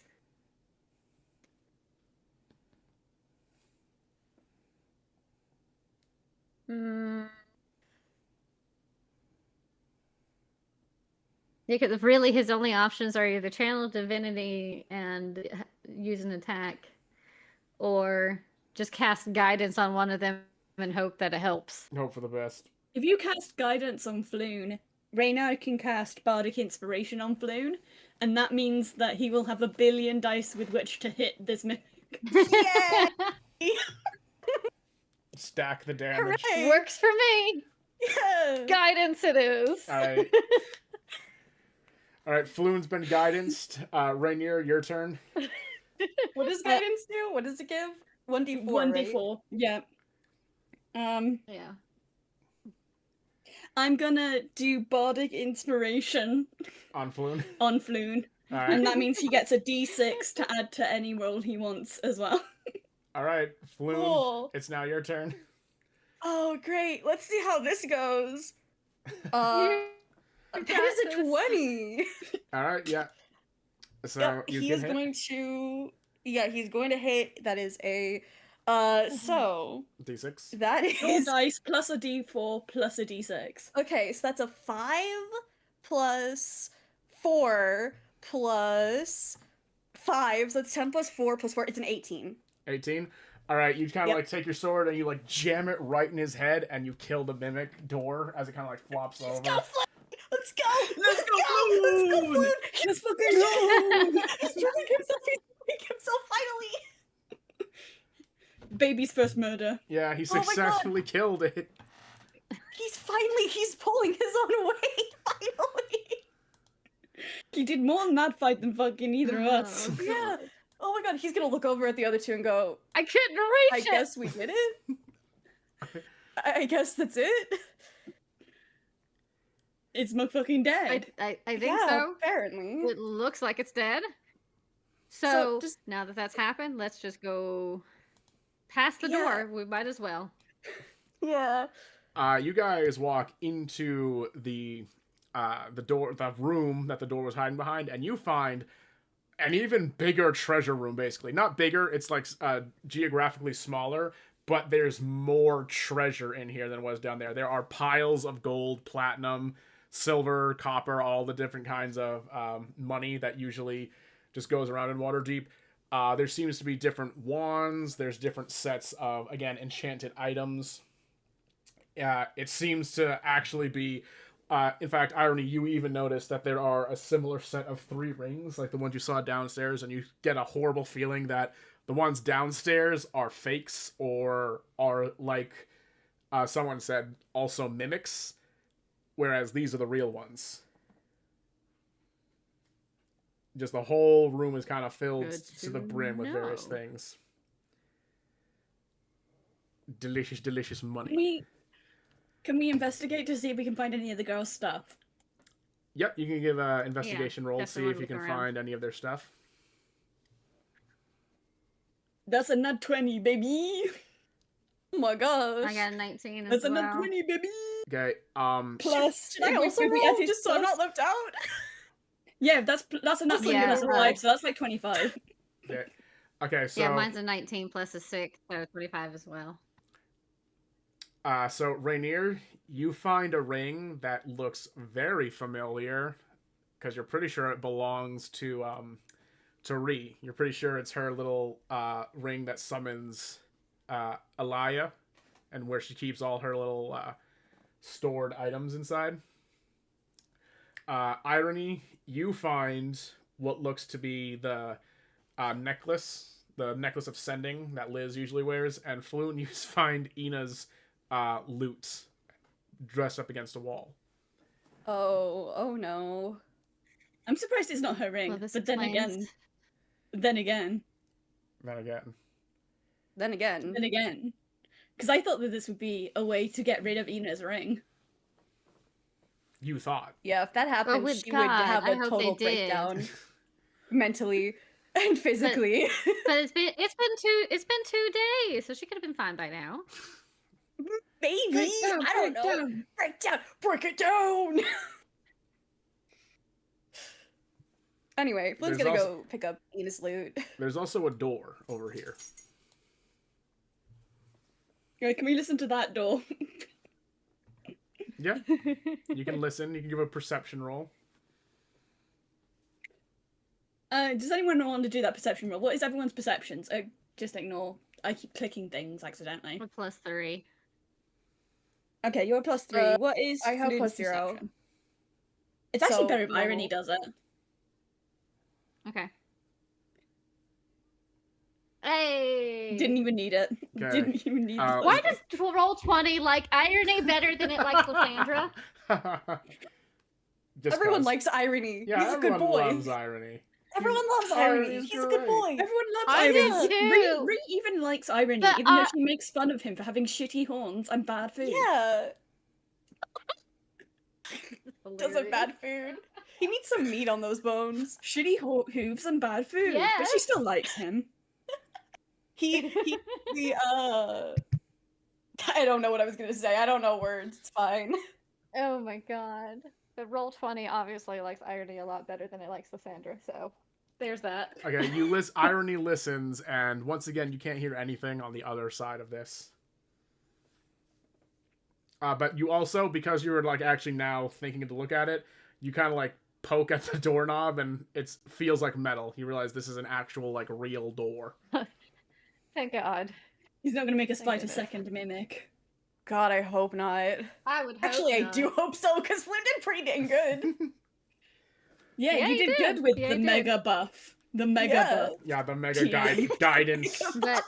Because really his only options are either channel divinity and use an attack, or just cast guidance on one of them and hope that it helps. Hope for the best. If you cast guidance on Floon, Raynar can cast Bardic Inspiration on Floon, and that means that he will have 1 billion dice with which to hit this mimic. Yeah. Stack the damage. Hooray. Works for me. Yeah. Guidance it is. Alright. Alright, Floon's been guidanced. Rainier, your turn. What does guidance do? What does it give? 1d4. 1d4. Right? Yeah. Yeah. I'm gonna do Bardic Inspiration On Floon. on Floon, Alright. and that means he gets a d6 to add to any roll he wants as well. Alright, Floon, Cool. it's now your turn. Oh, great. Let's see how this goes. That is a 20. Alright, yeah. So Yep, you he can is hit. going to... Yeah, he's going to hit. That is a... So... D6. That 4 is... dice plus a d4 plus a d6. Okay, so that's a 5 plus 4 plus 5. So that's 10 plus 4 plus 4. It's an 18. 18. Alright, you kind of Yep. like take your sword and you like jam it right in his head and you kill the mimic door as it kind of like flops over. Let's go, Flynn! Let's go! Let's go, Let's go, Flynn! Flynn! Let's fucking go! He's killing himself! He's killing himself finally! Baby's first murder. Yeah, he Oh my God. successfully killed it. He's pulling his own weight, finally! He did more in that fight than fucking either of us. Oh, Yeah. Oh my God, he's gonna look over at the other two and go, I couldn't I reach it. guess we did it? I guess that's it. It's motherfucking dead. I think Yeah, so. apparently. It looks like it's dead. So, So, just- now that that's happened, let's just go past the Yeah. door. We might as well. Yeah. You guys walk into the door, the room that the door was hiding behind, and you find an even bigger treasure room. Basically, not bigger; it's like geographically smaller, but there's more treasure in here than was down there. There are piles of gold, platinum, silver, copper, all the different kinds of money that usually just goes around in Waterdeep. There seems to be different wands. There's different sets of, again, enchanted items. It seems to actually be, in fact, Irony, you even notice that there are a similar set of 3 rings, like the ones you saw downstairs, and you get a horrible feeling that the ones downstairs are fakes or are, like someone said, also mimics, whereas these are the real ones. Just the whole room is kind of filled Good to the brim with various know. things. Delicious, delicious money. Can we investigate to see if we can find any of the girls' stuff? Yep, you can give an investigation roll, see definitely if you can look around. find any of their stuff. That's a nat 20, baby. Oh my gosh. I got a 19 as That's a well. nat 20, baby. Okay, Plus, Should I if also we roll added just so I'm plus- not left out? Yeah, that's a nat 20 Yeah, plus a right. 5, so that's like 25. okay, so Yeah, mine's a 19 plus a 6, so 25 as well. so Rainier, you find a ring that looks very familiar because you're pretty sure it belongs to Ree. You're pretty sure it's her little ring that summons Alaya, and where she keeps all her little stored items inside. Irony, you find what looks to be the necklace of sending that Liz usually wears, and Floon, you find Ina's loot dressed up against a wall. Oh no. I'm surprised it's not her ring, Well, this but then explains- again, Then again, Then again. because I thought that this would be a way to get rid of Ina's ring. you thought. Yeah, if that happened, with she God, would have I a hope total they did. breakdown. Mentally and physically. But it's been 2 days, so she could have been fine by now. Baby! I don't know. Break it down! Anyway, Flynn's There's gonna also- go pick up Ina's loot. There's also a door over here. Right, can we listen to that door? Yeah, you can listen. You can give a perception roll. Does anyone want to do that perception roll? What is everyone's perceptions? Just ignore. I keep clicking things accidentally. With plus 3. Okay, you're plus 3. What is I have Floon's plus 0. perception? It's actually So, better if Irony normal. does it. Okay. Hey! Didn't even need it. Okay. Didn't even need Uh, it. Why does roll 20 like Irony better than it likes Lysandra? Just Everyone 'cause. likes Irony. Yeah, He's a good everyone boy. loves Irony. Everyone loves Irony Irony. is He's a good great. boy. Everyone loves I Irony. do too. Ree even likes Irony, But, even though she makes fun of him for having shitty horns and bad food. Yeah. Does have Hilarious. bad food. He needs some meat on those bones. Shitty hooves and bad food. But she Yes. still likes him. He I don't know what I was gonna say. I don't know words. It's fine. Oh my god. But roll 20 obviously likes Irony a lot better than it likes Lysandra, so there's that. Okay, Irony listens, and once again, you can't hear anything on the other side of this. But you also, because you were like actually now thinking to look at it, you kind of like poke at the doorknob, and it feels like metal. You realize this is an actual like real door. Thank God. He's not going to make us Thank fight a goodness. second mimic. God, I hope not. I would hope Actually, I not. do hope so, because Flynn did pretty dang good. Yeah, Yeah, you you did did. good with Yeah, the you did. mega buff. The mega Yeah. buff. Yeah, the mega Yeah. guidance. But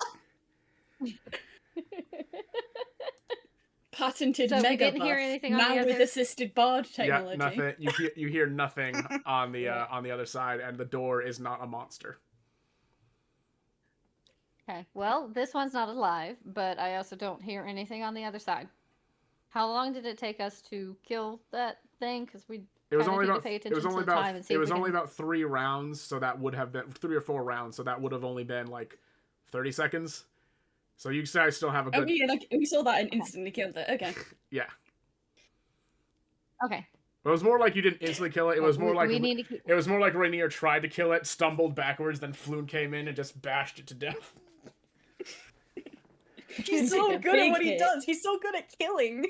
Patented So we mega didn't buff. hear anything on now the with other- assisted bard Yeah, technology. nothing. You hear nothing on the other side, and the door is not a monster. okay. Okay, well, this one's not alive, but I also don't hear anything on the other side. How long did it take us to kill that thing? Because we It was kinda only need to about. pay It was attention only to the about. time and see It if was we only can- about 3 rounds, so that would have been 3 or 4 rounds. So that would have only been like 30 seconds. So you guys still have a Oh, good. yeah, like, we saw that and instantly killed it. Okay. Yeah. Okay. It was more like you didn't instantly kill it. It was more like we need to keep... it was more like Rainier tried to kill it, stumbled backwards, then Floon came in and just bashed it to death. He's so Take a good at big what he hit. does. He's so good at killing.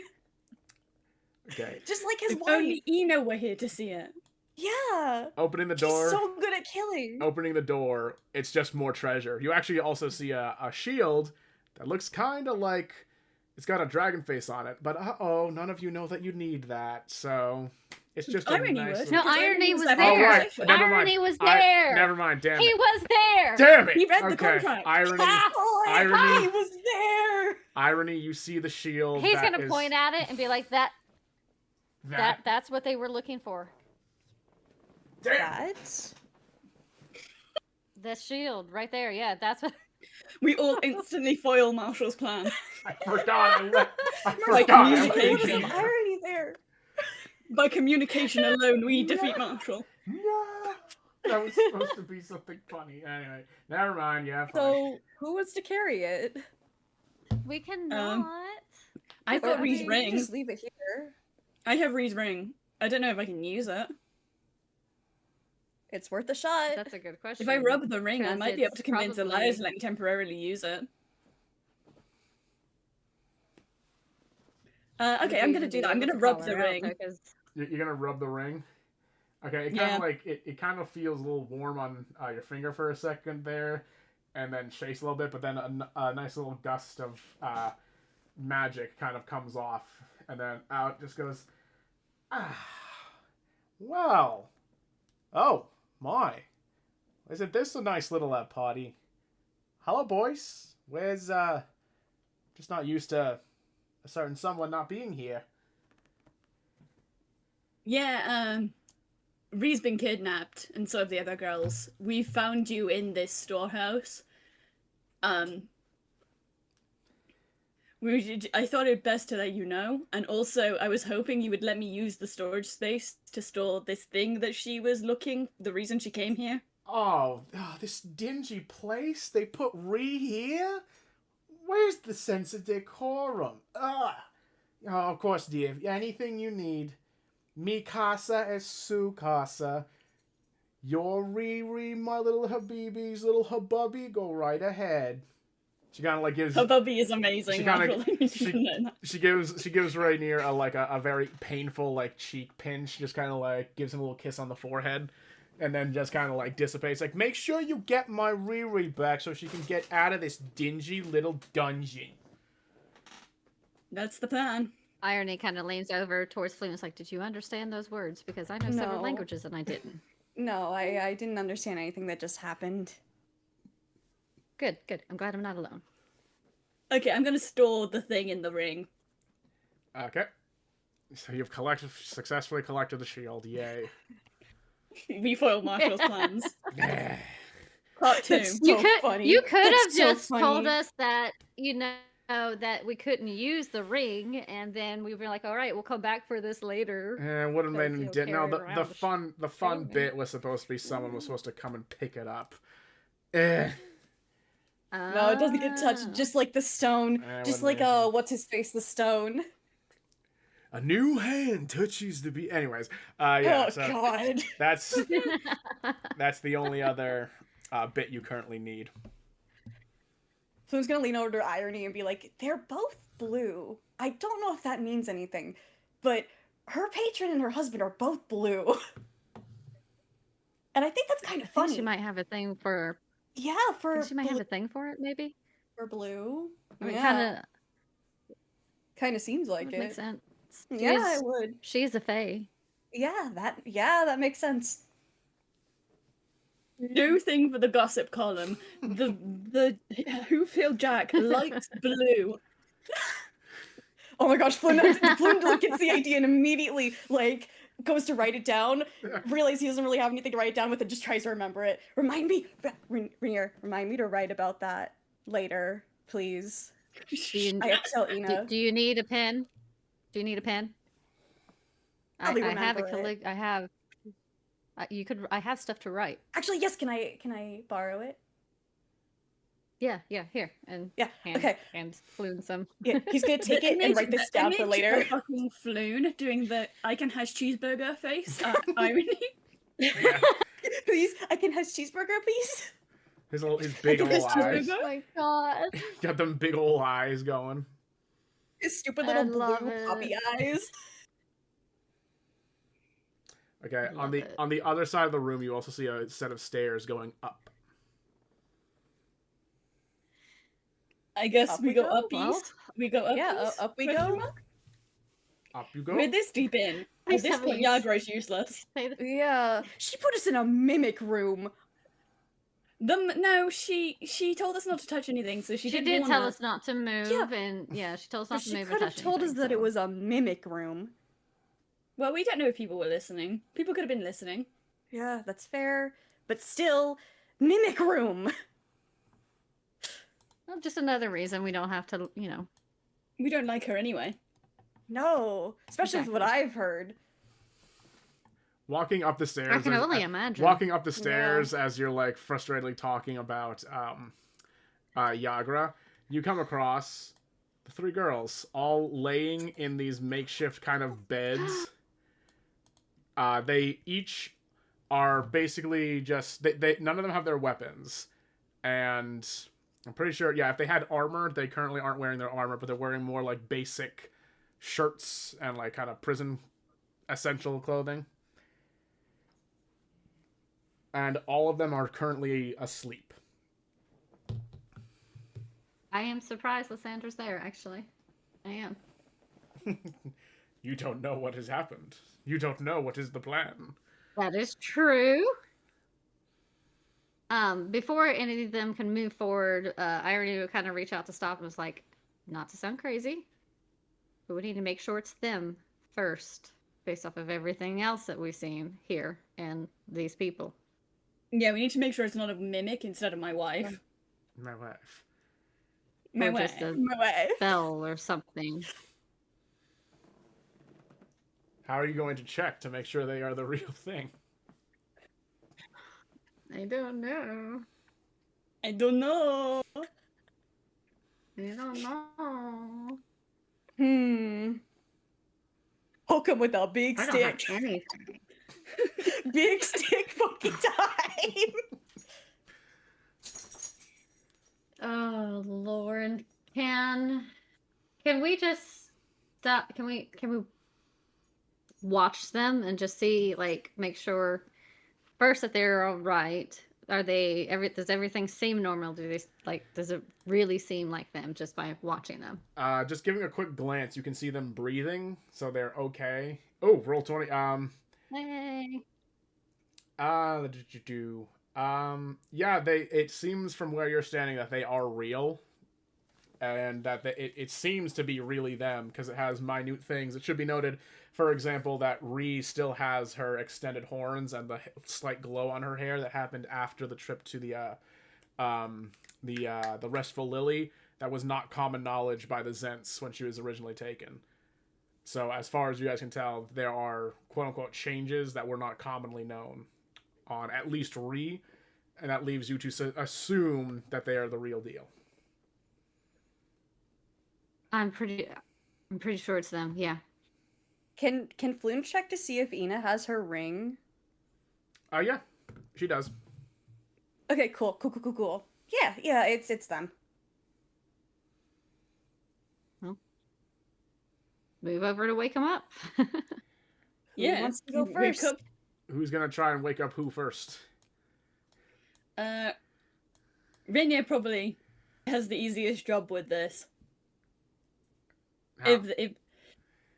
Okay. Just like his If wife. only Eno were here to see it. Yeah. Opening the He's door. so good at killing. Opening the door. It's just more treasure. You actually also see a shield that looks kind of like it's got a dragon face on it. But none of you know that you need that. So it's just a Irony nice. would. No, Because Irony was that there. Oh right. conversation. Never mind. Irony was there. Never mind. Damn He it. was there. Damn it. He read the Okay. contract. Irony. Oh, Irony. he was there. Irony. You see the shield. He's that gonna is- point at it and be like, that's what they were looking for. Damn. What? The shield right there. Yeah, that's what. We all instantly foil Marshall's plan. I forgot. I Like forgot. music I There was agent. some irony there. By communication alone, we defeat Marshall. No. That was supposed to be something funny. Anyway, never mind. Yeah, fine. So, who wants to carry it? We cannot. I've Or, got I Ree's mean, you ring. can just leave it here. I have Ree's ring. I don't know if I can use it. It's worth a shot. That's a good question. If I rub the ring, I Because might be able it's to convince probably- Elias to like temporarily use it. Okay, I'm gonna do that. I'm gonna rub the ring. You're gonna rub the ring. Okay, it kind Yeah. of like it kind of feels a little warm on your finger for a second there, and then shakes a little bit. But then a nice little gust of magic kind of comes off, and then out just goes. Well, oh my, isn't this a nice little party? Hello, boys. Where's just not used to a certain someone not being here. Yeah, Ree's been kidnapped, and so have the other girls. We found you in this storehouse. I thought it best to let you know, and also I was hoping you would let me use the storage space to store this thing that she was looking, the reason she came here. Oh, this dingy place? They put Ree here? Where's the sense of decorum? Ugh. Oh, of course, dear. Anything you need. Mi casa es su casa. Your Riri, my little Habibi's little Habubby, go right ahead. She kind of like gives. Her puppy is amazing. She kinda- Marshall, you she- should know that. She gives Rainier a very painful like cheek pinch. Just kind of like gives him a little kiss on the forehead, and then just kind of like dissipates. Like, make sure you get my Riri back so she can get out of this dingy little dungeon. That's the plan. Irony kind of leans over towards Flume and is like, did you understand those words? Because I know several No. languages and I didn't. No, I didn't understand anything that just happened. Good, good. I'm glad I'm not alone. Okay, I'm gonna store the thing in the ring. Okay. So you've successfully collected the shield. Yay. We foil Marshall's plans. Part 2. That's You so could funny. you could have That's so just told funny. us that, you know, that we couldn't use the ring, and then we were like, all right, we'll come back for this later. And would have made Because him you'll did. No, carry the it around the fun showing. bit was supposed to be someone was supposed to come and pick it up. Eh. No, it doesn't get touched. Ah. Just like the stone. Just like wouldn't what's his face? The stone. A new hand touches the beat. Anyways, yeah. Oh So God. that's the only other bit you currently need. Flume's gonna lean over to Irony and be like, "They're both blue. I don't know if that means anything, but her patron and her husband are both blue." And I think that's kind of I think funny. she might have a thing for. Yeah, I for think she might have a thing for it, maybe. for blue. I mean, Yeah, kind of seems like would make it. sense. Yeah, She's- it would. She's a fae. Yeah, that makes sense. New thing for the gossip column. The Whofield Jack likes blue. Oh my gosh, Flynn like, gets the idea and immediately like goes to write it down. Realizes he doesn't really have anything to write it down with, and just tries to remember it. Remind me, Rainier, remind me to write about that later, please. Do you, I have to tell Ina. do you need a pen? Do you need a pen? Probably I have a remember it. I have. You could. I have stuff to write. Actually, yes. Can I borrow it? Yeah. Here and Yeah. hand, Okay. and Floon some. Yeah. He's gonna take The it and write this down for image later. of fucking Floon doing the I can hash cheeseburger face. Irony. Yeah. Please, I can have cheeseburger, please. His big think old it's just eyes. Oh my god. Got them big old eyes going. His stupid I little love blue it. puppy eyes. Okay, Love it. on the other side of the room, you also see a set of stairs going up. I guess Up we we go go? up Well, east. We go up Yeah, east. up we Question go. mark? Up you go. We're this deep in. At Please this tell me point, you s- Yagra's useless. say that- Yeah. She put us in a mimic room. No, she told us not to touch anything, so she She did did warn tell us. us not to move, Yeah. and yeah, she told us But not to she move. could or have touch told us anything, that it so- was a mimic room. Well, we don't know if people were listening. People could have been listening. Yeah, that's fair. But still, mimic room. Well, just another reason we don't have to, We don't like her anyway. No, especially with what Exactly. I've heard. Walking up the stairs. I can as- only imagine. Walking up the stairs as you're like frustratedly talking about Yagra, you come across the three girls all laying in these makeshift kind of beds. They each are basically just they none of them have their weapons, and I'm pretty sure if they had armor, they currently aren't wearing their armor, but they're wearing more like basic shirts and like kind of prison essential clothing. And all of them are currently asleep. I am surprised Lysandra's there, actually. I am. You don't know what has happened. You don't know what is the plan. That is true. Before any of them can move forward, I already would kind of reach out to stop and was like, not to sound crazy, but we need to make sure it's them first, based off of everything else that we've seen here and these people. Yeah, we need to make sure it's not a mimic instead of my wife. My wife. My Or wife. just a My wife. spell or something. How are you going to check to make sure they are the real thing? I don't know. I don't know. I don't know. Poke him with a big I don't have stick. anything. Big stick fucking time. Oh Lord, can we just stop? Can we watch them and just see, like, make sure first that they're all right? Are they does everything seem normal? Does it really seem like them just by watching them? Just giving a quick glance, you can see them breathing, so they're okay. Oh, roll 20. Hey. It seems from where you're standing that they are real, and that it seems to be really them because it has minute things. It should be noted, for example, that Ree still has her extended horns and the slight glow on her hair that happened after the trip to the Restful Lily. That was not common knowledge by the Zents when she was originally taken. So as far as you guys can tell, there are quote-unquote changes that were not commonly known on at least Ree, and that leaves you to assume that they are the real deal. I'm pretty sure it's them. Yeah. Can Flume check to see if Ina has her ring? Yeah, she does. Okay, cool. Yeah, it's them. Move over to wake them up. Yeah. Who wants to go wake first? up. Who's gonna try and wake up who first? Rainier probably has the easiest job with this. How? If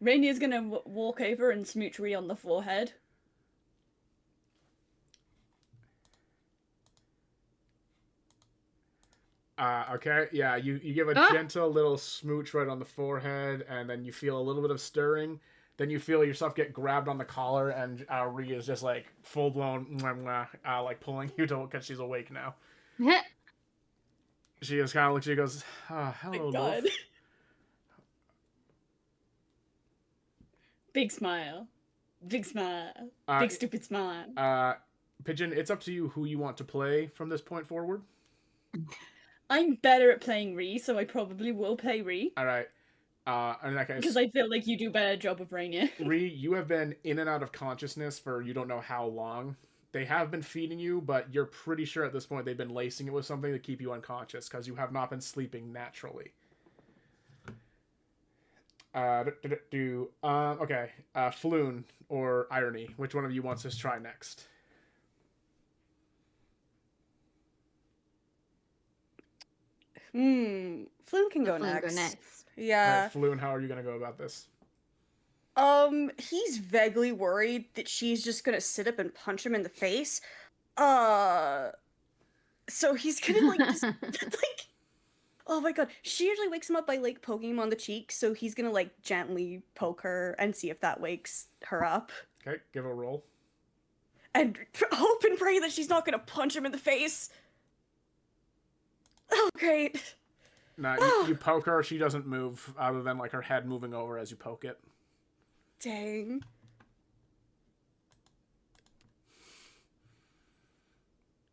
Rainier's gonna walk over and smooch Ree on the forehead. Okay, yeah, you give a gentle little smooch right on the forehead, and then you feel a little bit of stirring. Then you feel yourself get grabbed on the collar, and Ree is just like full blown, like pulling you to because she's awake now. She just kind of looks at you and goes, My hello, God. Wolf. Big smile. Big smile. Uh, Big stupid smile. Pigeon, it's up to you who you want to play from this point forward. I'm better at playing Ree, so I probably will play Ree. All right. In that case, Because I feel like you do a better job of Rainier. Ree, you have been in and out of consciousness for you don't know how long. They have been feeding you, but you're pretty sure at this point they've been lacing it with something to keep you unconscious because you have not been sleeping naturally. Okay. Floon or Irony. Which one of you wants to try next? Floon can go Floon next. go next. Yeah. Right, Floon, how are you going to go about this? He's vaguely worried that she's just gonna sit up and punch him in the face. So he's gonna like just like, oh my god, she usually wakes him up by like poking him on the cheek, so he's gonna like gently poke her and see if that wakes her up. Okay, give a roll. And hope and pray that she's not gonna punch him in the face. Oh, great. Nah, you poke her, she doesn't move, other than like her head moving over as you poke it. Dang.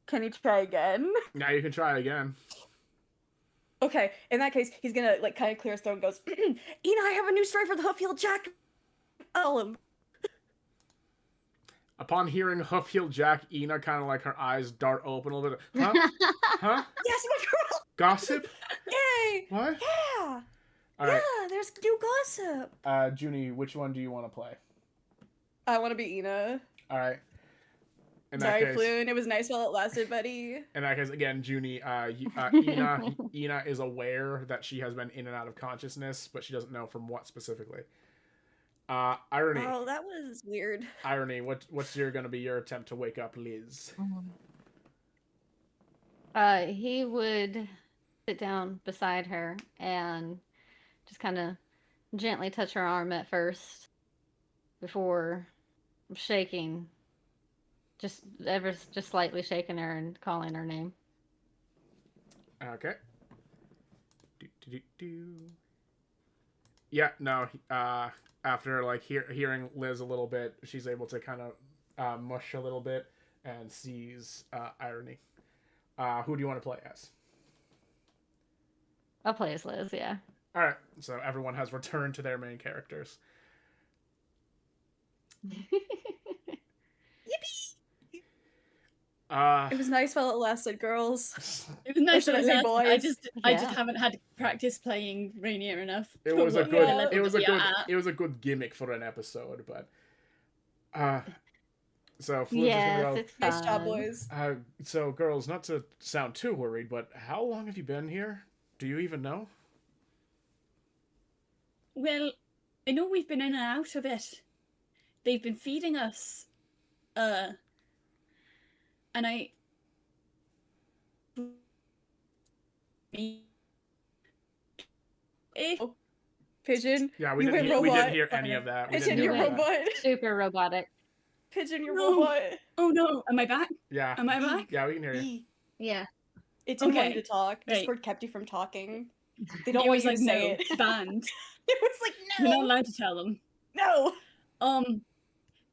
Can you try again? Now you can try again. Okay, in that case, he's gonna like kind of clear his throat and goes, Ina, I have a new story for the Hoofhield Jack album. Upon hearing Hoofhield Jack, Ina kind of like her eyes dart open a little bit. Huh? Huh? Yes, my girl! Gossip? Yay! What? Yeah! All right. Yeah, there's new gossip. Junie, which one do you want to play? I want to be Ina. All right. In that Sorry, case, Floon. It was nice while it lasted, buddy. in that case, again, Junie, Ina is aware that she has been in and out of consciousness, but she doesn't know from what specifically. Irony. Oh, that was weird. Irony, what's gonna be your attempt to wake up Liz? He would sit down beside her and just kind of gently touch her arm at first before shaking, just slightly shaking her and calling her name. Okay. Yeah, no, after like hearing Liz a little bit, she's able to kind of mush a little bit and sees Irony. Who do you want to play as? I'll play as Liz, yeah. All right, so everyone has returned to their main characters. It was nice while it lasted, girls. It was nice should I that say I boys? I Yeah. just haven't had practice playing Rainier enough. It for was a what good. level It was a we good. are at. It was a good gimmick for an episode, but. So Flu's just Yes, gonna it's Nice job, fun. boys. go. So girls, not to sound too worried, but how long have you been here? Do you even know? Well, I know we've been in and out of it. They've been feeding us. And I. If Pigeon. Yeah, You went we didn't robot. hear any of that. We Pigeon, didn't you're hear any of that. robot. Super robotic. Pigeon, you're No. robot. oh no, am I back? Yeah, Am I back? yeah, we can hear you. Yeah. It didn't want Okay. you to talk. Right. Discord kept you from talking. They don't It want was you like to say no, it. banned. It was like, You're not no! allowed to tell them. No!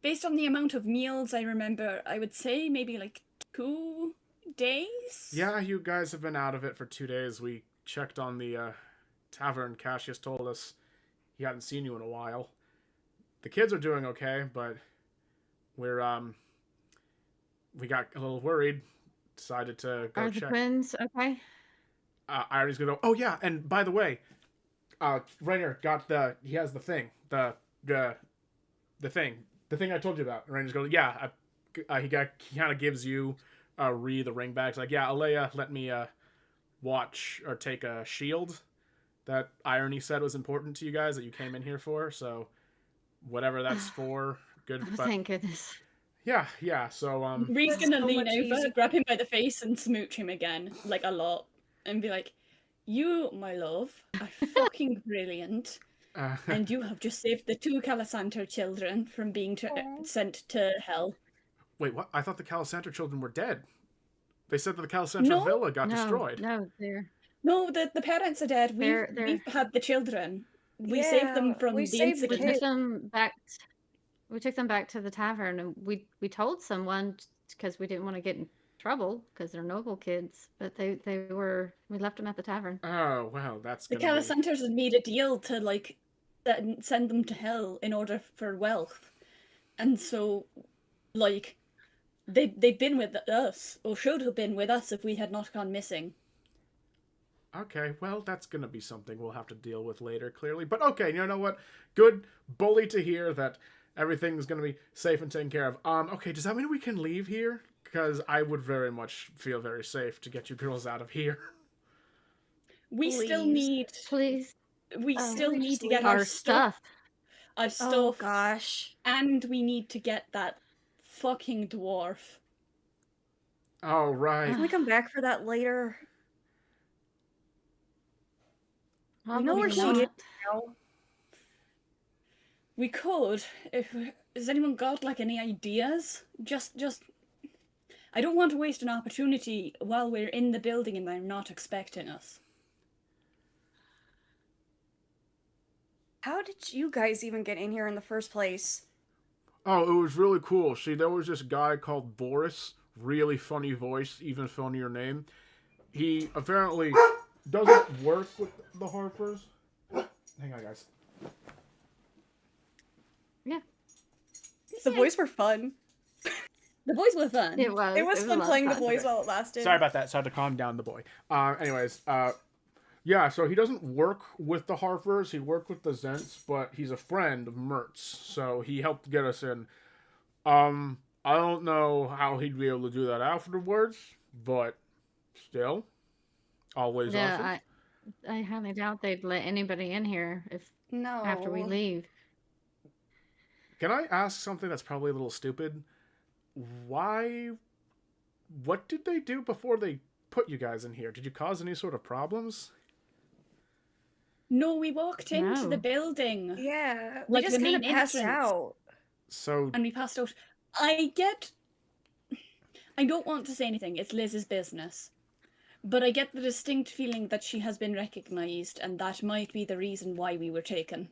Based on the amount of meals I remember, I would say maybe like 2 days. Yeah, you guys have been out of it for 2 days. We checked on the tavern. Cassius told us he hadn't seen you in a while. The kids are doing okay, but we're we got a little worried. Decided to go Are the check. twins okay? Irony's gonna go. Oh yeah, and by the way, Rainier got he has the thing, the thing I told you about. Rainer's going, yeah. He kind of gives you Ree the ring back. It's like, yeah, Alea, let me watch or take a shield that Irony said was important to you guys that you came in here for. So whatever that's for, good. Oh, But thank goodness. yeah. So Ree's That's gonna so lean much over, easier. grab him by the face, and smooch him again, like a lot, and be like, "You, my love, are fucking brilliant, and you have just saved the 2 Calisanter children from being Aw. sent to hell." wait, what? I thought the Calisanter children were dead. They said that the Calisanter No. villa got No, destroyed. no, they're No, the parents are dead. They're We've had the children. We saved them Yeah, from we the saved the we incident. took them back. We took them back to the tavern, and we told someone because we didn't want to get in trouble because they're noble kids. But we left them at the tavern. Oh, well, that's The gonna be... Calicenters had made a deal to like send them to hell in order for wealth, and so like they'd been with us, or should have been with us if we had not gone missing. Okay, well, that's gonna be something we'll have to deal with later, clearly. But okay, you know what? Good bully to hear that everything's gonna be safe and taken care of. Okay, does that mean we can leave here? Because I would very much feel very safe to get you girls out of here. We still Please. need. Please, We still we need just to get leave our our stuff. Our Oh stuff, gosh. and we need to get that fucking dwarf. Oh, right. Can we come back for that later? We know where Probably she not. is now. We could. Has anyone got like any ideas? Just. I don't want to waste an opportunity while we're in the building and they're not expecting us. How did you guys even get in here in the first place? Oh, it was really cool. See, there was this guy called Boris. Really funny voice, even funnier name. He apparently doesn't work with the Harpers. Hang on, guys. Yeah, The boys were fun. The boys were fun. it was. It was a fun lot of playing the fun. boys while it lasted. Sorry about that. So I had to calm down the boy. Yeah, so he doesn't work with the Harpers. He worked with the Zents, but he's a friend of Mertz. So he helped get us in. I don't know how he'd be able to do that afterwards, but still, always awesome. Yeah, I highly doubt they'd let anybody in here if No. after we leave. Can I ask something that's probably a little stupid? Why? What did they do before they put you guys in here? Did you cause any sort of problems? No, we walked into No. the building. Yeah, we Like just the kind of main passed entrance. out. So And we passed out. I don't want to say anything, it's Liz's business. But I get the distinct feeling that she has been recognised, and that might be the reason why we were taken.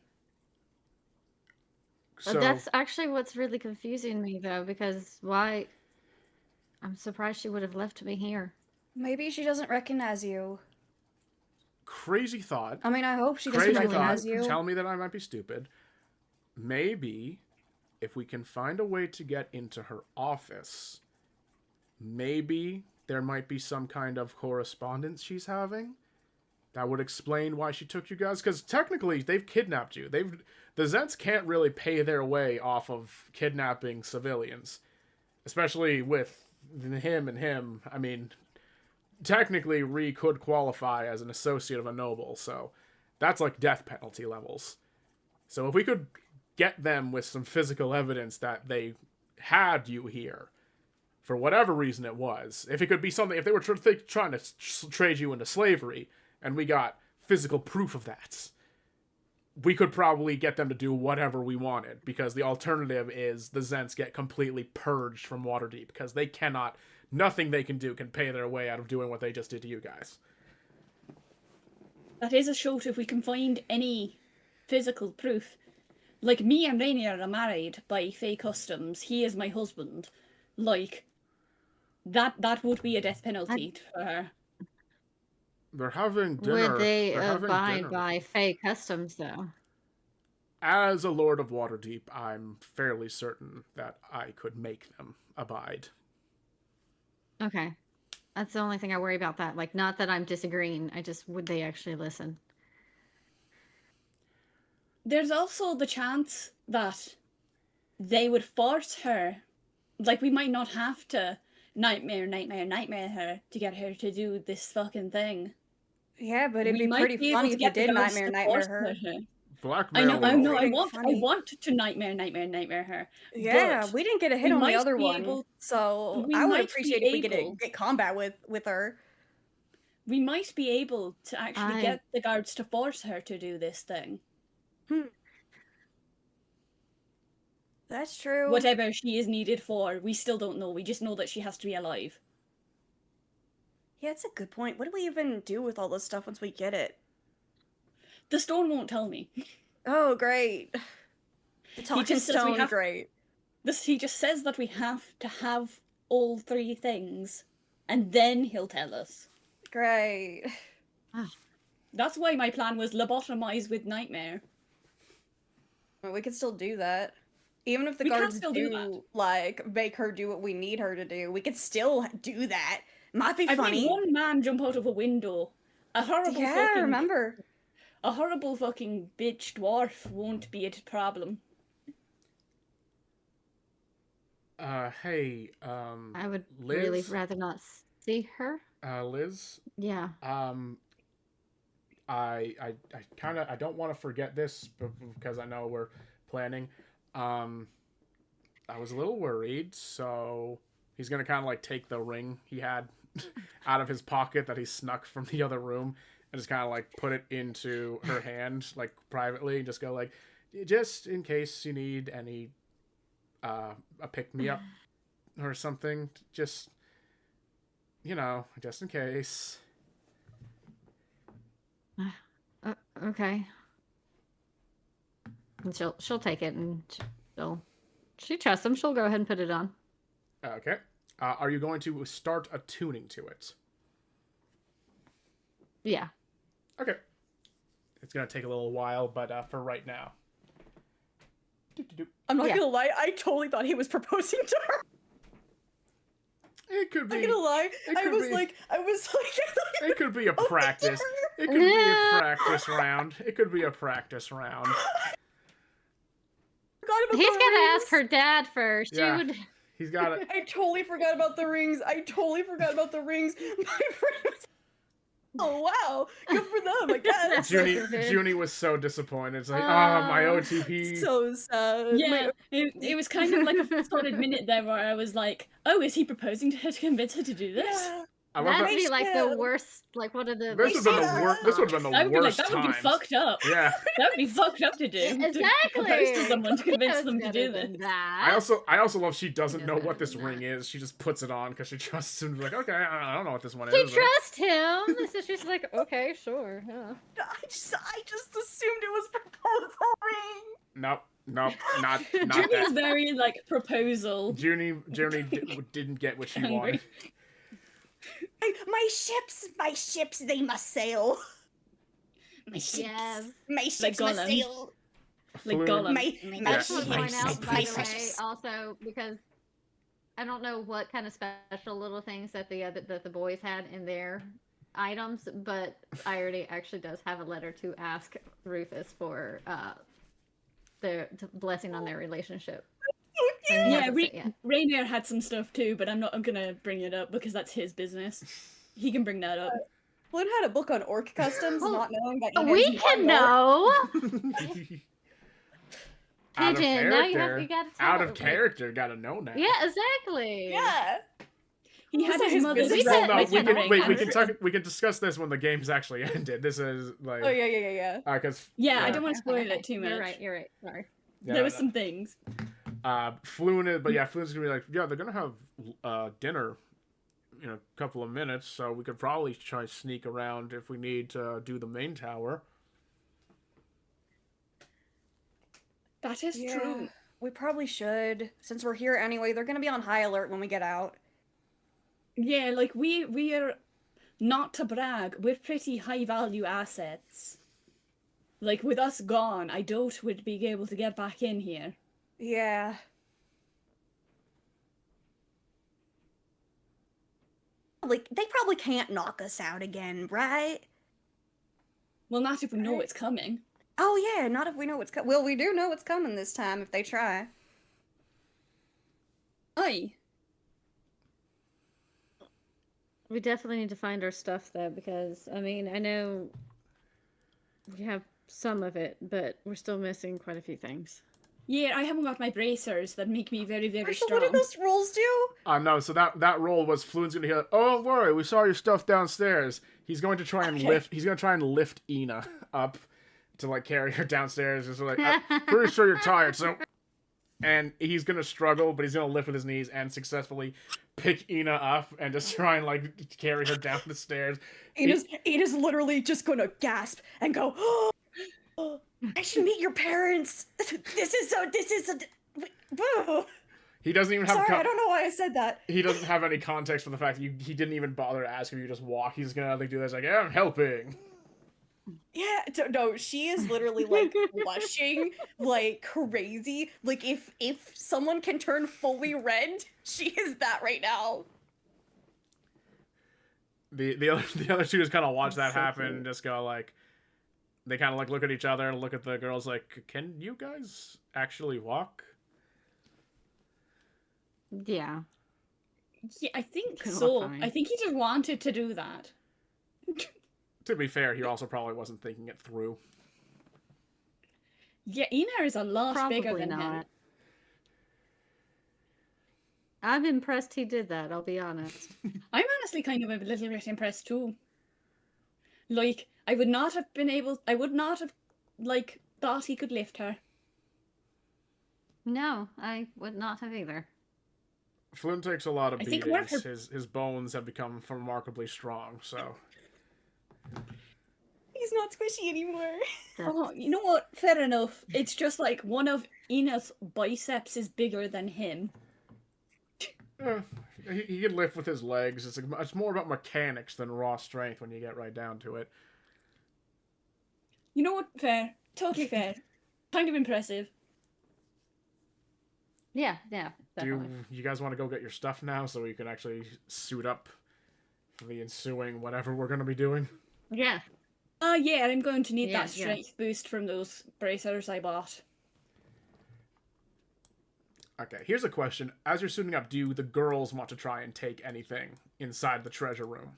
That's actually what's really confusing me, though, because why? I'm surprised she would have left me here. Maybe she doesn't recognize you. crazy thought. I mean, I hope she doesn't Crazy recognize thought. you. Tell me that I might be stupid. Maybe if we can find a way to get into her office, maybe there might be some kind of correspondence she's having that would explain why she took you guys. Because technically, they've kidnapped you. The Zents can't really pay their way off of kidnapping civilians, especially with him and him. I mean, technically, Ree could qualify as an associate of a noble, so that's like death penalty levels. So if we could get them with some physical evidence that they had you here, for whatever reason it was, if it could be something, if they were trying to trade you into slavery, and we got physical proof of that, we could probably get them to do whatever we wanted, because the alternative is the Zents get completely purged from Waterdeep, because they cannot, nothing they can do can pay their way out of doing what they just did to you guys. That is a shout if we can find any physical proof. Like, me and Rainier are married by Fey customs. He is my husband. Like, that would be a death penalty for her. They're having dinner. Would they They're having abide dinner. by Fey customs, though? As a Lord of Waterdeep, I'm fairly certain that I could make them abide. Okay. That's the only thing I worry about that. Like, not that I'm disagreeing. Would they actually listen? There's also the chance that they would force her. Like, we might not have to nightmare her to get her to do this fucking thing. Yeah, but it'd We be might pretty be able funny to if you get the did guards nightmare to force her. Blackmail. I know. Pretty I funny. want to nightmare her. Yeah, but we didn't get a hit we on the might other be one, able- so we I would might be appreciate if we able- get combat with her. We might be able to actually I- get the guards to force her to do this thing. That's true. Whatever she is needed for, we still don't know. We just know that she has to be alive. Yeah, that's a good point. What do we even do with all this stuff once we get it? The stone won't tell me. Oh, great. The talking just says we stone, have- great. He just says that we have to have all 3 things, and then he'll tell us. Great. That's why my plan was lobotomize with Nightmare. Well, we could still do that. Even if the We can guards still do that. like, make her do what we need her to do, we could still do that. Might be I've funny. made one man jump out of a window. A horrible Yeah, fucking... remember. A horrible fucking bitch dwarf won't be a problem. Hey, I would Liz? really rather not see her. Liz, Yeah. I don't want to forget this because I know we're planning. I was a little worried, so he's gonna kind of like take the ring he had out of his pocket that he snuck from the other room and just kind of like put it into her hand, like privately, and just go like, just in case you need any, a pick me up or something, just, you know, just in case. Okay. And she'll take it and she trusts him. She'll go ahead and put it on. Okay. Are you going to start attuning to it? Yeah. Okay. It's going to take a little while, but for right now. I'm not Yeah. gonna lie, I totally thought he was proposing to her. It could I'm be. not gonna lie. I could was be. like, It could be a Oh, practice. dear. It could be a practice round. It could be a practice round. Forgot about He's the gotta rings. ask her dad first, Yeah. dude. He's got it. I totally forgot about the rings. My brain was... Oh wow, good for them, I guess. Junie was so disappointed. It's like, my OTP. So sad. Yeah, it was kind of like a solid minute there where I was like, oh, is he proposing to her to convince her to do this? Yeah. I love That'd that. be like the Yeah. worst, like one of the. This would have been the worst. This would have been the I would be like, worst that would be times. fucked up. Yeah. That would be fucked up to do. Exactly. To propose to someone to He convince knows them to better do than this. that. I also love she doesn't Knows know better what this than ring that. is. She just puts it on because she trusts him. Like, okay, I don't know what this one She is. but- trusts him, so she's like, okay, sure. Yeah. I just assumed it was proposal ring. Nope, not Junie's that. very like proposal. Junie didn't get what she Angry. wanted. My ships, they must sail. My ships. Yes. My ships must Gollum. sail. Like Fluid. Gollum. My I just want to my point out, by the way, precious. also because I don't know what kind of special little things that the boys had in their items, but Iardi actually does have a letter to ask Rufus for the blessing on their relationship. And he Yeah, hasn't said yet. Rainier had some stuff too, but I'm gonna bring it up because that's his business. He can bring that up. Flynn had a book on orc customs, Well, not knowing that you We guys can know. know. Out of Pigeon, now you character. gotta tell Out it, of like- character, gotta know now. Yeah, exactly. Yeah. He had Also his his mother's business. Well, no, written we can ring. wait. We can discuss this when the game's actually ended. This is like, Oh yeah. because Yeah, I don't want to spoil it too much. You're right. Sorry. There was some things. Fluent, but yeah, Fluent's gonna be like, yeah, they're gonna have dinner in a couple of minutes, so we could probably try to sneak around if we need to do the main tower. That is true. We probably should. Since we're here anyway, they're gonna be on high alert when we get out. Yeah, like we are, not to brag, we're pretty high value assets. Like with us gone, I doubt we'd be able to get back in here. Yeah. Like, they probably can't knock us out again, right? Well, not if we know Right. it's coming. Oh yeah, not if we know what's coming. Well, we do know what's coming this time if they try. Aye. We definitely need to find our stuff though, because I mean, I know we have some of it, but we're still missing quite a few things. Yeah, I haven't got my bracers that make me very, very Actually, strong. what do those rolls do? No, so that roll was Fluent's gonna hear. Oh, don't worry, we saw your stuff downstairs. He's going to try and Okay. lift. He's gonna try and lift Ina up to like carry her downstairs. Just like, I'm pretty sure you're tired, so and he's gonna struggle, but he's gonna lift with his knees and successfully pick Ina up and just try and like carry her down the stairs. Ina's literally just gonna gasp and go, oh, I should meet your parents. This is whoa. He doesn't even have. Sorry, I don't know why I said that. He doesn't have any context for the fact that he didn't even bother to ask if you just walk. He's gonna like do this like, yeah, I'm helping. Yeah, no, she is literally like blushing like crazy. Like if someone can turn fully red, she is that right now. The other two just kind of watch that So happen cute. and just go like, they kind of like look at each other and look at the girls like, can you guys actually walk? Yeah. Yeah, I think Could walk so. fine. I think he just wanted to do that. To be fair, he also probably wasn't thinking it through. Yeah, Ina is a lot bigger Probably than him. not. I'm impressed he did that, I'll be honest. I'm honestly kind of a little bit impressed too. Like, I would not have, like, thought he could lift her. No, I would not have either. Flynn takes a lot of I think one of beatings. His bones have become remarkably strong, so... He's not squishy anymore. Oh, you know what? Fair enough. It's just like one of Ina's biceps is bigger than him. He can lift with his legs. It's more about mechanics than raw strength when you get right down to it. You know what? Fair. Totally fair. Kind of impressive. Yeah, Do definitely. you guys want to go get your stuff now so we can actually suit up for the ensuing whatever we're going to be doing? Yeah. Yeah, I'm going to need Yeah, that strength yes. boost from those bracers I bought. Okay, here's a question. As you're suiting up, do the girls want to try and take anything inside the treasure room?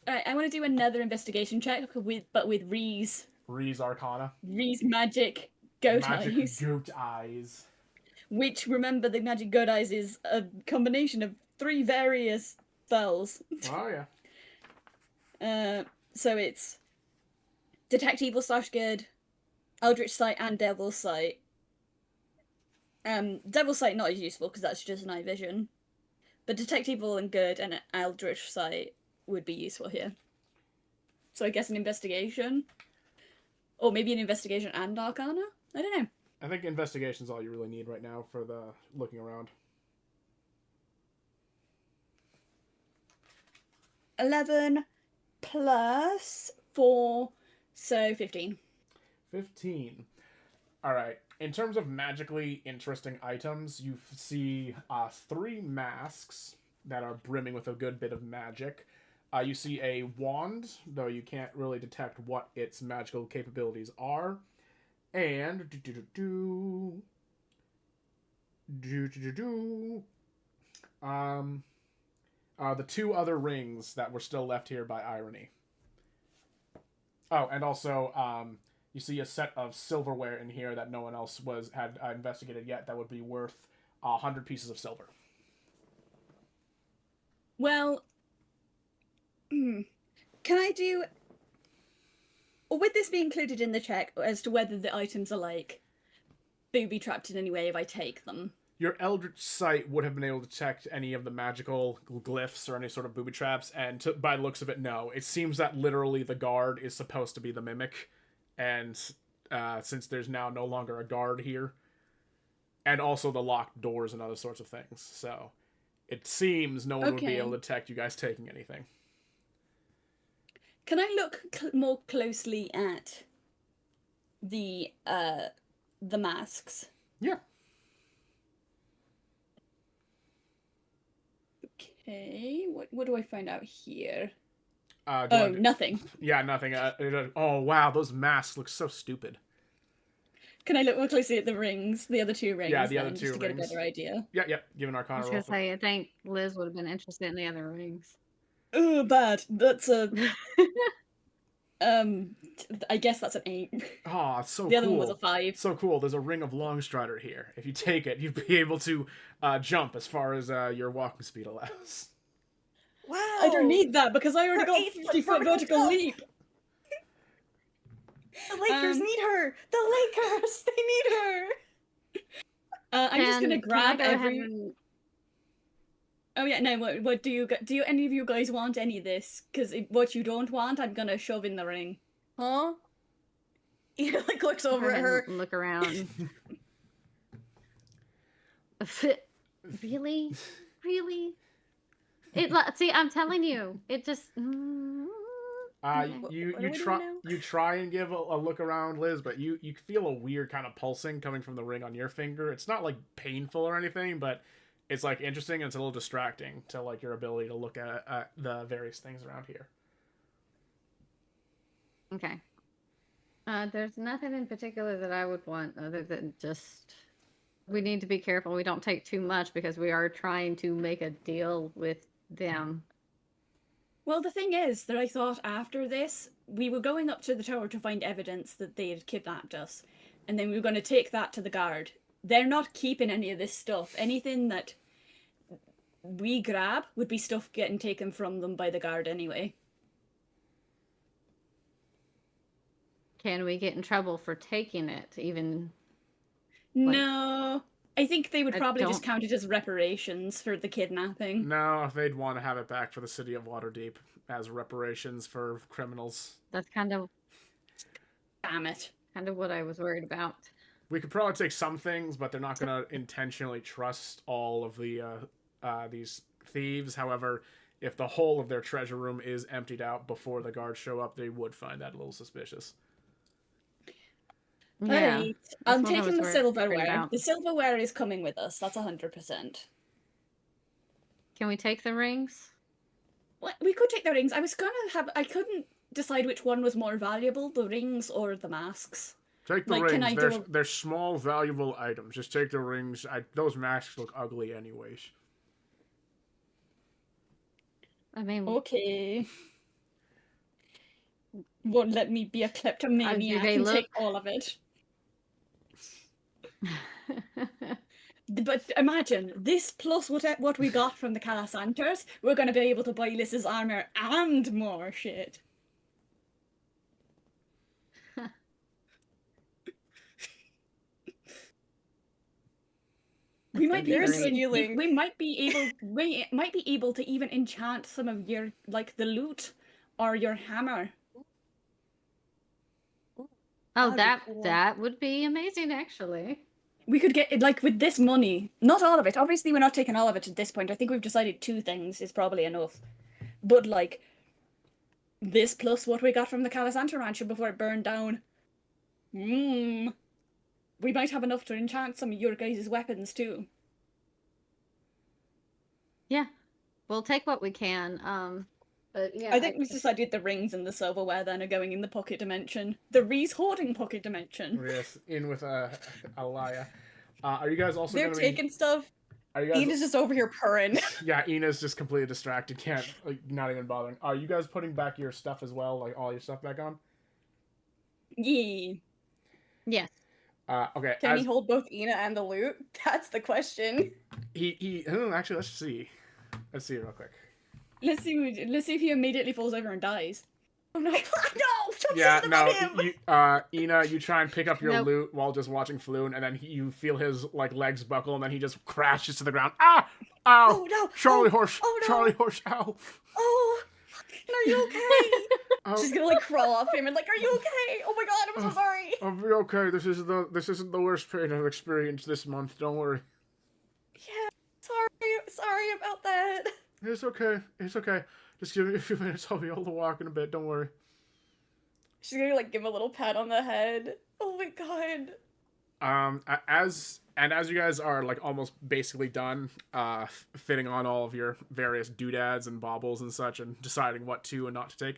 Alright, I want to do another investigation check but with Ree's Arcana. magic goat Magic eyes. goat eyes. Which, remember, the magic goat eyes is a combination of 3 various spells. Oh, yeah. So it's Detect Evil / Good, Eldritch Sight, and Devil's Sight. Devil's Sight not as useful because that's just night vision. But Detect Evil and Good and Eldritch Sight would be useful here. So I guess an investigation? Or maybe an investigation and Arcana? I don't know. I think investigation's all you really need right now for the looking around. 11 plus 4, so 15. 15. Alright. In terms of magically interesting items, you see 3 masks that are brimming with a good bit of magic. You see a wand, though you can't really detect what its magical capabilities are. And the 2 other rings that were still left here by irony. Oh, and also you see a set of silverware in here that no one else had investigated yet that would be worth 100 pieces of silver. Well, can I do... Or would this be included in the check as to whether the items are, like, booby-trapped in any way if I take them? Your Eldritch Sight would have been able to detect any of the magical glyphs or any sort of booby traps, and by the looks of it, no. It seems that literally the guard is supposed to be the mimic, and since there's now no longer a guard here, and also the locked doors and other sorts of things, so it seems no one would be able to detect you guys taking anything. Can I look more closely at the masks? Yeah. Okay, what do I find out here? Oh, Nothing. Yeah, nothing. Oh, wow, those masks look so stupid. Can I look more closely at the rings, the other 2 rings? Yeah, the then, other 2 just to rings. get a better idea. Yeah, give an I Arcana was roll. gonna say, I think Liz would have been interested in the other rings. Oh, bad. That's a... I guess that's an 8. Oh, it's so cool. The other one was a 5. So cool. There's a ring of Longstrider here. If you take it, you'd be able to jump as far as your walking speed allows. Wow. I don't need that because I already Her got 8-foot 50-foot vertical jump. leap. The Lakers need her. The Lakers, they need her. I'm just gonna Can I grab go ahead every. and... Oh yeah, no. What do you any of you guys want any of this? Because what you don't want, I'm gonna shove in the ring. Huh? He like looks go over at ahead her. and look around. Really? Really? See, I'm telling you, it just. Okay. You What are we try doing now? you try and give a look around, Liz, but you feel a weird kind of pulsing coming from the ring on your finger. It's not like painful or anything, but it's like interesting and it's a little distracting to like your ability to look at the various things around here. Okay. There's nothing in particular that I would want other than just we need to be careful we don't take too much because we are trying to make a deal with them. Well, the thing is that I thought after this, we were going up to the tower to find evidence that they had kidnapped us, and then we were going to take that to the guard. They're not keeping any of this stuff. Anything that we grab would be stuff getting taken from them by the guard anyway. Can we get in trouble for taking it even? No. I think they would I probably just don't- count it as reparations for the kidnapping. No, they'd want to have it back for the city of Waterdeep as reparations for criminals. That's kind of Damn it. what I was worried about. We could probably take some things, but they're not going to intentionally trust all of the these thieves. However, if the whole of their treasure room is emptied out before the guards show up, they would find that a little suspicious. Yeah. Alright. that's I'm what I was taking the worried silverware. about. The silverware is coming with us. That's 100%. Can we take the rings? What? We could take the rings. I couldn't decide which one was more valuable, the rings or the masks. Take the Like, can I rings. do They're small, valuable items. Just take the rings. Those masks look ugly anyways. I mean, Okay. Won't let me be a kleptomaniac they and look- take all of it. But imagine, this plus what we got from the Calasanters, we're going to be able to buy Lys's armor and more shit. We might be able There's to healing. we might be able to even enchant some of your like the loot or your hammer. oh, That'd be cool. that would be amazing, actually. We could get like with this money, not all of it. Obviously, we're not taking all of it at this point. I think we've decided 2 things is probably enough. But like this plus what we got from the Calasanter Rancher before it burned down. We might have enough to enchant some of your guys' weapons too. Yeah, we'll take what we can. But yeah, I think we've decided the rings and the silverware then are going in the pocket dimension. The Reese hoarding pocket dimension. Yes, in with Alaya. Are you guys also They're going to taking stuff. Are you guys? Ina's just over here purring. Yeah, Ina's just completely distracted. Can't not even bothering. Are you guys putting back your stuff as well? Like all your stuff back on? Yeah. yes. Okay. Can he hold both Ina and the loot? That's the question. Actually, let's see. Let's see real quick. Let's see if he immediately falls over and dies. Oh no! No! Stop Yeah, saying no, about him! Ina, you try and pick up your Nope. loot while just watching Floon, and then you feel his like legs buckle, and then he just crashes to the ground. Ah! Ow! Oh no! Charlie oh, horse! Oh no! Charlie horse! Ow! Oh! Are you okay? Oh, She's gonna like crawl off him and like, are you okay? Oh my god! I'm so sorry. I'll be okay. This isn't the worst pain I've experienced this month. Don't worry. Yeah. Sorry about that. It's okay. It's okay. Just give me a few minutes. I'll be able to walk in a bit. Don't worry. She's gonna like give him a little pat on the head. Oh my god. As you guys are like almost basically done fitting on all of your various doodads and baubles and such and deciding what to and not to take,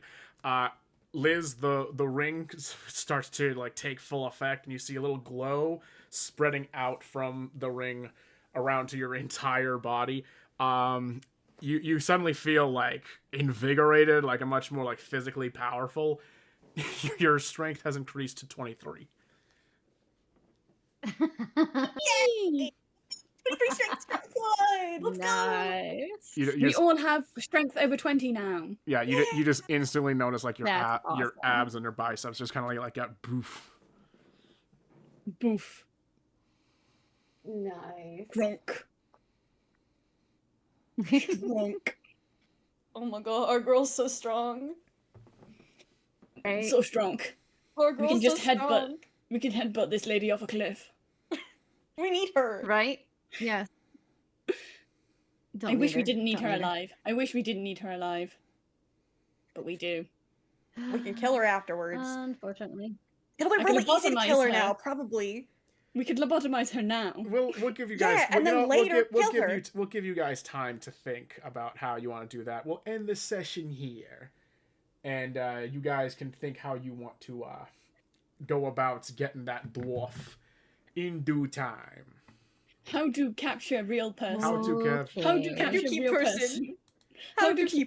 Liz, the ring starts to like take full effect, and you see a little glow spreading out from the ring around to your entire body. You suddenly feel like invigorated, like a much more like physically powerful. Your strength has increased to 23. Yay! 23 good. Let's go. Nice. You We just- all have strength over 20 now. Yeah, you just instantly notice like your That's your awesome. abs and your biceps just kind of like got boof. Boof. Nice. Drunk. Drunk. Oh my god, our girl's so strong. Right? So strong. Our We girl's can just so headbutt. strong. We can headbutt this lady off a cliff. We need her. Right? Yes. I wish we didn't need her alive. I wish we didn't need her alive. But we do. We can kill her afterwards. Unfortunately. It'll be I really can easy to lobotomize kill her her. now, probably. We could lobotomize her now. We'll give you guys. Yeah, and then later kill her. We'll give you guys time to think about how you want to do that. We'll end the session here, and you guys can think how you want to go about getting that dwarf in due time. How to capture a real person. How to capture. How to capture a keep real person. person. How How to to keep